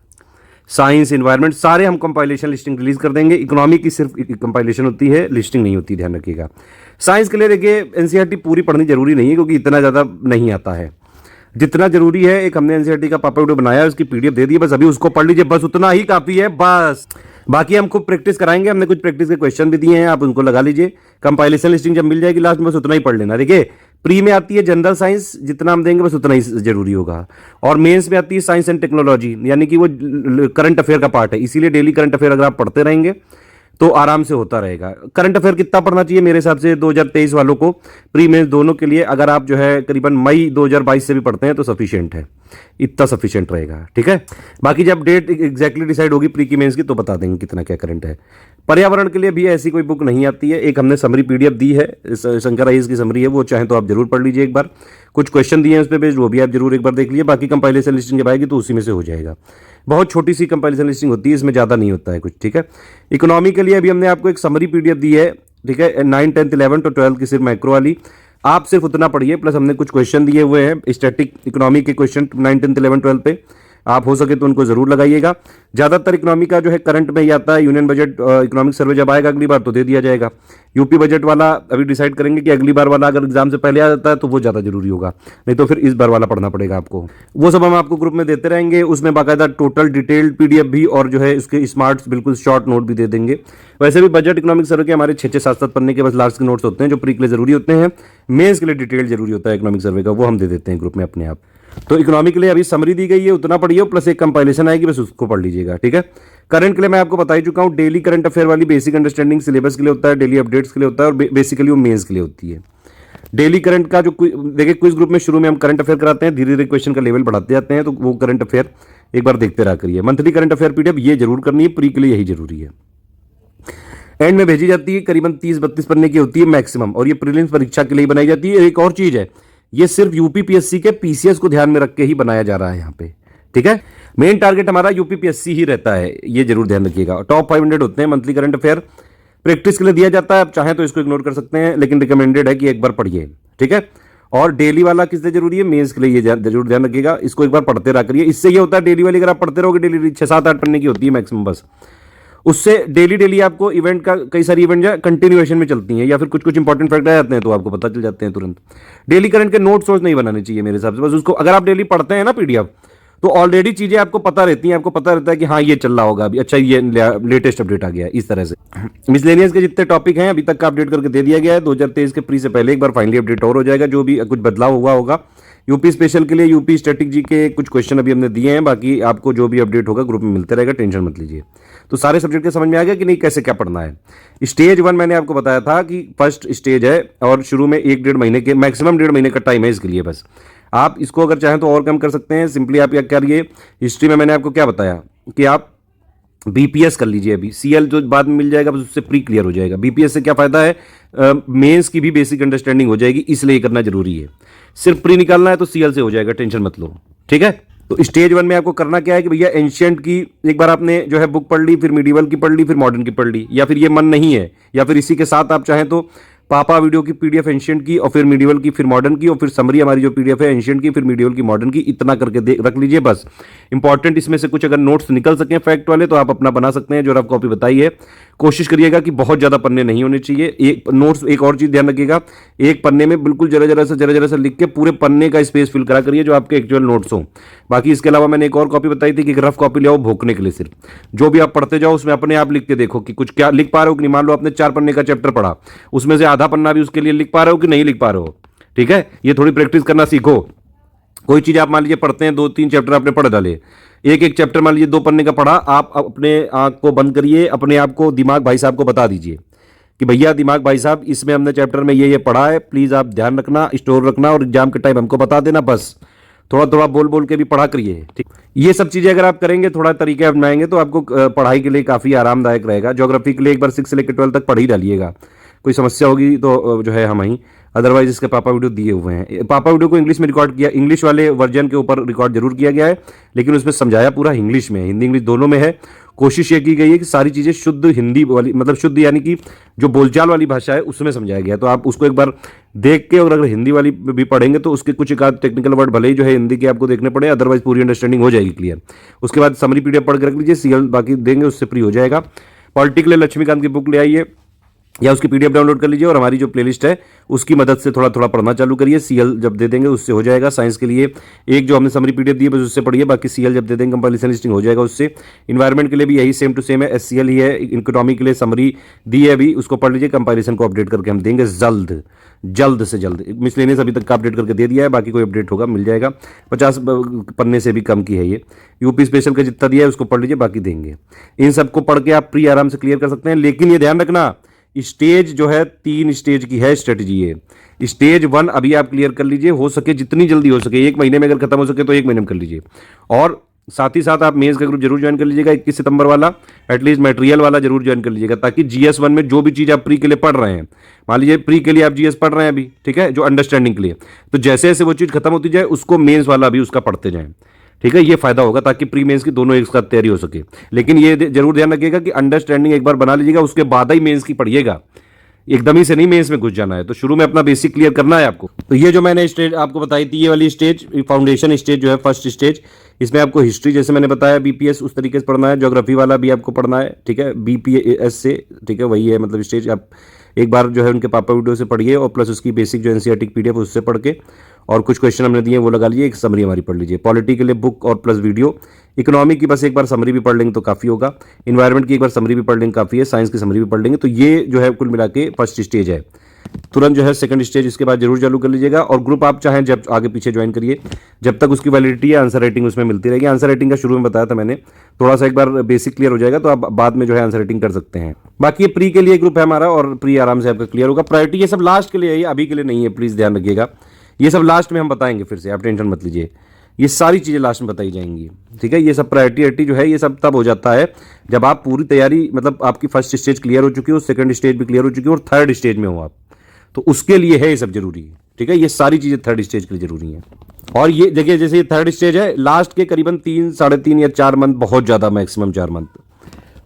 साइंस, एनवायरनमेंट, सारे हम कंपाइलेशन लिस्टिंग रिलीज कर देंगे। इकोनॉमी की सिर्फ कंपाइलेशन होती है, लिस्टिंग नहीं होती, ध्यान रखिएगा। साइंस के लिए देखिए एनसीईआरटी पूरी पढ़नी जरूरी नहीं है क्योंकि इतना ज़्यादा नहीं आता है। जितना जरूरी है, एक हमने एनसीईआरटी का पापा वीडियो बनाया है, उसकी पीडीएफ दे दी है, बस अभी उसको पढ़ लीजिए, बस उतना ही काफ़ी है बस। बाकी हम खूब प्रैक्टिस कराएंगे, हमने कुछ प्रैक्टिस के क्वेश्चन भी दिए हैं, आप उनको लगा लीजिए। कंपाइलेशन लिस्टिंग जब मिल जाएगी लास्ट में बस उतना ही पढ़ लेना। देखिए प्री में आती है जनरल साइंस, जितना हम देंगे बस उतना ही जरूरी होगा। और मेंस में आती है साइंस एंड टेक्नोलॉजी, यानी कि वो करंट अफेयर का पार्ट है, इसीलिए डेली करंट अफेयर अगर आप पढ़ते रहेंगे तो आराम से होता रहेगा। करंट अफेयर कितना पढ़ना चाहिए मेरे हिसाब से 2023 वालों को, प्री मेंस दोनों के लिए, अगर आप जो है करीबन मई 2022 से भी पढ़ते हैं तो सफिशिएंट है, इतना सफिशिएंट रहेगा, ठीक है। बाकी जब डेट एग्जैक्टली डिसाइड होगी प्री की मेंस की तो बता देंगे कितना क्या करंट है। पर्यावरण के लिए भी ऐसी कोई बुक नहीं आती है, एक हमने समरी पीडीएफ दी है, शंकर आईएएस की समरी है, वो चाहे तो आप जरूर पढ़ लीजिए एक बार। कुछ क्वेश्चन दिए हैं उस पर बेस्ड, वो भी आप जरूर एक बार देख लीजिए। बाकी कंपाइलेशन लिस्टिंग जब आएगी तो उसी में से हो जाएगा। बहुत छोटी सी कंपाइलेशन लिस्टिंग होती है, इसमें ज़्यादा नहीं होता है कुछ, ठीक है। इकोनॉमी के लिए अभी हमने आपको एक समरी पीडीएफ दी है, ठीक है, 9, 10, 11 और 12 की सिर्फ मैक्रो वाली, आप सिर्फ उतना पढ़िए। प्लस हमने कुछ क्वेश्चन दिए हुए हैं स्टैटिक इकोनॉमी के क्वेश्चन 9, 10, 11, 12 पे, आप हो सके तो उनको जरूर लगाइएगा। ज्यादातर इकोनॉमी का जो है करंट में ही आता है। यूनियन बजट इकोनॉमिक सर्वे जब आएगा अगली बार तो दे दिया जाएगा। यूपी बजट वाला अभी डिसाइड करेंगे कि अगली बार वाला अगर एग्जाम से पहले आ जाता है तो वो ज्यादा जरूरी होगा, नहीं तो फिर इस बार वाला पढ़ना पड़ेगा आपको। वो सब हम आपको ग्रुप में देते रहेंगे, उसमें बाकायदा टोटल डिटेल्ड पीडीएफ भी और जो है उसके स्मार्ट बिल्कुल शॉर्ट नोट भी दे देंगे। वैसे भी बजट इकोनॉमिक सर्वे के हमारे 6-6, 7-7 पन्ने के बस लास्ट के नोट्स होते हैं जो प्री के लिए जरूरी होते हैं। मेंस के लिए डिटेल जरूरी होता है इकोनॉमिक सर्वे का, वो हम दे देते हैं ग्रुप में अपने आप। तो इकोनॉमी के लिए अभी समरी दी गई है, उतना पढ़िए, प्लस एक कंपाइलेशन आएगी, बस उसको पढ़ लीजिएगा, ठीक है। करंट के लिए मैं आपको बता ही चुका हूं, डेली करंट अफेयर वाली बेसिक अंडरस्टैंडिंग सिलेबस के लिए होता है, डेली अपडेट्स के लिए होता है, और बेसिकली वो मेंस के लिए होती है। डेली करंट का जो देखिए क्विज ग्रुप में शुरू में हम करंट अफेयर कराते हैं, धीरे धीरे क्वेश्चन का लेवल बढ़ाते जाते हैं, तो वो करंट अफेयर एक बार देखते रहा करिए। मंथली करंट अफेयर पीडीएफ ये जरूर करनी है, प्री के लिए यही जरूरी है। एंड में भेजी जाती है, करीबन 30-32 पन्ने की होती है मैक्सिमम, और ये प्रीलिम्स परीक्षा के लिए बनाई जाती है। एक और चीज है, ये सिर्फ यूपीपीएससी के पीसीएस को ध्यान में रख के ही बनाया जा रहा है यहाँ पे, ठीक है। मेन टारगेट हमारा यूपीपीएससी ही रहता है, ये जरूर ध्यान रखिएगा। टॉप 500 होते हैं मंथली करंट अफेयर, प्रैक्टिस के लिए दिया जाता है, आप चाहें तो इसको इग्नोर कर सकते हैं, लेकिन रिकमेंडेड है कि एक बार पढ़िए, ठीक है। और डेली वाला किस लिए जरूरी है, मेंस के लिए, ये जरूर ध्यान रखिएगा, इसको एक बार पढ़ते रहा करिए। इससे ये होता है डेली वाली अगर आप पढ़ते रहोगे, डेली 6-7-8 पन्ने की होती है मैक्सिमम, बस उससे डेली आपको इवेंट का, कई सारी इवेंट जो कंटिन्यूएशन में चलती हैं या फिर कुछ इंपॉर्टेंट फैक्ट आ जाते हैं तो आपको पता चल जाते हैं तुरंत। डेली करंट के नोट सोच नहीं बनाने चाहिए मेरे हिसाब से, बस उसको अगर आप डेली पढ़ते हैं ना पीडीएफ, तो ऑलरेडी चीजें आपको पता रहती हैं, आपको पता रहता है कि हाँ ये चल रहा होगा अभी, अच्छा ये लेटेस्ट अपडेट आ गया है, इस तरह से। मिसलेनियस के जितने टॉपिक हैं अभी तक का अपडेट करके दे दिया गया है। 2023 के प्री से पहले एक बार फाइनली अपडेट और हो जाएगा, जो भी कुछ बदलाव हुआ होगा। यूपी स्पेशल के लिए यूपी स्टैटिक जी के कुछ क्वेश्चन अभी हमने दिए हैं, बाकी आपको जो भी अपडेट होगा ग्रुप में मिलते रहेगा, टेंशन मत लीजिए। तो सारे सब्जेक्ट के समझ में आ गया कि नहीं, कैसे क्या पढ़ना है। स्टेज 1 मैंने आपको बताया था कि फर्स्ट स्टेज है, और शुरू में 1-1.5 महीने के, मैक्सिमम 1.5 महीने का टाइम है इसके लिए बस। आप इसको अगर चाहें तो और कम कर सकते हैं। सिंपली आप क्या करिए, हिस्ट्री में मैंने आपको क्या बताया कि आप बीपीएस कर लीजिए, अभी सीएल जो बाद में मिल जाएगा बस उससे प्री क्लियर हो जाएगा। बीपीएस से क्या फायदा है, मेंस की भी बेसिक अंडरस्टैंडिंग हो जाएगी, इसलिए करना जरूरी है। सिर्फ प्री निकालना है तो सीएल से हो जाएगा, टेंशन मत लो, ठीक है। तो स्टेज 1 में आपको करना क्या है कि भैया एंशिएंट की एक बार आपने जो है बुक पढ़ ली, फिर मिडिवल की पढ़ ली, फिर मॉडर्न की पढ़ ली, या फिर ये मन नहीं है, या फिर इसी के साथ आप चाहें तो पापा वीडियो की पीडीएफ एंशिएंट की, और फिर मिडिवल की, फिर मॉडर्न की, और फिर समरी हमारी जो पीडीएफ है एंशिएंट की, फिर मिडिवल की, मॉडर्न की, इतना करके रख लीजिए बस। इंपॉर्टेंट इसमें से कुछ अगर नोट्स निकल सकें फैक्ट वाले तो आप अपना बना सकते हैं, जो रफ कॉपी बताई है। कोशिश करिएगा कि बहुत ज्यादा पन्ने नहीं होने चाहिए। एक नोट्स, एक और चीज ध्यान रखिएगा, एक पन्ने में बिल्कुल जरा जरा सा लिख के पूरे पन्ने का स्पेस फिल करा करिए जो आपके एक्चुअल नोट्स हो। बाकी इसके अलावा मैंने एक और कॉपी बताई थी कि एक रफ कॉपी ले आओ भोंकने के लिए, सिर्फ जो भी आप पढ़ते जाओ उसमें अपने आप लिख के देखो कि कुछ क्या लिख पा रहे हो कि नहीं। मान लो आपने 4 पन्ने का चैप्टर पढ़ा, उसमें से आधा पन्ना भी उसके लिए लिख पा रहे हो कि नहीं लिख पा रहे हो, ठीक है। ये थोड़ी प्रैक्टिस करना सीखो। कोई चीज आप मान लीजिए पढ़ते हैं, 2-3 चैप्टर आपने पढ़ डाले, एक चैप्टर मान लीजिए 2 पन्ने का पढ़ा, आप अपने आंख को बंद करिए, अपने आप को, दिमाग भाई साहब को बता दीजिए कि भैया दिमाग भाई साहब इसमें हमने चैप्टर में ये पढ़ा है, प्लीज आप ध्यान रखना, स्टोर रखना, और एग्जाम के टाइम हमको बता देना। बस थोड़ा बोल के भी पढ़ा करिए, ठीक। ये सब चीजें अगर आप करेंगे, थोड़ा तरीके अपनाएंगे तो आपको पढ़ाई के लिए काफी आरामदायक रहेगा। ज्योग्राफी के लिए एक बार 6 से लेकर 12 तक पढ़ ही डालिएगा, कोई समस्या होगी तो जो है हम ही, अदरवाइज इसके पापा वीडियो दिए हुए हैं। पापा वीडियो को इंग्लिश में रिकॉर्ड किया, इंग्लिश वाले वर्जन के ऊपर रिकॉर्ड जरूर किया गया है, लेकिन उसमें समझाया पूरा इंग्लिश में, हिंदी इंग्लिश दोनों में है। कोशिश ये की गई है कि सारी चीजें शुद्ध हिंदी वाली, मतलब शुद्ध यानी कि जो बोलचाल वाली भाषा है उसमें समझाया गया। तो आप उसको एक बार देख के, और अगर हिंदी वाली भी पढ़ेंगे तो उसके कुछ एक आध टेक्निकल वर्ड भले ही जो है हिंदी के आपको देखने पड़े, अदरवाइज पूरी अंडरस्टैंडिंग हो जाएगी क्लियर। उसके बाद समरी पीडीएफ पढ़ के रख लीजिए, सीएल बाकी देंगे उससे फ्री हो जाएगा। पॉलिटिकल लक्ष्मीकांत की बुक ले आइए, या उसकी पीडीएफ डाउनलोड कर लीजिए और हमारी जो प्लेलिस्ट है उसकी मदद से थोड़ा थोड़ा पढ़ना चालू करिए। सीएल जब दे देंगे उससे हो जाएगा। साइंस के लिए एक जो हमने समरी पीडीएफ दी है बस उससे पढ़िए, बाकी सीएल जब दे देंगे कंपाइलेशन लिस्टिंग हो जाएगा उससे। इन्वायरमेंट के लिए भी यही सेम टू सेम है, एससीएल ही है। इकोनॉमी के लिए समरी दी है अभी, उसको पढ़ लीजिए। कंपाइलेशन को अपडेट करके हम देंगे जल्द से जल्द। मिसलेनियस अभी तक का अपडेट करके दे दिया है, बाकी कोई अपडेट होगा मिल जाएगा। 50 पन्ने से भी कम की है ये। यूपी स्पेशल का जितना दिया है उसको पढ़ लीजिए, बाकी देंगे। इन सबको पढ़ के आप प्री आराम से क्लियर कर सकते हैं। लेकिन ये ध्यान रखना, स्टेज जो है 3 स्टेज की है स्ट्रेटजी है। स्टेज 1 अभी आप क्लियर कर लीजिए, हो सके जितनी जल्दी हो सके, 1 महीने में अगर खत्म हो सके तो 1 महीने में कर लीजिए। और साथ ही साथ आप मेंस का ग्रुप जरूर ज्वाइन कर लीजिएगा 21 सितंबर वाला। एटलीस्ट मटेरियल वाला जरूर ज्वाइन कर लीजिएगा, ताकि GS1 में जो भी चीज़ आप प्री के लिए पढ़ रहे हैं, मान लीजिए प्री के लिए आप GS पढ़ रहे हैं अभी, ठीक है, जो अंडरस्टैंडिंग के लिए, तो जैसे जैसे वो चीज़ खत्म होती जाए उसको मेंस वाला भी उसका पढ़ते जाएं, ठीक है। ये फायदा होगा ताकि प्री मेंस की दोनों एक साथ तैयारी हो सके। लेकिन ये जरूर ध्यान रखिएगा कि अंडरस्टैंडिंग एक बार बना लीजिएगा, उसके बाद ही मेंस की पढ़िएगा। एकदम ही से नहीं मेंस में घुस जाना है, तो शुरू में अपना बेसिक क्लियर करना है आपको। तो ये जो मैंने स्टेज आपको बताई थी, ये वाली स्टेज फाउंडेशन स्टेज जो है, फर्स्ट स्टेज, इसमें आपको हिस्ट्री जैसे मैंने बताया बीपीएस उस तरीके से पढ़ना है। ज्योग्राफी वाला भी आपको पढ़ना है, ठीक है, बीपीएस से, ठीक है, वही है मतलब स्टेज। आप एक बार जो है उनके पापा वीडियो से पढ़िए और प्लस उसकी बेसिक जो एनसीईआरटी की पीडीएफ उससे पढ़ के और कुछ क्वेश्चन हमने दिए वो लगा लीजिए, एक समरी हमारी पढ़ लीजिए। पॉलिटी के लिए बुक और प्लस वीडियो। इकोनॉमी की बस एक बार समरी भी पढ़ लेंगे तो काफ़ी होगा। इन्वायरमेंट की एक बार समरी भी पढ़ लेंगे काफ़ी है। साइंस की समरी भी पढ़ लेंगे। तो ये जो है कुल मिला के फर्स्ट स्टेज है। तुरंत जो है सेकंड स्टेज इसके बाद जरूर चालू कर लीजिएगा। और ग्रुप आप चाहें जब आगे पीछे ज्वाइन करिए, जब तक उसकी वैलिडिटी है आंसर राइटिंग उसमें मिलती रहेगी। आंसर राइटिंग का शुरू में बताया था मैंने, थोड़ा सा एक बार बेसिक क्लियर हो जाएगा तो आप बाद में जो है आंसर राइटिंग कर सकते हैं। बाकी ये प्री के लिए ग्रुप है हमारा और प्री आराम से आपका क्लियर होगा। प्रायोरिटी ये सब लास्ट के लिए है, अभी के लिए नहीं है, प्लीज़ ध्यान रखिएगा। ये सब लास्ट में हम बताएंगे, फिर से आप टेंशन मत लीजिए, ये सारी चीज़ें लास्ट में बताई जाएंगी, ठीक है। ये सब प्रायोरिटी जो है ये सब तब हो जाता है जब आप पूरी तैयारी, मतलब आपकी फर्स्ट स्टेज क्लियर हो चुकी हो, सेकंड स्टेज भी क्लियर हो चुकी हो और थर्ड स्टेज में हो आप, तो उसके लिए है ये सब जरूरी है, ठीक है। ये सारी चीज़ें थर्ड स्टेज के लिए जरूरी हैं। और ये देखिए जैसे ये थर्ड स्टेज है, लास्ट के करीबन 3, 3.5 या 4 मंथ, बहुत ज़्यादा मैक्सिमम 4 मंथ,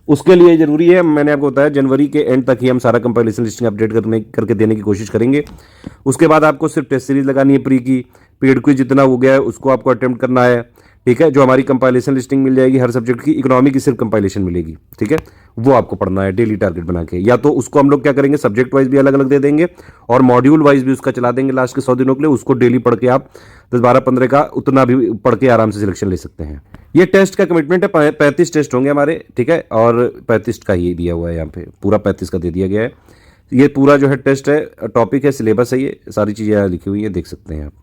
उसके लिए जरूरी है। मैंने आपको बताया जनवरी के एंड तक ही हम सारा कंपाइलेशन लिस्टिंग अपडेट करके देने की कोशिश करेंगे। उसके बाद आपको सिर्फ टेस्ट सीरीज लगानी है प्री की। पेड क्विज जितना हो गया है उसको आपको अटेम्प्ट करना है, ठीक है। जो हमारी कंपाइलेशन लिस्टिंग मिल जाएगी हर सब्जेक्ट की, इकोनॉमी की सिर्फ कंपाइलेशन मिलेगी, ठीक है, वो आपको पढ़ना है डेली टारगेट बना के। या तो उसको हम लोग क्या करेंगे, सब्जेक्ट वाइज भी अलग अलग दे देंगे और मॉड्यूल वाइज भी उसका चला देंगे लास्ट के 100 दिनों के लिए। उसको डेली पढ़ के आप 10, 12, 15 का उतना भी पढ़ के आराम से सिलेक्शन ले सकते हैं। ये टेस्ट का कमिटमेंट है, 35 टेस्ट होंगे हमारे, ठीक है, और 35 का ही दिया हुआ है यहाँ पे, पूरा 35 का दे दिया गया है। ये पूरा जो है टेस्ट है, टॉपिक है, सिलेबस है, ये सारी चीज़ें यहाँ लिखी हुई है, देख सकते हैं आप।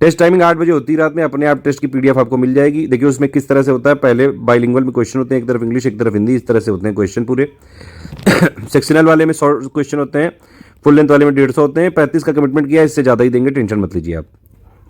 टेस्ट टाइमिंग 8 बजे होती है रात में। अपने आप टेस्ट की पीडीएफ आपको मिल जाएगी। देखिए उसमें किस तरह से होता है, पहले बाइलिंगुअल में क्वेश्चन होते हैं, एक तरफ इंग्लिश एक तरफ हिंदी, इस तरह से होते हैं क्वेश्चन पूरे। सेक्शनल वाले में 100 क्वेश्चन होते हैं, फुल लेंथ वाले में 150 होते हैं। 35 का कमिटमेंट किया, इससे ज़्यादा ही देंगे, टेंशन मत लीजिए आप।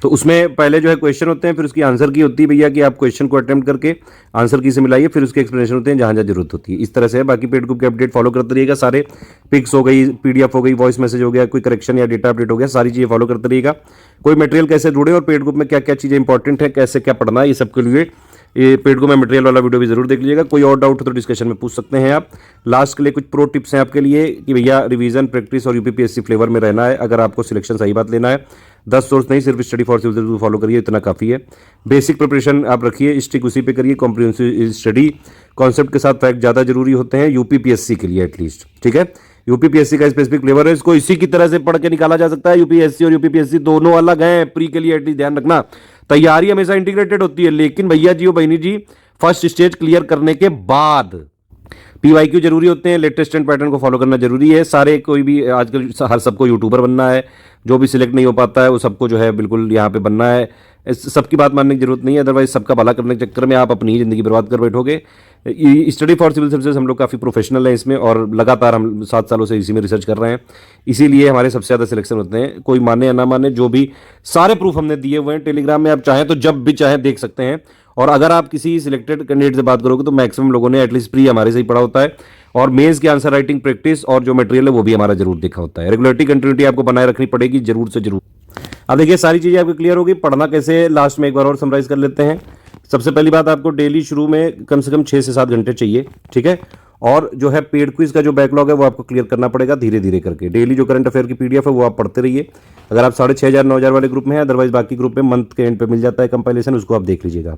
तो उसमें पहले जो है क्वेश्चन होते हैं, फिर उसकी आंसर की होती है भैया कि आप क्वेश्चन को अटेम्प्ट करके आंसर की से मिलाइए, फिर उसके एक्सप्लेनेशन होते हैं जहाँ जहाँ जरूरत होती है। इस तरह से है। बाकी पेड ग्रुप के अपडेट फॉलो करते रहिएगा सारे, पिक्स हो गई, पीडीएफ हो गई, वॉइस मैसेज हो गया, कोई करेक्शन या डेटा अपडेट हो गया, सारी चीज़ें फॉलो करते रहिएगा। कोई मटेरियल कैसे जुड़े और पेड ग्रुप में क्या क्या चीज़ें इंपॉर्टेंट है, कैसे क्या पढ़ना है, ये सबके लिए ये पेड ग्रुप में मटेरियल वाला वीडियो भी जरूर देख लीजिएगा। कोई और डाउट हो तो डिस्कशन में पूछ सकते हैं आप। लास्ट के लिए कुछ प्रो टिप्स हैं आपके लिए कि भैया रिवीजन, प्रैक्टिस और यूपीपीएससी फ्लेवर में रहना है अगर आपको सिलेक्शन सही बात लेना है। 10 सोर्स नहीं, सिर्फ स्टडी फॉर सिविल फॉलो करिए, इतना काफ़ी है। बेसिक प्रिपरेशन आप रखिए, स्टिक उसी पे करिए। कॉम्प्रिहेंसिव स्टडी, कॉन्सेप्ट के साथ फैक्ट ज़्यादा जरूरी होते हैं यूपीपीएससी के लिए एटलीस्ट, ठीक है। यूपीपीएससी का स्पेसिफिक फ्लेवर है, इसको इसी की तरह से पढ़ के निकाला जा सकता है। यूपीएससी और यूपीपीएससी दोनों अलग हैं। प्री के लिए एटलीस्ट ध्यान रखना, तैयारी हमेशा इंटीग्रेटेड होती है, लेकिन भैया जी और बहनी जी फर्स्ट स्टेज क्लियर करने के बाद पीवाईक्यू जरूरी होते हैं। लेटेस्ट एंड पैटर्न को फॉलो करना जरूरी है। सारे कोई भी आजकल हर सबको यूट्यूबर बनना है, जो भी सिलेक्ट नहीं हो पाता है वो सबको जो है बिल्कुल यहाँ पे बनना है। सबकी बात मानने की जरूरत नहीं है, अदरवाइज सबका भला करने के चक्कर में आप अपनी ही जिंदगी बर्बाद कर बैठोगे। स्टडी फॉर सिविल सर्विसेज हम लोग काफ़ी प्रोफेशनल हैं इसमें और लगातार हम 7 सालों से इसी में रिसर्च कर रहे हैं, इसीलिए हमारे सबसे ज़्यादा सिलेक्शन होते हैं। कोई माने या ना माने, जो भी सारे प्रूफ हमने दिए हुए हैं टेलीग्राम में, आप चाहें तो जब भी चाहें देख सकते हैं। और अगर आप किसी सिलेक्टेड कैंडिडेट से बात करोगे तो मैक्सिमम लोगों ने एटलीस्ट प्री हमारे से ही पढ़ा होता है और मेंस की आंसर राइटिंग प्रैक्टिस और जो मटेरियल है वो भी हमारा जरूर देखा होता है। रेगुलरिटी कंटिन्यूटी आपको बनाए रखनी पड़ेगी जरूर से जरूर। अब देखिए सारी चीज़ें आपको क्लियर होगी। पढ़ना कैसे, लास्ट में एक बार और समराइज कर लेते हैं। सबसे पहली बात, आपको डेली शुरू में कम से कम 6 से 7 घंटे चाहिए, ठीक है। और जो है पेड क्विज का जो बैकलॉग है वो आपको क्लियर करना पड़ेगा धीरे धीरे करके। डेली जो करंट अफेयर की पीडीएफ है वो आप पढ़ते रहिए। अगर आप 6,500 9,000 वाले ग्रुप में हैं, अदरवाइज बाकी ग्रुप में मंथ के एंड पे मिल जाता है कंपाइलेशन, उसको आप देख लीजिएगा।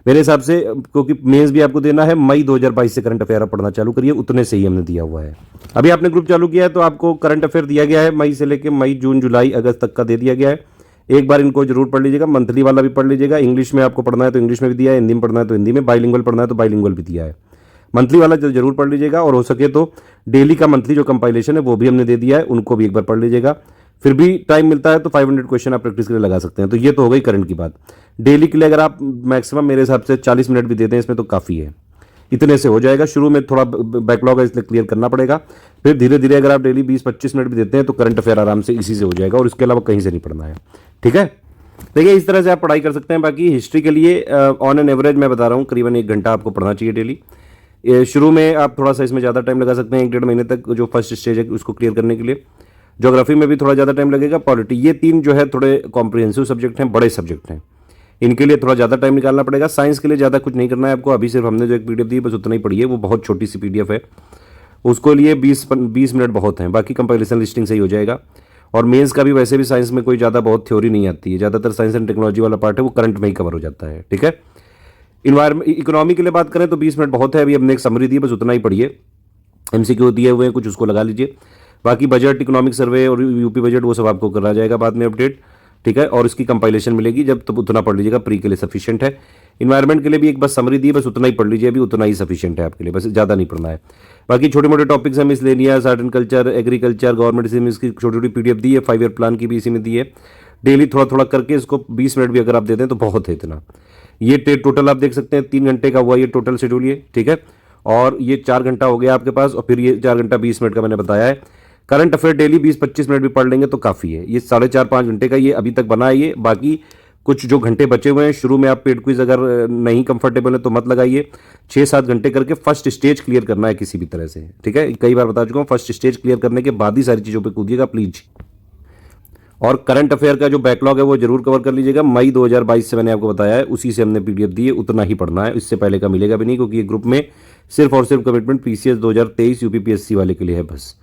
मेरे हिसाब से क्योंकि मेंस भी आपको देना है, मई 2022 से करंट अफेयर आप पढ़ना चालू करिए, उतने से ही हमने दिया हुआ है। अभी आपने ग्रुप चालू किया है तो आपको करंट अफेयर दिया गया है मई से लेकर मई, जून, जुलाई, अगस्त तक का दे दिया गया है। एक बार इनको जरूर पढ़ लीजिएगा। मंथली वाला भी पढ़ लीजिएगा। इंग्लिश में आपको पढ़ना है तो इंग्लिश में भी दिया है, हिंदी में पढ़ना है तो हिंदी में, बाइलिंगुअल पढ़ना है तो बाइलिंगुअल भी दिया है। मंथली वाला जरूर पढ़ लीजिएगा, और हो सके तो डेली का मंथली जो कंपाइलेशन है वो भी हमने दे दिया है, उनको भी एक बार पढ़ लीजिएगा। फिर भी टाइम मिलता है तो 500 क्वेश्चन आप प्रैक्टिस के लिए लगा सकते हैं। तो ये तो हो गई करंट की बात। डेली के लिए अगर आप मैक्सिमम मेरे हिसाब से 40 मिनट भी देते हैं इसमें तो काफ़ी है, इतने से हो जाएगा। शुरू में थोड़ा बैकलॉग है इसलिए क्लियर करना पड़ेगा, फिर धीरे धीरे अगर आप डेली 20-25 मिनट भी देते हैं तो करंट अफेयर आराम से इसी से हो जाएगा, और इसके अलावा कहीं से नहीं पढ़ना है। ठीक है, देखिए इस तरह से आप पढ़ाई कर सकते हैं। बाकी हिस्ट्री के लिए ऑन एन एवरेज मैं बता रहा हूँ करीबन 1 घंटा आपको पढ़ना चाहिए डेली। शुरू में आप थोड़ा सा इसमें ज़्यादा टाइम लगा सकते हैं, 1-1.5 महीने तक जो फर्स्ट स्टेज है उसको क्लियर करने के लिए। ज्योग्राफी में भी थोड़ा ज़्यादा टाइम लगेगा। पॉलिटी, ये 3 जो है थोड़े कॉम्प्रिहेंसिव सब्जेक्ट हैं, बड़े सब्जेक्ट हैं, इनके लिए थोड़ा ज़्यादा टाइम निकालना पड़ेगा। साइंस के लिए ज़्यादा कुछ नहीं करना है आपको, अभी सिर्फ हमने जो एक पीडीएफ दी बस उतना ही पढ़िए, वो बहुत छोटी सी पीडीएफ है, उसको लिए 20 मिनट बहुत हैं, बाकी कंपाइलेशन लिस्टिंग से ही हो जाएगा। और मेंस का भी वैसे भी साइंस में कोई ज़्यादा बहुत थ्योरी नहीं आती है, ज़्यादातर साइंस एंड टेक्नोलॉजी वाला पार्ट है वो करंट में ही कवर हो जाता है। ठीक है, इकोनॉमी के लिए बात करें तो 20 मिनट बहुत है, अभी हमने एक समरी दी बस उतना ही पढ़िए। एमसीक्यू दिए हुए हैं कुछ, उसको लगा लीजिए। बाकी बजट, इकोनॉमिक सर्वे और यूपी बजट वो सब आपको करा जाएगा बाद में अपडेट। ठीक है, और इसकी कंपाइलेशन मिलेगी जब, तब उतना पढ़ लीजिएगा, प्री के लिए सफिशिएंट है। इन्वायरमेंट के लिए भी एक बस समरी दी, बस उतना ही पढ़ लीजिए, अभी उतना ही सफिशिएंट है आपके लिए, बस ज़्यादा नहीं पढ़ना है। बाकी छोटे मोटे टॉपिक्स हैं, miscellaneous, art and culture, agriculture, government scheme, इसकी छोटी छोटी पीडीएफ दी है, 5 ईयर प्लान की भी इसी में दी है। डेली थोड़ा थोड़ा करके इसको 20 मिनट भी अगर आप दे दें तो बहुत है इतना। ये टोटल आप देख सकते हैं 3 घंटे का हुआ ये टोटल शेड्यूल ये। ठीक है, और ये 4 घंटा हो गया आपके पास, और फिर ये 4 घंटा 20 मिनट का मैंने बताया है। करंट अफेयर डेली 20-25 मिनट भी पढ़ लेंगे तो काफ़ी है। ये 4.5-5 घंटे का ये अभी तक बना है ये। बाकी कुछ जो घंटे बचे हुए हैं, शुरू में आप पेड क्विज अगर नहीं कंफर्टेबल है तो मत लगाइए। 6-7 घंटे करके फर्स्ट स्टेज क्लियर करना है किसी भी तरह से। ठीक है, कई बार बता चुका हूँ, फर्स्ट स्टेज क्लियर करने के बाद ही सारी चीज़ों पर कूदिएगा प्लीज। और करंट अफेयर का जो बैकलॉग है वो जरूर कवर कर लीजिएगा। मई 2022 से मैंने आपको बताया है, उसी से हमने पीडीएफ दी है, उतना ही पढ़ना है, इससे पहले का मिलेगा भी नहीं, क्योंकि ये ग्रुप में सिर्फ और सिर्फ कमिटमेंट पीसीएस 2023 यूपीपीएससी वाले के लिए है बस।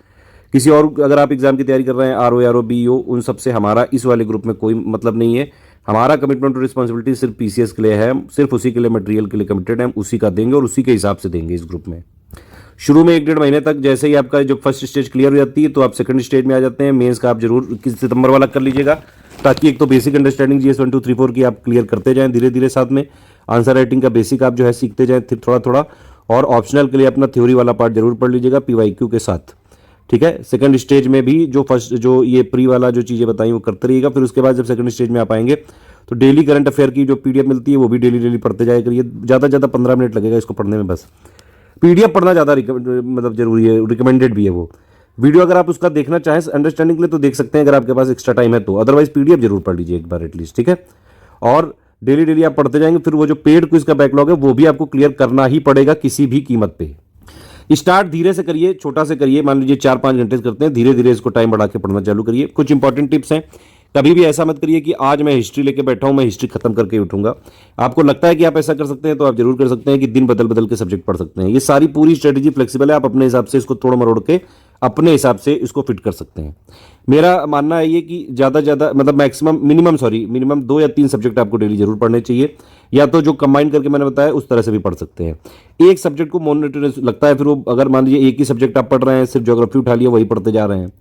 किसी और अगर आप एग्जाम की तैयारी कर रहे हैं, आरओ बीओ, उन सब से हमारा इस वाले ग्रुप में कोई मतलब नहीं है। हमारा कमिटमेंट और रिस्पॉन्सिबिलिटी सिर्फ पीसीएस के लिए है, सिर्फ उसी के लिए मटेरियल के लिए कमिटेड है, हम उसी का देंगे और उसी के हिसाब से देंगे इस ग्रुप में। शुरू में 1-1.5 महीने तक जैसे ही आपका जो फर्स्ट स्टेज क्लियर हो जाती है तो आप सेकंड स्टेज में आ जाते हैं। मेंस का आप जरूर सितंबर वाला कर लीजिएगा, ताकि एक तो बेसिक अंडरस्टैंडिंग जीएस 1 2 3 4 की आप क्लियर करते जाएं धीरे धीरे, साथ में आंसर राइटिंग का बेसिक आप जो है सीखते जाएं थोड़ा थोड़ा, और ऑप्शनल के लिए अपना थ्योरी वाला पार्ट जरूर पढ़ लीजिएगा पीवाईक्यू के साथ। ठीक है, सेकंड स्टेज में भी जो ये प्री वाला जो चीज़ें बताई वो करते रहिएगा। फिर उसके बाद जब सेकंड स्टेज में आप आएंगे तो डेली करंट अफेयर की जो पीडीएफ मिलती है वो भी डेली पढ़ते जाया करिए। ज़्यादा से ज़्यादा 15 मिनट लगेगा इसको पढ़ने में बस। पीडीएफ पढ़ना ज़्यादा मतलब जरूरी है, रिकमेंडेड भी है वो। वीडियो अगर आप उसका देखना चाहें अंडरस्टैंडिंग के लिए तो देख सकते हैं अगर आपके पास एक्स्ट्रा टाइम है तो, अदरवाइज पीडीएफ जरूर पढ़ लीजिए एक बार एटलीस्ट। ठीक है, और डेली आप पढ़ते जाएंगे। फिर वो जो पेड क्विज का बैकलॉग है वो भी आपको क्लियर करना ही पड़ेगा किसी भी कीमत पे। स्टार्ट धीरे से करिए, छोटा से करिए, मान लीजिए 4-5 घंटे करते हैं, धीरे धीरे इसको टाइम बढ़ा के पढ़ना चालू करिए। कुछ इंपॉर्टेंट टिप्स हैं, कभी भी ऐसा मत करिए कि आज मैं हिस्ट्री लेके बैठा हूं, मैं हिस्ट्री खत्म करके उठूंगा। आपको लगता है कि आप ऐसा कर सकते हैं तो आप जरूर कर सकते हैं कि दिन बदल बदल के सब्जेक्ट पढ़ सकते हैं। ये सारी पूरी स्ट्रेटेजी फ्लेक्सिबल है, आप अपने हिसाब से इसको तोड़ मरोड़ के अपने हिसाब से इसको फिट कर सकते हैं। मेरा मानना है ये कि ज़्यादा मतलब मिनिमम 2 या 3 सब्जेक्ट आपको डेली जरूर पढ़ने चाहिए, या तो जो कंबाइन करके मैंने बताया उस तरह से भी पढ़ सकते हैं। एक सब्जेक्ट को मोनोटोनस लगता है, फिर वो अगर मान लीजिए एक ही सब्जेक्ट आप पढ़ रहे हैं, सिर्फ ज्योग्राफी उठा लिया वही पढ़ते जा रहे हैं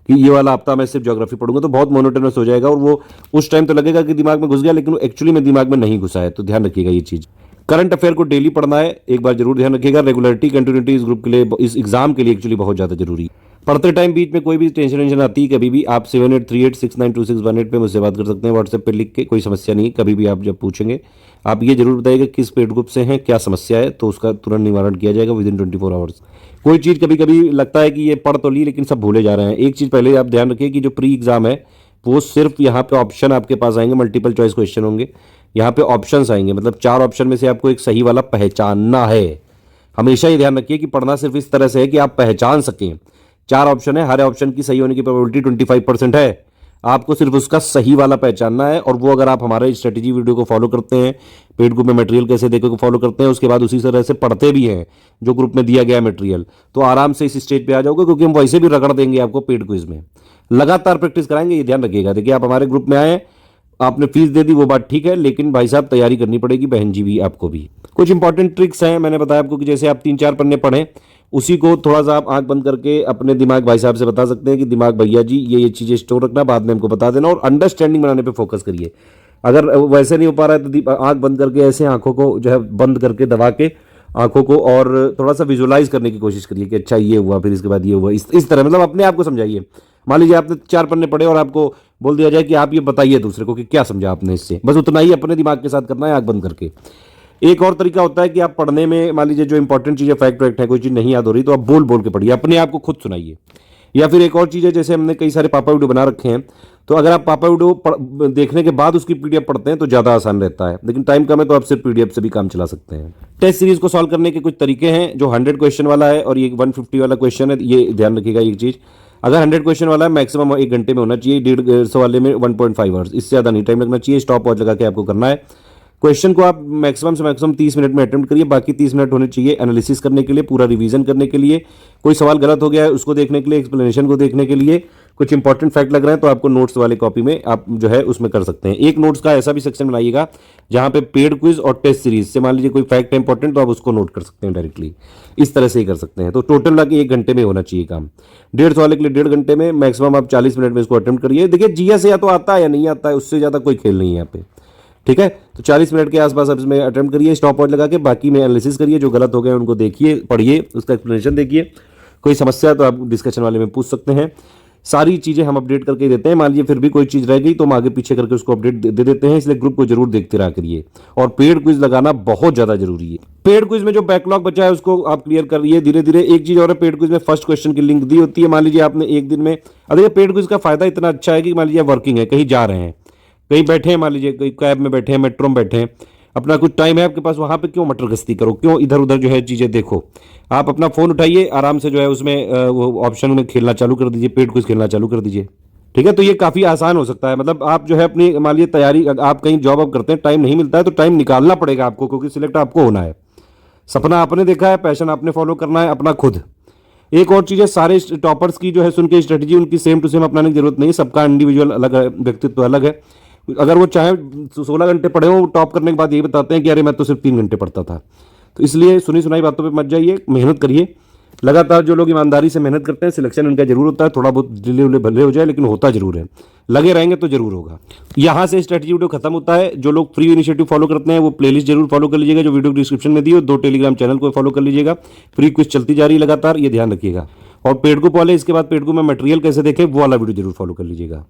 कि ये वाला हफ्ता मैं सिर्फ ज्योग्राफी पढ़ूंगा, तो बहुत मोनोटोनस हो जाएगा और वो उस टाइम तो लगेगा कि दिमाग में घुस गया, लेकिन एक्चुअली में दिमाग में नहीं घुसा है। तो ध्यान रखिएगा ये चीज़। करंट अफेयर को डेली पढ़ना है, एक बार जरूर ध्यान रखिएगा। रेगुलरिटी, कंटिन्यूटी इस ग्रुप के लिए, इस एग्जाम के लिए एक्चुअली बहुत ज़्यादा जरूरी है। पढ़ते टाइम बीच में कोई भी टेंशन आती है कभी भी, आप 7838692618 पे मुझसे बात कर सकते हैं व्हाट्सएप पे लिख के, कोई समस्या नहीं। कभी भी आप जब पूछेंगे आप ये जरूर बताइएगा किस पेड ग्रुप से हैं, क्या समस्या है, तो उसका तुरंत निवारण किया जाएगा विदिन 24 आवर्स। कोई चीज़ कभी कभी लगता है कि ये पढ़ तो ली लेकिन सब भूले जा रहे हैं, एक चीज़ पहले आप ध्यान रखिए कि जो प्री एग्जाम है वो सिर्फ यहाँ पे ऑप्शन आपके पास आएंगे, मल्टीपल चॉइस क्वेश्चन होंगे, यहाँ पे ऑप्शंस आएंगे, मतलब 4 ऑप्शन में से आपको एक सही वाला पहचानना है। हमेशा ये ध्यान रखिए कि पढ़ना सिर्फ इस तरह से है कि आप पहचान सकें। 4 ऑप्शन है, हर ऑप्शन की सही होने की प्रोबेबिलिटी 25% है, आपको सिर्फ उसका सही वाला पहचानना है। और वो अगर आप हमारे स्ट्रेटेजी वीडियो को फॉलो करते हैं, पेड ग्रुप में मटेरियल कैसे देखे को फॉलो करते हैं, उसके बाद उसी तरह से पढ़ते भी हैं जो ग्रुप में दिया गया मटेरियल, तो आराम से इस स्टेज पे आ जाओगे, क्योंकि हम वैसे भी रगड़ देंगे आपको पेड क्विज में। लगातार प्रैक्टिस कराएंगे, ये ध्यान रखिएगा। देखिए आप हमारे ग्रुप में आए, आपने फीस दे दी वो बात ठीक है, लेकिन भाई साहब तैयारी करनी पड़ेगी, बहन जी भी आपको भी। कुछ इंपॉर्टेंट ट्रिक्स हैं, मैंने बताया आपको कि जैसे आप 3-4 पन्ने पढ़ें, उसी को थोड़ा सा आप आंख बंद करके अपने दिमाग भाई साहब से बता सकते हैं कि दिमाग भैया जी ये चीज़ें स्टोर रखना, बाद में हमको बता देना, और अंडरस्टैंडिंग बनाने पे फोकस करिए। अगर वैसे नहीं हो पा रहा है तो आंख बंद करके ऐसे आंखों को जो है बंद करके दबा के आंखों को और थोड़ा सा विजुलाइज करने की कोशिश करिए कि अच्छा ये हुआ, फिर इसके बाद ये हुआ, इस तरह मतलब अपने आप को समझाइए। मान लीजिए आपने 4 पन्ने पढ़े और आपको बोल दिया जाए कि आप ये बताइए दूसरे को कि क्या समझा आपने इससे, बस उतना ही अपने दिमाग के साथ करना है, आंख बंद करके। एक और तरीका होता है कि आप पढ़ने में मान लीजिए जो इंपॉर्टेंट चीज़ है, फैक्ट वैक्ट है, कोई चीज़ नहीं याद हो रही तो आप बोल बोल के पढ़िए, अपने आप को खुद सुनाइए। या फिर एक और चीज़ है, जैसे हमने कई सारे पापा वीडियो बना रखे हैं, तो अगर आप पापा वीडियो देखने के बाद उसकी पीडीएफ पढ़ते हैं तो ज़्यादा आसान रहता है, लेकिन टाइम कम है तो आप सिर्फ पीडीएफ से भी काम चला सकते हैं। टेस्ट सीरीज को सॉल्व करने के कुछ तरीके हैं, जो 100 क्वेश्चन वाला है और ये 150 वाला क्वेश्चन है, ये ध्यान रखिएगा एक चीज़। अगर 100 क्वेश्चन वाला है मैक्सिमम 1 घंटे में होना चाहिए, 150 वाले में 1.5 आवर्स, इससे ज़्यादा नहीं टाइम लगना चाहिए। स्टॉप वॉच लगा के आपको करना है। क्वेश्चन को आप मैक्सिमम से मैक्सिमम 30 मिनट में अटेम्प्ट करिए, बाकी 30 मिनट होने चाहिए एनालिसिस करने के लिए, पूरा रिवीजन करने के लिए, कोई सवाल गलत हो गया है उसको देखने के लिए, एक्सप्लेनेशन को देखने के लिए, कुछ इंपॉर्टेंट फैक्ट लग रहे हैं तो आपको नोट्स वाले कॉपी में आप जो है उसमें कर सकते हैं। एक नोट्स का ऐसा भी सेक्शन बनाइएगा जहां पे पेड क्विज और टेस्ट सीरीज से मान लीजिए कोई फैक्ट है इंपॉर्टेंट तो आप उसको नोट कर सकते हैं डायरेक्टली, इस तरह से ही कर सकते हैं। तो टोटल लगे 1 घंटे में होना चाहिए काम। 150 वाले के लिए 1.5 घंटे में, मैक्सिमम आप 40 मिनट में इसको अटेम्प्ट करिए। देखिए जीएस से या तो आता है या नहीं आता है, उससे ज़्यादा कोई खेल नहीं है यहाँ पे, ठीक है। तो 40 मिनट के आसपास आप इसमें अटेम्प्ट करिए, स्टॉप वॉच लगा के, बाकी में एनालिसिस करिए, जो गलत हो गए उनको देखिए, पढ़िए, उसका एक्सप्लेनेशन देखिए। कोई समस्या है तो आप डिस्कशन वाले में पूछ सकते हैं। सारी चीज़ें हम अपडेट करके देते हैं। मान लीजिए फिर भी कोई चीज़ रह गई तो हम आगे पीछे करके उसको अपडेट दे देते हैं, इसलिए ग्रुप को जरूर देखते रहा करिए। और पेड क्विज लगाना बहुत ज़्यादा जरूरी है। पेड क्विज में जो बैकलॉग बचा है उसको आप क्लियर करिए धीरे धीरे। एक चीज़ और है, पेड क्विज में फर्स्ट क्वेश्चन की लिंक दी होती है। मान लीजिए आपने एक दिन में, देखिए पेड क्विज का फायदा इतना अच्छा है कि मान लीजिए वर्किंग है, कहीं जा रहे हैं, कहीं बैठे हैं, मान लीजिए कहीं कैब में बैठे हैं, मेट्रो में बैठे हैं, अपना कुछ टाइम है आपके पास, वहां पे क्यों मटर गश्ती करो, क्यों इधर उधर जो है चीज़ें देखो। आप अपना फ़ोन उठाइए, आराम से जो है उसमें वो ऑप्शन में खेलना चालू कर दीजिए, पेड क्विज खेलना चालू कर दीजिए, ठीक है। तो ये काफ़ी आसान हो सकता है। मतलब आप जो है अपनी मान लीजिए तैयारी, आप कहीं जॉब अब करते हैं, टाइम नहीं मिलता है तो टाइम निकालना पड़ेगा आपको, क्योंकि सिलेक्ट आपको होना है। सपना आपने देखा है, पैशन आपने फॉलो करना है अपना खुद। एक और चीज़ है, सारे टॉपर्स की जो है सुन के स्ट्रेटजी उनकी सेम टू सेम अपनाने की जरूरत नहीं है, सबका इंडिविजुअल अलग है, व्यक्तित्व अलग है। अगर वो चाहे 16 घंटे पढ़े हो, टॉप करने के बाद यही बताते हैं कि अरे मैं तो सिर्फ 3 घंटे पढ़ता था। तो इसलिए सुनी सुनाई बातों पे मत जाइए, मेहनत करिए लगातार। जो लोग ईमानदारी से मेहनत करते हैं, सिलेक्शन उनका जरूर होता है, थोड़ा बहुत डिले उले भले हो जाए लेकिन होता जरूर है। लगे रहेंगे तो जरूर होगा। यहाँ से स्ट्रेटजी वीडियो खत्म होता है। जो लोग फ्री इनिशिएटिव फॉलो करते हैं वो प्लेलिस्ट जरूर फॉलो कर लीजिएगा, जो वीडियो डिस्क्रिप्शन में दी हो। 2 टेलीग्राम चैनल को फॉलो कर लीजिएगा। फ्री क्विज चलती जा रही है लगातार, ये ध्यान रखिएगा। और पेड ग्रुप वाले, इसके बाद पेड ग्रुप में मटेरियल कैसे देखें वो वाला वीडियो जरूर फॉलो कर लीजिएगा।